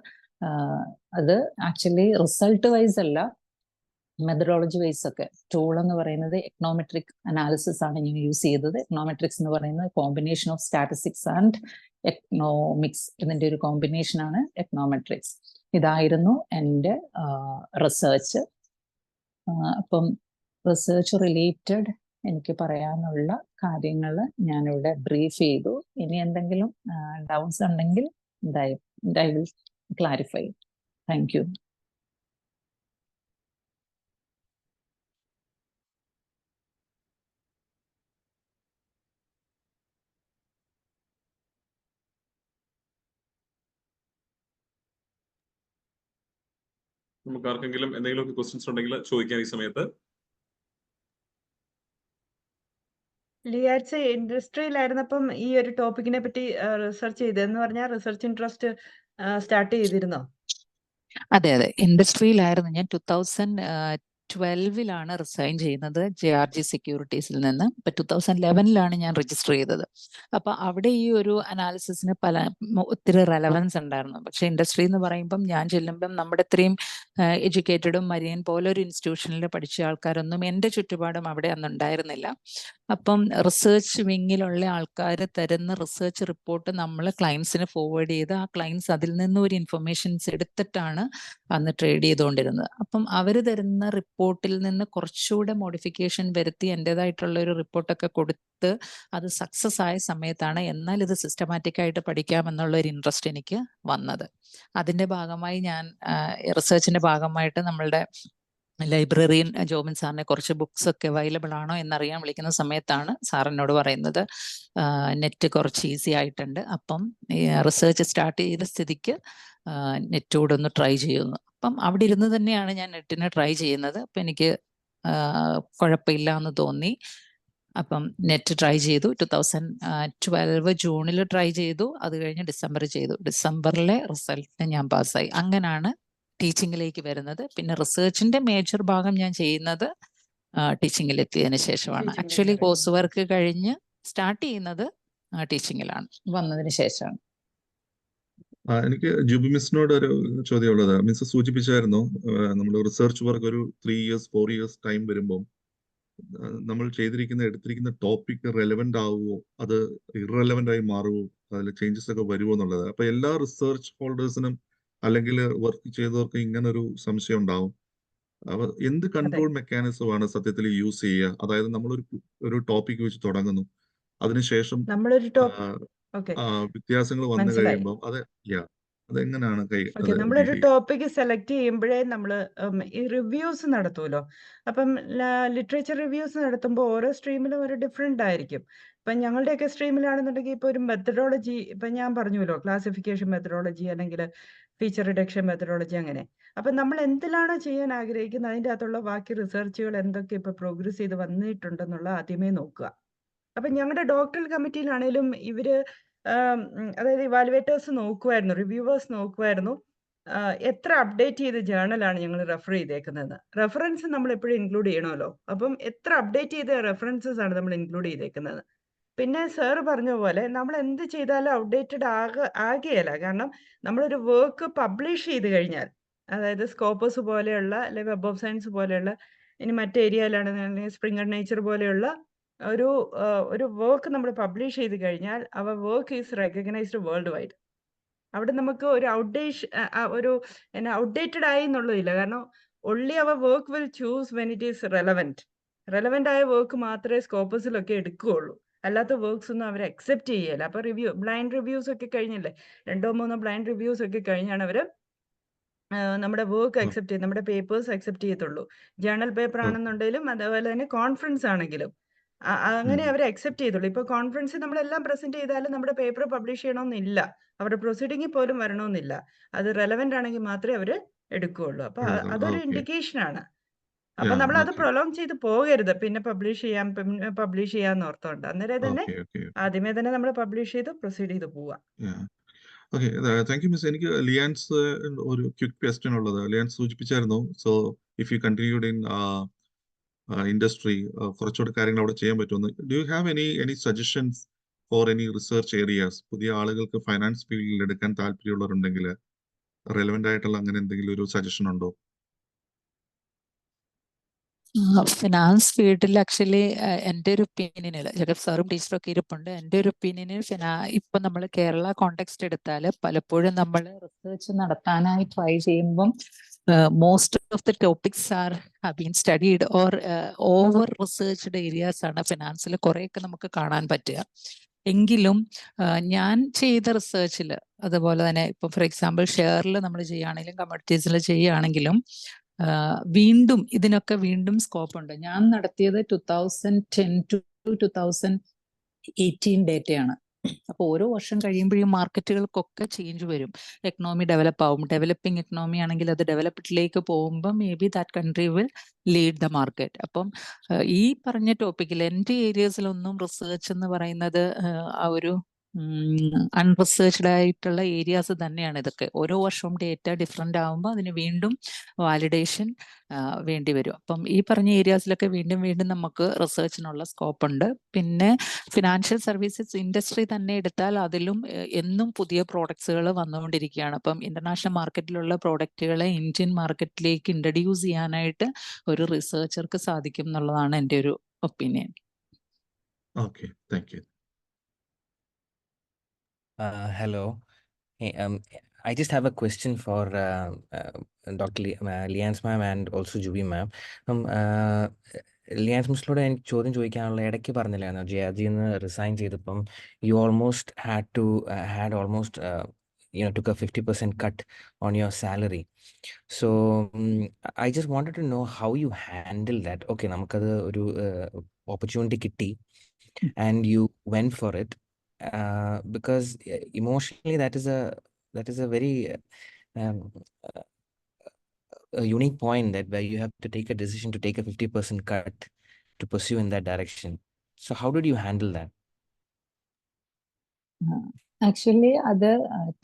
അത് ആക്ച്വലി റിസൾട്ട് വൈസ് അല്ല, മെത്തഡോളജി വൈസ് ഒക്കെ. ടൂൾ എന്ന് പറയുന്നത് എക്കണോമെട്രിക് അനാലിസിസ് ആണ് ഞാൻ യൂസ് ചെയ്തത്. എക്കണോമെട്രിക്സ് എന്ന് പറയുന്നത് combination of statistics and economics, ഇതിൻ്റെ ഒരു കോമ്പിനേഷൻ ആണ് എക്കണോമെട്രിക്സ്. ഇതായിരുന്നു എൻ്റെ റിസർച്ച്. അപ്പം റിസർച്ച് റിലേറ്റഡ് എനിക്ക് പറയാനുള്ള കാര്യങ്ങൾ ഞാനിവിടെ ബ്രീഫ് ചെയ്തു. ഇനി എന്തെങ്കിലും ഡൗട്ട്സ് ഉണ്ടെങ്കിൽ I will clarify. Thank you. നമുക്ക് ആർക്കെങ്കിലും എന്തെങ്കിലും ക്വസ്റ്റ്യൻസ് ഉണ്ടെങ്കിൽ ചോദിക്കാൻ ഈ സമയത്ത്. ലിയാറ്റ്സ് ഇൻഡസ്ട്രിയിലായിരുന്നപ്പം ഈ ഒരു ടോപ്പിക്കിനെ പറ്റി റിസർച്ച് ചെയ്തെന്ന് പറഞ്ഞാൽ റിസർച്ച് ഇൻട്രസ്റ്റ് സ്റ്റാർട്ട് ചെയ്തിരുന്നോ? അതെ, ഇൻഡസ്ട്രിയിലായിരുന്നു ഞാൻ. 2012 റിസൈൻ ചെയ്യുന്നത് JRG സെക്യൂരിറ്റീസിൽ നിന്ന്. ഇപ്പൊ 2011 ഞാൻ രജിസ്റ്റർ ചെയ്തത്. അപ്പൊ അവിടെ ഈ ഒരു അനാലിസിസിന് ഒത്തിരി റെലവൻസ് ഉണ്ടായിരുന്നു. പക്ഷെ ഇൻഡസ്ട്രി എന്ന് പറയുമ്പം ഞാൻ ചെല്ലുമ്പം നമ്മുടെ ഇത്രയും എഡ്യൂക്കേറ്റഡും മരിയൻ പോലെ ഒരു ഇൻസ്റ്റിറ്റ്യൂഷനിൽ പഠിച്ച ആൾക്കാരൊന്നും എൻ്റെ ചുറ്റുപാടും അവിടെ അന്ന് ഉണ്ടായിരുന്നില്ല. അപ്പം റിസർച്ച് വിങ്ങിലുള്ള ആൾക്കാർ തരുന്ന റിസർച്ച് റിപ്പോർട്ട് നമ്മൾ ക്ലയൻസിന് ഫോർവേഡ് ചെയ്ത് ആ ക്ലയൻസ് അതിൽ നിന്ന് ഒരു ഇൻഫർമേഷൻസ് എടുത്തിട്ടാണ് അന്ന് ട്രേഡ് ചെയ്തുകൊണ്ടിരുന്നത്. അപ്പം അവർ തരുന്ന റിപ്പോർട്ടിൽ നിന്ന് കുറച്ചുകൂടെ മോഡിഫിക്കേഷൻ വരുത്തി എൻ്റെതായിട്ടുള്ള ഒരു റിപ്പോർട്ടൊക്കെ കൊടുത്ത് അത് സക്സസ് ആയ സമയത്താണ് എന്നാൽ ഇത് സിസ്റ്റമാറ്റിക് ആയിട്ട് പഠിക്കാമെന്നുള്ള ഒരു ഇൻട്രസ്റ്റ് എനിക്ക് വന്നത്. അതിൻ്റെ ഭാഗമായി ഞാൻ റിസർച്ചിൻ്റെ ഭാഗമായിട്ട് നമ്മളുടെ ലൈബ്രറിയൻ ജോബിൻ സാറിനെ കുറച്ച് ബുക്സ് ഒക്കെ അവൈലബിൾ ആണോ എന്നറിയാൻ വിളിക്കുന്ന സമയത്താണ് സാർ എന്നോട് പറയുന്നത് നെറ്റ് കുറച്ച് ഈസി ആയിട്ടുണ്ട്, അപ്പം റിസർച്ച് സ്റ്റാർട്ട് ചെയ്ത സ്ഥിതിക്ക് നെറ്റോട് ഒന്ന് ട്രൈ ചെയ്യുന്നു. അപ്പം അവിടെ ഇരുന്ന് തന്നെയാണ് ഞാൻ നെറ്റിനെ ട്രൈ ചെയ്യുന്നത്. അപ്പം എനിക്ക് കുഴപ്പമില്ല എന്ന് തോന്നി. അപ്പം നെറ്റ് ട്രൈ ചെയ്തു. 2012 ജൂണിൽ ട്രൈ ചെയ്തു. അത് കഴിഞ്ഞ് ഡിസംബറിൽ ചെയ്തു. ഡിസംബറിലെ റിസൾട്ടിന് ഞാൻ പാസ്സായി. അങ്ങനെയാണ് ടീച്ചിങ്ങിലേക്ക് വരുന്നത്. പിന്നെ റിസർച്ചിന്റെ മേജർ ഭാഗം ഞാൻ ചെയ്യുന്നത് ടീച്ചിങ്ങിൽ എത്തിയതിനു ശേഷമാണ്. ആക്ച്വലി കോഴ്സ് വർക്ക് കഴിഞ്ഞ് സ്റ്റാർട്ട് ചെയ്യുന്നത് ടീച്ചിങ്ങിലാണ് വന്നതിന് ശേഷമാണ്. എനിക്ക് ജൂബി മിസ്സിനോട് ഒരു ചോദ്യമുള്ളത്. മിസ് സൂചിപ്പിച്ചായിരുന്നു നമ്മൾ റിസർച്ച് വർക്ക് ഒരു 3 years 4 years ടൈം വരുമ്പോൾ നമ്മൾ എടുത്തിരിക്കുന്ന ടോപ്പിക് റെലവെന്റ് ആവുമോ, അത് ഇറലവെന്റ് ആയി മാറുമോ, അതിൽ ചേഞ്ചസ് ഒക്കെ വരുമോ എന്നുള്ളത്. അപ്പൊ എല്ലാ റിസർച്ച് ഹോൾഡേഴ്സിനും അല്ലെങ്കിൽ വർക്ക് ചെയ്തവർക്ക് ഇങ്ങനെ ഒരു സംശയം ഉണ്ടാവും. എന്ത് കൺട്രോൾ മെക്കാനിസമാണ് സത്യത്തിൽ യൂസ് ചെയ്യുക? അതായത് നമ്മളൊരു ടോപ്പിക് വെച്ച് തുടങ്ങുന്നു, അതിനുശേഷം വ്യത്യാസങ്ങൾ വന്നു കഴിയുമ്പോൾ അതെങ്ങനെയാണ് നമ്മളൊരു ടോപ്പിക് സെലക്ട് ചെയ്യുമ്പോഴേ നമ്മൾ ഈ റിവ്യൂസ് നടത്തുമല്ലോ. അപ്പം ലിറ്ററേച്ചർ റിവ്യൂസ് നടത്തുമ്പോൾ ഓരോ സ്ട്രീമിലും ഒരു ഡിഫറെൻ്റ് ആയിരിക്കും. ഇപ്പം ഞങ്ങളുടെയൊക്കെ സ്ട്രീമിലാണെന്നുണ്ടെങ്കിൽ ഇപ്പോൾ ഒരു മെത്തഡോളജി, ഇപ്പം ഞാൻ പറഞ്ഞല്ലോ ക്ലാസിഫിക്കേഷൻ മെത്തഡോളജി അല്ലെങ്കിൽ ഫീച്ചർ റിഡക്ഷൻ മെത്തഡോളജി, അങ്ങനെ. അപ്പം നമ്മൾ എന്തിലാണോ ചെയ്യാൻ ആഗ്രഹിക്കുന്നത് അതിൻ്റെ അകത്തുള്ള ബാക്കി റിസർച്ചുകൾ എന്തൊക്കെ ഇപ്പോൾ പ്രോഗ്രസ് ചെയ്ത് വന്നിട്ടുണ്ടെന്നുള്ള ആദ്യമേ നോക്കുക. അപ്പം ഞങ്ങളുടെ ഡോക്ടറൽ കമ്മിറ്റിയിലാണേലും ഇവർ അതായത് ഇവാലുവേറ്റേഴ്സ് നോക്കുമായിരുന്നു, റിവ്യൂവേഴ്സ് നോക്കുമായിരുന്നു എത്ര അപ്ഡേറ്റ് ചെയ്ത ജേർണലാണ് ഞങ്ങൾ റെഫർ ചെയ്തേക്കുന്നത്. റെഫറൻസ് നമ്മൾ എപ്പോഴും ഇൻക്ലൂഡ് ചെയ്യണമല്ലോ. അപ്പം എത്ര അപ്ഡേറ്റ് ചെയ്ത റെഫറൻസസ് ആണ് നമ്മൾ ഇൻക്ലൂഡ് ചെയ്തേക്കുന്നത്. പിന്നെ സാർ പറഞ്ഞ പോലെ നമ്മൾ എന്ത് ചെയ്താലും ഔട്ട്ഡേറ്റഡ് ആകുകയില്ല. കാരണം നമ്മളൊരു വർക്ക് പബ്ലിഷ് ചെയ്ത് കഴിഞ്ഞാൽ, അതായത് സ്കോപ്പസ് പോലെയുള്ള അല്ലെങ്കിൽ വെബ് ഓഫ് സയൻസ് പോലെയുള്ള, ഇനി മറ്റു ഏരിയയിലാണെന്നുണ്ടെങ്കിൽ സ്പ്രിംഗർ നേച്ചർ പോലെയുള്ള ഒരു വർക്ക് നമ്മൾ പബ്ലിഷ് ചെയ്ത് കഴിഞ്ഞാൽ അവർ work is recognised worldwide. അവിടെ നമുക്ക് ഒരു ഔട്ട്ഡേറ്റഡ് ആയി എന്നുള്ളതില്ല. കാരണം only our work will choose when it is relevant. Relevant ആയ വർക്ക് മാത്രമേ സ്കോപ്പസിലൊക്കെ എടുക്കുകയുള്ളൂ. അല്ലാത്ത വർക്ക്സ് ഒന്നും അവർ അക്സെപ്റ്റ് ചെയ്യല. അപ്പൊ ബ്ലൈൻഡ് റിവ്യൂസ് ഒക്കെ കഴിഞ്ഞില്ലേ, 2-3 ബ്ലൈൻഡ് റിവ്യൂസ് ഒക്കെ കഴിഞ്ഞാണ് അവര് നമ്മുടെ വർക്ക് അക്സെപ്റ്റ് ചെയ്ത്, നമ്മുടെ പേപ്പേഴ്സ് അക്സെപ്റ്റ് ചെയ്യത്തുള്ളൂ. ജേർണൽ പേപ്പർ ആണെന്നുണ്ടെങ്കിലും അതേപോലെ തന്നെ കോൺഫറൻസ് ആണെങ്കിലും അങ്ങനെ അവർ അക്സെപ്റ്റ് ചെയ്തുള്ളൂ. ഇപ്പൊ കോൺഫറൻസിൽ നമ്മളെല്ലാം പ്രസന്റ് ചെയ്താലും നമ്മുടെ പേപ്പർ പബ്ലിഷ് ചെയ്യണമെന്നില്ല, അവരുടെ പ്രൊസീഡിങ്ങിൽ പോലും വരണമെന്നില്ല. അത് റെലവെന്റ് ആണെങ്കിൽ മാത്രമേ അവര് എടുക്കുകയുള്ളൂ. അപ്പൊ അതൊരു ഇൻഡിക്കേഷൻ ആണ്. അപ്പൊ നമ്മൾ അത് പ്രൊലോങ് ചെയ്ത് പോകരുത്, പിന്നെ പബ്ലിഷ് ചെയ്യാന്ന് ഓർത്തോണ്ട്. അന്നേരം തന്നെ ആദ്യമേ തന്നെ നമ്മൾ പബ്ലിഷ് ചെയ്ത് പ്രൊസീഡ് ചെയ്ത് പോവാം. Okay, thank you miss. എനിക്ക് ലിയാൻസ് ഒരു ക്വിക്ക് ക്വസ്റ്റ്യൻ ഉള്ളത്. ലിയാൻസ് സൂചിപ്പിച്ചായിരുന്നു, so if you continued in industry കുറച്ചുകൂടെ കാര്യങ്ങൾ അവിടെ ചെയ്യാൻ പറ്റുമെന്ന്. Do you have any suggestions for any research areas? പുതിയ ആളുകൾക്ക് ഫൈനാൻസ് ഫീൽഡിൽ എടുക്കാൻ താല്പര്യമുള്ളവരുണ്ടെങ്കിൽ റെലവെന്റ് ആയിട്ടുള്ള അങ്ങനെ എന്തെങ്കിലും ഒരു സജഷൻ ഉണ്ടോ? ഫിനാൻസ് ഫീൽഡിൽ ആക്ച്വലി എൻ്റെ ഒരു ഒപ്പീനിയനിൽ, ജഗത് സാറും ടീച്ചറൊക്കെ ഇരിപ്പുണ്ട്, എൻ്റെ ഒരു ഒപ്പീനിയനിൽ ഇപ്പം നമ്മൾ കേരള കോണ്ടെക്സ്റ്റ് എടുത്താൽ പലപ്പോഴും നമ്മൾ റിസർച്ച് നടത്താനായി ട്രൈ ചെയ്യുമ്പം most of the topics R been studied or over researched areas ആണ് ഫിനാൻസിൽ കുറേയൊക്കെ നമുക്ക് കാണാൻ പറ്റുക. എങ്കിലും ഞാൻ ചെയ്ത റിസർച്ചിൽ, അതുപോലെ തന്നെ ഇപ്പം ഫോർ എക്സാമ്പിൾ ഷെയറിൽ നമ്മൾ ചെയ്യുകയാണെങ്കിലും കമ്മോഡിറ്റീസിൽ ചെയ്യുകയാണെങ്കിലും വീണ്ടും ഇതിനൊക്കെ വീണ്ടും സ്കോപ്പ് ഉണ്ട്. ഞാൻ നടത്തിയത് 2010 to 2018 ഡേറ്റയാണ്. അപ്പോൾ ഓരോ വർഷം കഴിയുമ്പോഴും മാർക്കറ്റുകൾക്കൊക്കെ ചേഞ്ച് വരും. എക്കണോമി ഡെവലപ്പ് ആവും. ഡെവലപ്പിംഗ് എക്കണോമി ആണെങ്കിൽ അത് ഡെവലപ്ഡിലേക്ക് പോകുമ്പോൾ may be that country will lead the market. അപ്പം ഈ പറഞ്ഞ ടോപ്പിക്കിൽ എൻ്റെ ഏരിയസിലൊന്നും റിസർച്ച് എന്ന് പറയുന്നത് ആ ഒരു അൺറിസർച്ച്ഡ് ആയിട്ടുള്ള ഏരിയാസ് തന്നെയാണ് ഇതൊക്കെ. ഓരോ വർഷവും ഡേറ്റ ഡിഫറെൻ്റ് ആകുമ്പോൾ അതിന് വീണ്ടും വാലിഡേഷൻ വേണ്ടി വരും. അപ്പം ഈ പറഞ്ഞ ഏരിയാസിലൊക്കെ വീണ്ടും വീണ്ടും നമുക്ക് റിസർച്ചിനുള്ള സ്കോപ്പ് ഉണ്ട്. പിന്നെ ഫിനാൻഷ്യൽ സർവീസസ് ഇൻഡസ്ട്രി തന്നെ എടുത്താൽ അതിലും എന്നും പുതിയ പ്രോഡക്ട്സുകൾ വന്നുകൊണ്ടിരിക്കുകയാണ്. അപ്പം ഇന്റർനാഷണൽ മാർക്കറ്റിലുള്ള പ്രോഡക്റ്റുകളെ ഇന്ത്യൻ മാർക്കറ്റിലേക്ക് ഇൻട്രൊഡ്യൂസ് ചെയ്യാനായിട്ട് ഒരു റിസർച്ചർക്ക് സാധിക്കും എന്നുള്ളതാണ് എൻ്റെ ഒരു opinion. Okay, thank U. Hello. Hey, I just have a question for Dr. Lians ma'am and also Juby ma'am. ലിയാൻസ് മിസ്സിലൂടെ എനിക്ക് ചോദ്യം ചോദിക്കാനുള്ള ഇടയ്ക്ക് പറഞ്ഞില്ലായിരുന്നു, JRG നിന്ന് റിസൈൻ ചെയ്തപ്പം you almost had almost took a 50% cut on your salary. So I just wanted to know how you handle that. Okay, നമുക്കത് ഒരു opportunity കിട്ടി and you went for it. Because emotionally that is a very a unique point that where you have to take a decision to take a 50% cut to pursue in that direction. So how did you handle that? Actually അത്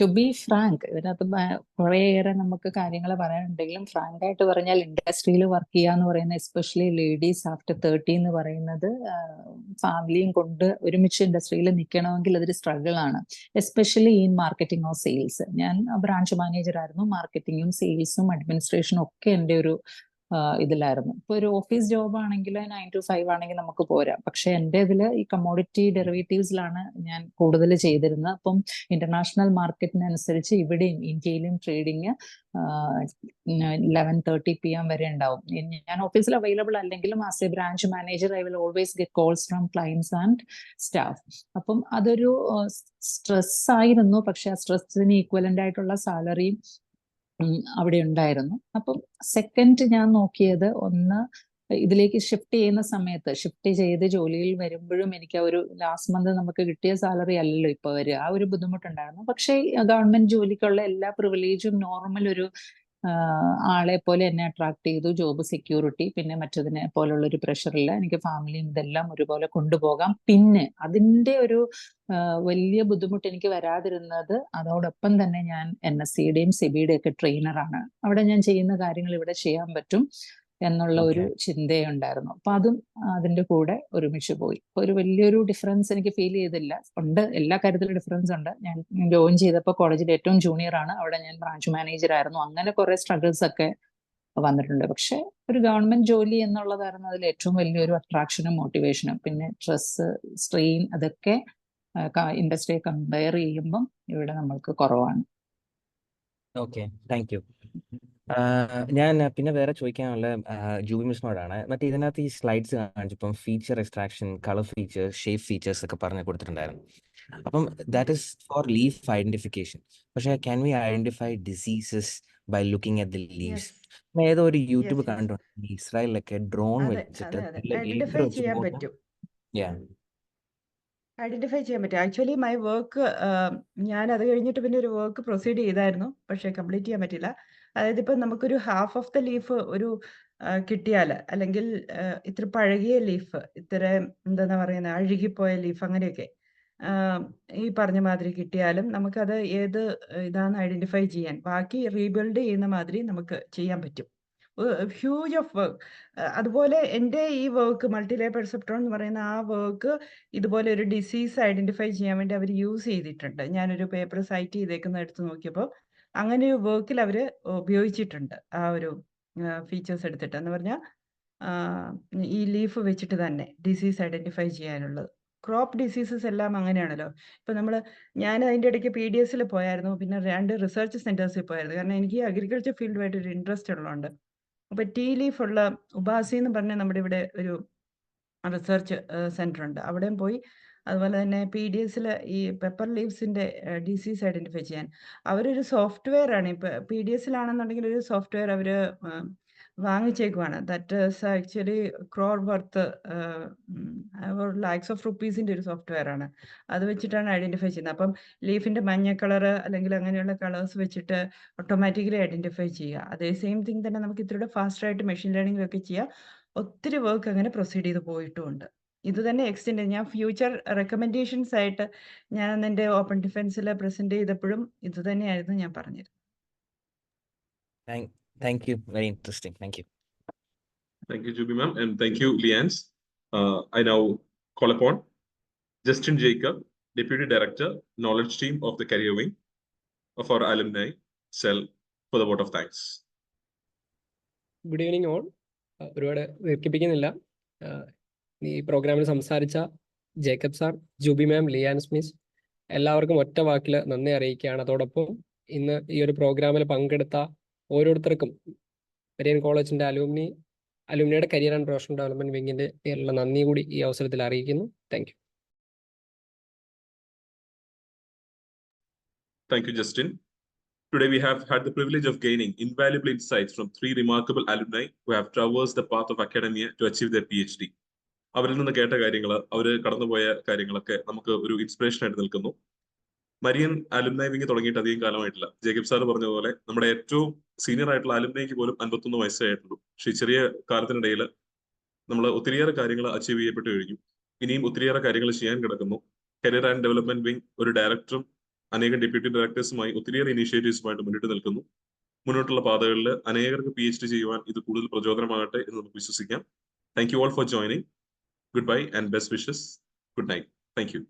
to be frank, ഇതിനകത്ത് കുറേയേറെ നമുക്ക് കാര്യങ്ങൾ പറയാനുണ്ടെങ്കിലും Frank ആയിട്ട് പറഞ്ഞാൽ ഇൻഡസ്ട്രിയിൽ work ചെയ്യുക എന്ന് പറയുന്നത്, എസ്പെഷ്യലി ലേഡീസ് ആഫ്റ്റർ 30 എന്ന് പറയുന്നത്, ഫാമിലിയും കൊണ്ട് ഒരുമിച്ച് ഇൻഡസ്ട്രിയിൽ നിൽക്കണമെങ്കിൽ അതൊരു സ്ട്രഗിൾ ആണ്. Especially in marketing or sales. ഞാൻ ബ്രാഞ്ച് മാനേജർ ആയിരുന്നു. മാർക്കറ്റിങ്ങും സെയിൽസും അഡ്മിനിസ്ട്രേഷനും ഒക്കെ എൻ്റെ ഒരു ഇതിലായിരുന്നു. ഇപ്പൊ ഒരു ഓഫീസ് ജോബ് ആണെങ്കിൽ 9 to 5 ആണെങ്കിൽ നമുക്ക് പോരാ. പക്ഷെ എൻ്റെ ഇതില് ഈ കമ്മോഡിറ്റി ഡെറിവേറ്റീവ്സിലാണ് ഞാൻ കൂടുതൽ ചെയ്തിരുന്നത്. അപ്പം ഇന്റർനാഷണൽ മാർക്കറ്റിനനുസരിച്ച് ഇവിടെയും ഇന്ത്യയിലും ട്രേഡിങ് 11:30 PM വരെ ഉണ്ടാവും. ഞാൻ ഓഫീസിൽ അവൈലബിൾ അല്ലെങ്കിലും as a branch manager I will always get calls from clients and staff. അപ്പം അതൊരു സ്ട്രെസ് ആയിരുന്നു. പക്ഷെ ആ സ്ട്രെസ്സിന് ഈക്വലന്റ് ആയിട്ടുള്ള സാലറിയും അവിടെ ഉണ്ടായിരുന്നു. അപ്പം സെക്കൻഡ് ഞാൻ നോക്കിയത്, ഒന്ന് ഇതിലേക്ക് ഷിഫ്റ്റ് ചെയ്യുന്ന സമയത്ത്, ഷിഫ്റ്റ് ചെയ്ത് ജോലിയിൽ വരുമ്പോഴും എനിക്ക് ആ ഒരു ലാസ്റ്റ് മന്ത് നമുക്ക് കിട്ടിയ സാലറി അല്ലല്ലോ ഇപ്പൊ വരിക, ആ ഒരു ബുദ്ധിമുട്ടുണ്ടായിരുന്നു. പക്ഷേ ഗവൺമെന്റ് ജോലിക്കുള്ള എല്ലാ പ്രിവിലേജും നോർമൽ ഒരു ആളെ പോലെ എന്നെ അട്രാക്ട് ചെയ്തു. ജോബ് സെക്യൂരിറ്റി, പിന്നെ മറ്റതിനെ പോലുള്ള ഒരു പ്രഷറില്ല. എനിക്ക് ഫാമിലിയും ഇതെല്ലാം ഒരുപോലെ കൊണ്ടുപോകാം. പിന്നെ അതിൻ്റെ ഒരു വലിയ ബുദ്ധിമുട്ട് എനിക്ക് വരാതിരുന്നത്, അതോടൊപ്പം തന്നെ ഞാൻ NSCയുടെയും SEBIയുടെയും ഒക്കെ ട്രെയിനറാണ്. അവിടെ ഞാൻ ചെയ്യുന്ന കാര്യങ്ങൾ ഇവിടെ ചെയ്യാൻ പറ്റും എന്നുള്ള ഒരു ചിന്തയുണ്ടായിരുന്നു. അപ്പൊ അതും അതിന്റെ കൂടെ ഒരുമിച്ച് പോയി. ഒരു വലിയൊരു ഡിഫറൻസ് എനിക്ക് ഫീൽ ചെയ്തില്ല. ഉണ്ട്, എല്ലാ കാര്യത്തിലും ഡിഫറൻസ് ഉണ്ട്. ഞാൻ ജോയിൻ ചെയ്തപ്പോൾ കോളേജിൽ ഏറ്റവും ജൂനിയർ ആണ്. അവിടെ ഞാൻ ബ്രാഞ്ച് മാനേജർ ആയിരുന്നു. അങ്ങനെ കുറെ സ്ട്രഗിൾസ് ഒക്കെ വന്നിട്ടുണ്ട്. പക്ഷെ ഒരു ഗവൺമെന്റ് ജോലി എന്നുള്ളതായിരുന്നു അതിൽ ഏറ്റവും വലിയൊരു അട്രാക്ഷനും മോട്ടിവേഷനും. പിന്നെ സ്ട്രെസ്, സ്ട്രെയിൻ, അതൊക്കെ ഇൻഡസ്ട്രിയെ കമ്പയർ ചെയ്യുമ്പം ഇവിടെ നമ്മൾക്ക് കുറവാണ്. Okay, thank you. ഞാൻ പിന്നെ വേറെ ചോദിക്കാനുള്ള ജൂബി മിസ്സിനോടാണ്. മറ്റേ ഇതിനകത്ത് ഈ സ്ലൈഡ്സ് കാണിച്ചപ്പം feature extraction, colour features, shape features ഒക്കെ പറഞ്ഞ് കൊടുത്തിട്ടുണ്ടായിരുന്നു. അപ്പം that is for leaf identification. പക്ഷേ can we identify diseases by looking at the leaves? Yes ഏതോ ഒരു യൂട്യൂബ് യെസ് യെസ് കണ്ടുകൊണ്ട് ഇസ്രായേലിലൊക്കെ ഡ്രോൺ അതെ വെച്ചിട്ട് അതെ അതെ ലേബർ ഐഡന്റിഫൈ വെച്ച് ചെയ്യാൻ പോകുന്ന പറ്റും. yeah. ഐഡന്റിഫൈ ചെയ്യാൻ പറ്റും. ആക്ച്വലി മൈ വർക്ക് ഞാൻ അത് കഴിഞ്ഞിട്ട് പിന്നെ ഒരു വർക്ക് പ്രൊസീഡ് ചെയ്തായിരുന്നു, പക്ഷേ കംപ്ലീറ്റ് ചെയ്യാൻ പറ്റില്ല. അതായത് ഇപ്പം നമുക്കൊരു ഹാഫ് ഓഫ് ദ ലീഫ് ഒരു കിട്ടിയാൽ, അല്ലെങ്കിൽ ഇത്ര പഴകിയ ലീഫ്, ഇത്ര എന്താ പറയുന്നത്, അഴുകിപ്പോയ ലീഫ്, അങ്ങനെയൊക്കെ ഈ പറഞ്ഞ മാതിരി കിട്ടിയാലും നമുക്കത് ഏത് ഇതാന്ന് ഐഡന്റിഫൈ ചെയ്യാൻ, ബാക്കി റീബിൽഡ് ചെയ്യുന്ന മാതിരി നമുക്ക് ചെയ്യാൻ പറ്റും. Huge of work. അതുപോലെ എൻ്റെ ഈ വർക്ക് മൾട്ടി ലെയർ പെർസെപ്ട്രോൺ എന്ന് പറയുന്ന ആ വർക്ക് ഇതുപോലെ ഒരു ഡിസീസ് ഐഡന്റിഫൈ ചെയ്യാൻ വേണ്ടി അവർ യൂസ് ചെയ്തിട്ടുണ്ട്. ഞാനൊരു പേപ്പർ സൈറ്റ് ചെയ്തേക്കുന്ന എടുത്ത് നോക്കിയപ്പോൾ അങ്ങനെ ഒരു വർക്കിൽ അവർ ഉപയോഗിച്ചിട്ടുണ്ട് ആ ഒരു ഫീച്ചേഴ്സ് എടുത്തിട്ട്. എന്ന് പറഞ്ഞാൽ ഈ ലീഫ് വെച്ചിട്ട് തന്നെ ഡിസീസ് ഐഡന്റിഫൈ ചെയ്യാനുള്ളത്. ക്രോപ്പ് ഡിസീസസ് എല്ലാം അങ്ങനെയാണല്ലോ. ഇപ്പം ഞാൻ അതിൻ്റെ ഇടയ്ക്ക് PDS പോയായിരുന്നു, പിന്നെ 2 റിസർച്ച് സെൻറ്റേഴ്സിൽ പോയായിരുന്നു. കാരണം എനിക്ക് അഗ്രികൾച്ചർ ഫീൽഡുമായിട്ട് ഒരു ഇൻട്രസ്റ്റ് ഉള്ളതുകൊണ്ട്. അപ്പോൾ ടീ ലീഫ് ഉള്ള ഉബാസി എന്ന് പറഞ്ഞ നമ്മുടെ ഇവിടെ ഒരു റിസർച്ച് സെൻ്റർ ഉണ്ട്, അവിടെയും പോയി. അതുപോലെ തന്നെ PDS ഈ പെപ്പർ ലീവ്സിൻ്റെ ഡിസീസ് ഐഡൻറ്റിഫൈ ചെയ്യാൻ അവരൊരു സോഫ്റ്റ്വെയർ ആണ്. ഇപ്പം PDS ഒരു സോഫ്റ്റ്വെയർ അവർ വാങ്ങിച്ചേക്കുവാണ്. That is actually crore worth lakhs of റുപ്പീസിൻ്റെ ഒരു സോഫ്റ്റ്വെയർ ആണ്. അത് വെച്ചിട്ടാണ് ഐഡൻറ്റിഫൈ ചെയ്യുന്നത്. അപ്പം ലീഫിൻ്റെ മഞ്ഞ കളറ് അല്ലെങ്കിൽ അങ്ങനെയുള്ള കളേഴ്സ് വെച്ചിട്ട് ഓട്ടോമാറ്റിക്കലി ഐഡൻറ്റിഫൈ ചെയ്യുക. അതേ സെയിം തിങ് തന്നെ നമുക്ക് ഇത്തിരി ഫാസ്റ്റായിട്ട് മെഷീൻ ലേണിങ്ങിലൊക്കെ ചെയ്യാം. ഒത്തിരി വർക്ക് അങ്ങനെ പ്രൊസീഡ് ചെയ്ത് പോയിട്ടുമുണ്ട്. ഇത് തന്നെ എക്സ്റ്റെൻഡ് ഞാൻ ഫ്യൂച്ചർ റെക്കമെൻഡേഷൻസ് ആയിട്ട് ഞാൻ അന്ന് എൻ്റെ ഓപ്പൺ ഡിഫൻസിൽ പ്രസൻറ്റ് ചെയ്തപ്പോഴും ഇത് തന്നെയായിരുന്നു ഞാൻ പറഞ്ഞത്. Thank you. Very interesting. Thank you. Thank you, Juby ma'am, and thank you, Lians. I now call upon Justin Jacob, Deputy Director, Knowledge Team of the Career Wing of our alumni cell, for the vote of thanks. Good evening all. ഒരുപാട് ദീർഘിപ്പിക്കുന്നില്ല. ഈ പ്രോഗ്രാമിൽ സംസാരിച്ച Jacob sir, Jubi മാം, ലിയാൻസ് miss എല്ലാവർക്കും ഒറ്റ വാക്കിൽ നന്ദി അറിയിക്കുകയാണ്. അതോടൊപ്പം ഇന്ന് ഈ ഒരു പ്രോഗ്രാമിൽ പങ്കെടുത്ത ഓരോരുത്തർക്കും പെരിയൻ കോളേജിൻ്റെ അലുമിനിയുടെ കരിയർ ആൻഡ് പ്രൊഫഷണൽ ഡെവലപ്മെന്റ് വിങ്ങിൻ്റെ പേരിലുള്ള നന്ദി കൂടി ഈ അവസരത്തിൽ അറിയിക്കുന്നു. Thank you. Thank you, Justin. Today we have had the privilege of gaining invaluable insights from 3 remarkable alumni who have traversed the path of academia to achieve their PhD. അവരിൽ നിന്ന് കേട്ട കാര്യങ്ങൾ, അവർ കടന്നുപോയ കാര്യങ്ങളൊക്കെ നമുക്ക് ഒരു ഇൻസ്പിറേഷൻ ആയിട്ട് നിൽക്കുന്നു. മരിയൻ അലുമിനി വിങ് തുടങ്ങിയിട്ട് അധികം കാലമായിട്ടില്ല. ജേക്കബ് സാർ പറഞ്ഞതുപോലെ നമ്മുടെ ഏറ്റവും സീനിയർ ആയിട്ടുള്ള അലുമിനിക്ക് പോലും 51 വയസ്സേ ആയിട്ടുള്ളൂ. പക്ഷേ ഈ ചെറിയ കാലത്തിനിടയിൽ നമ്മൾ ഒത്തിരിയേറെ കാര്യങ്ങൾ അച്ചീവ് ചെയ്യപ്പെട്ടു കഴിഞ്ഞു. ഇനിയും ഒത്തിരിയേറെ കാര്യങ്ങൾ ചെയ്യാൻ കിടക്കുന്നു. കരിയർ ആൻഡ് ഡെവലപ്മെന്റ് വിങ് ഒരു ഡയറക്ടറും അനേകം ഡെപ്യൂട്ടി ഡയറക്ടേഴ്സുമായി ഒത്തിരിയേറെ ഇനീഷ്യേറ്റീവ്സുമായിട്ട് മുന്നിട്ട് നിൽക്കുന്നു. മുന്നോട്ടുള്ള പാതകളിൽ അനേകർക്ക് PhD ചെയ്യുവാൻ ഇത് കൂടുതൽ പ്രചോദനമാകട്ടെ എന്ന് നമുക്ക് വിശ്വസിക്കാം. Thank you all for joining. Goodbye and best wishes. Good night. Thank you.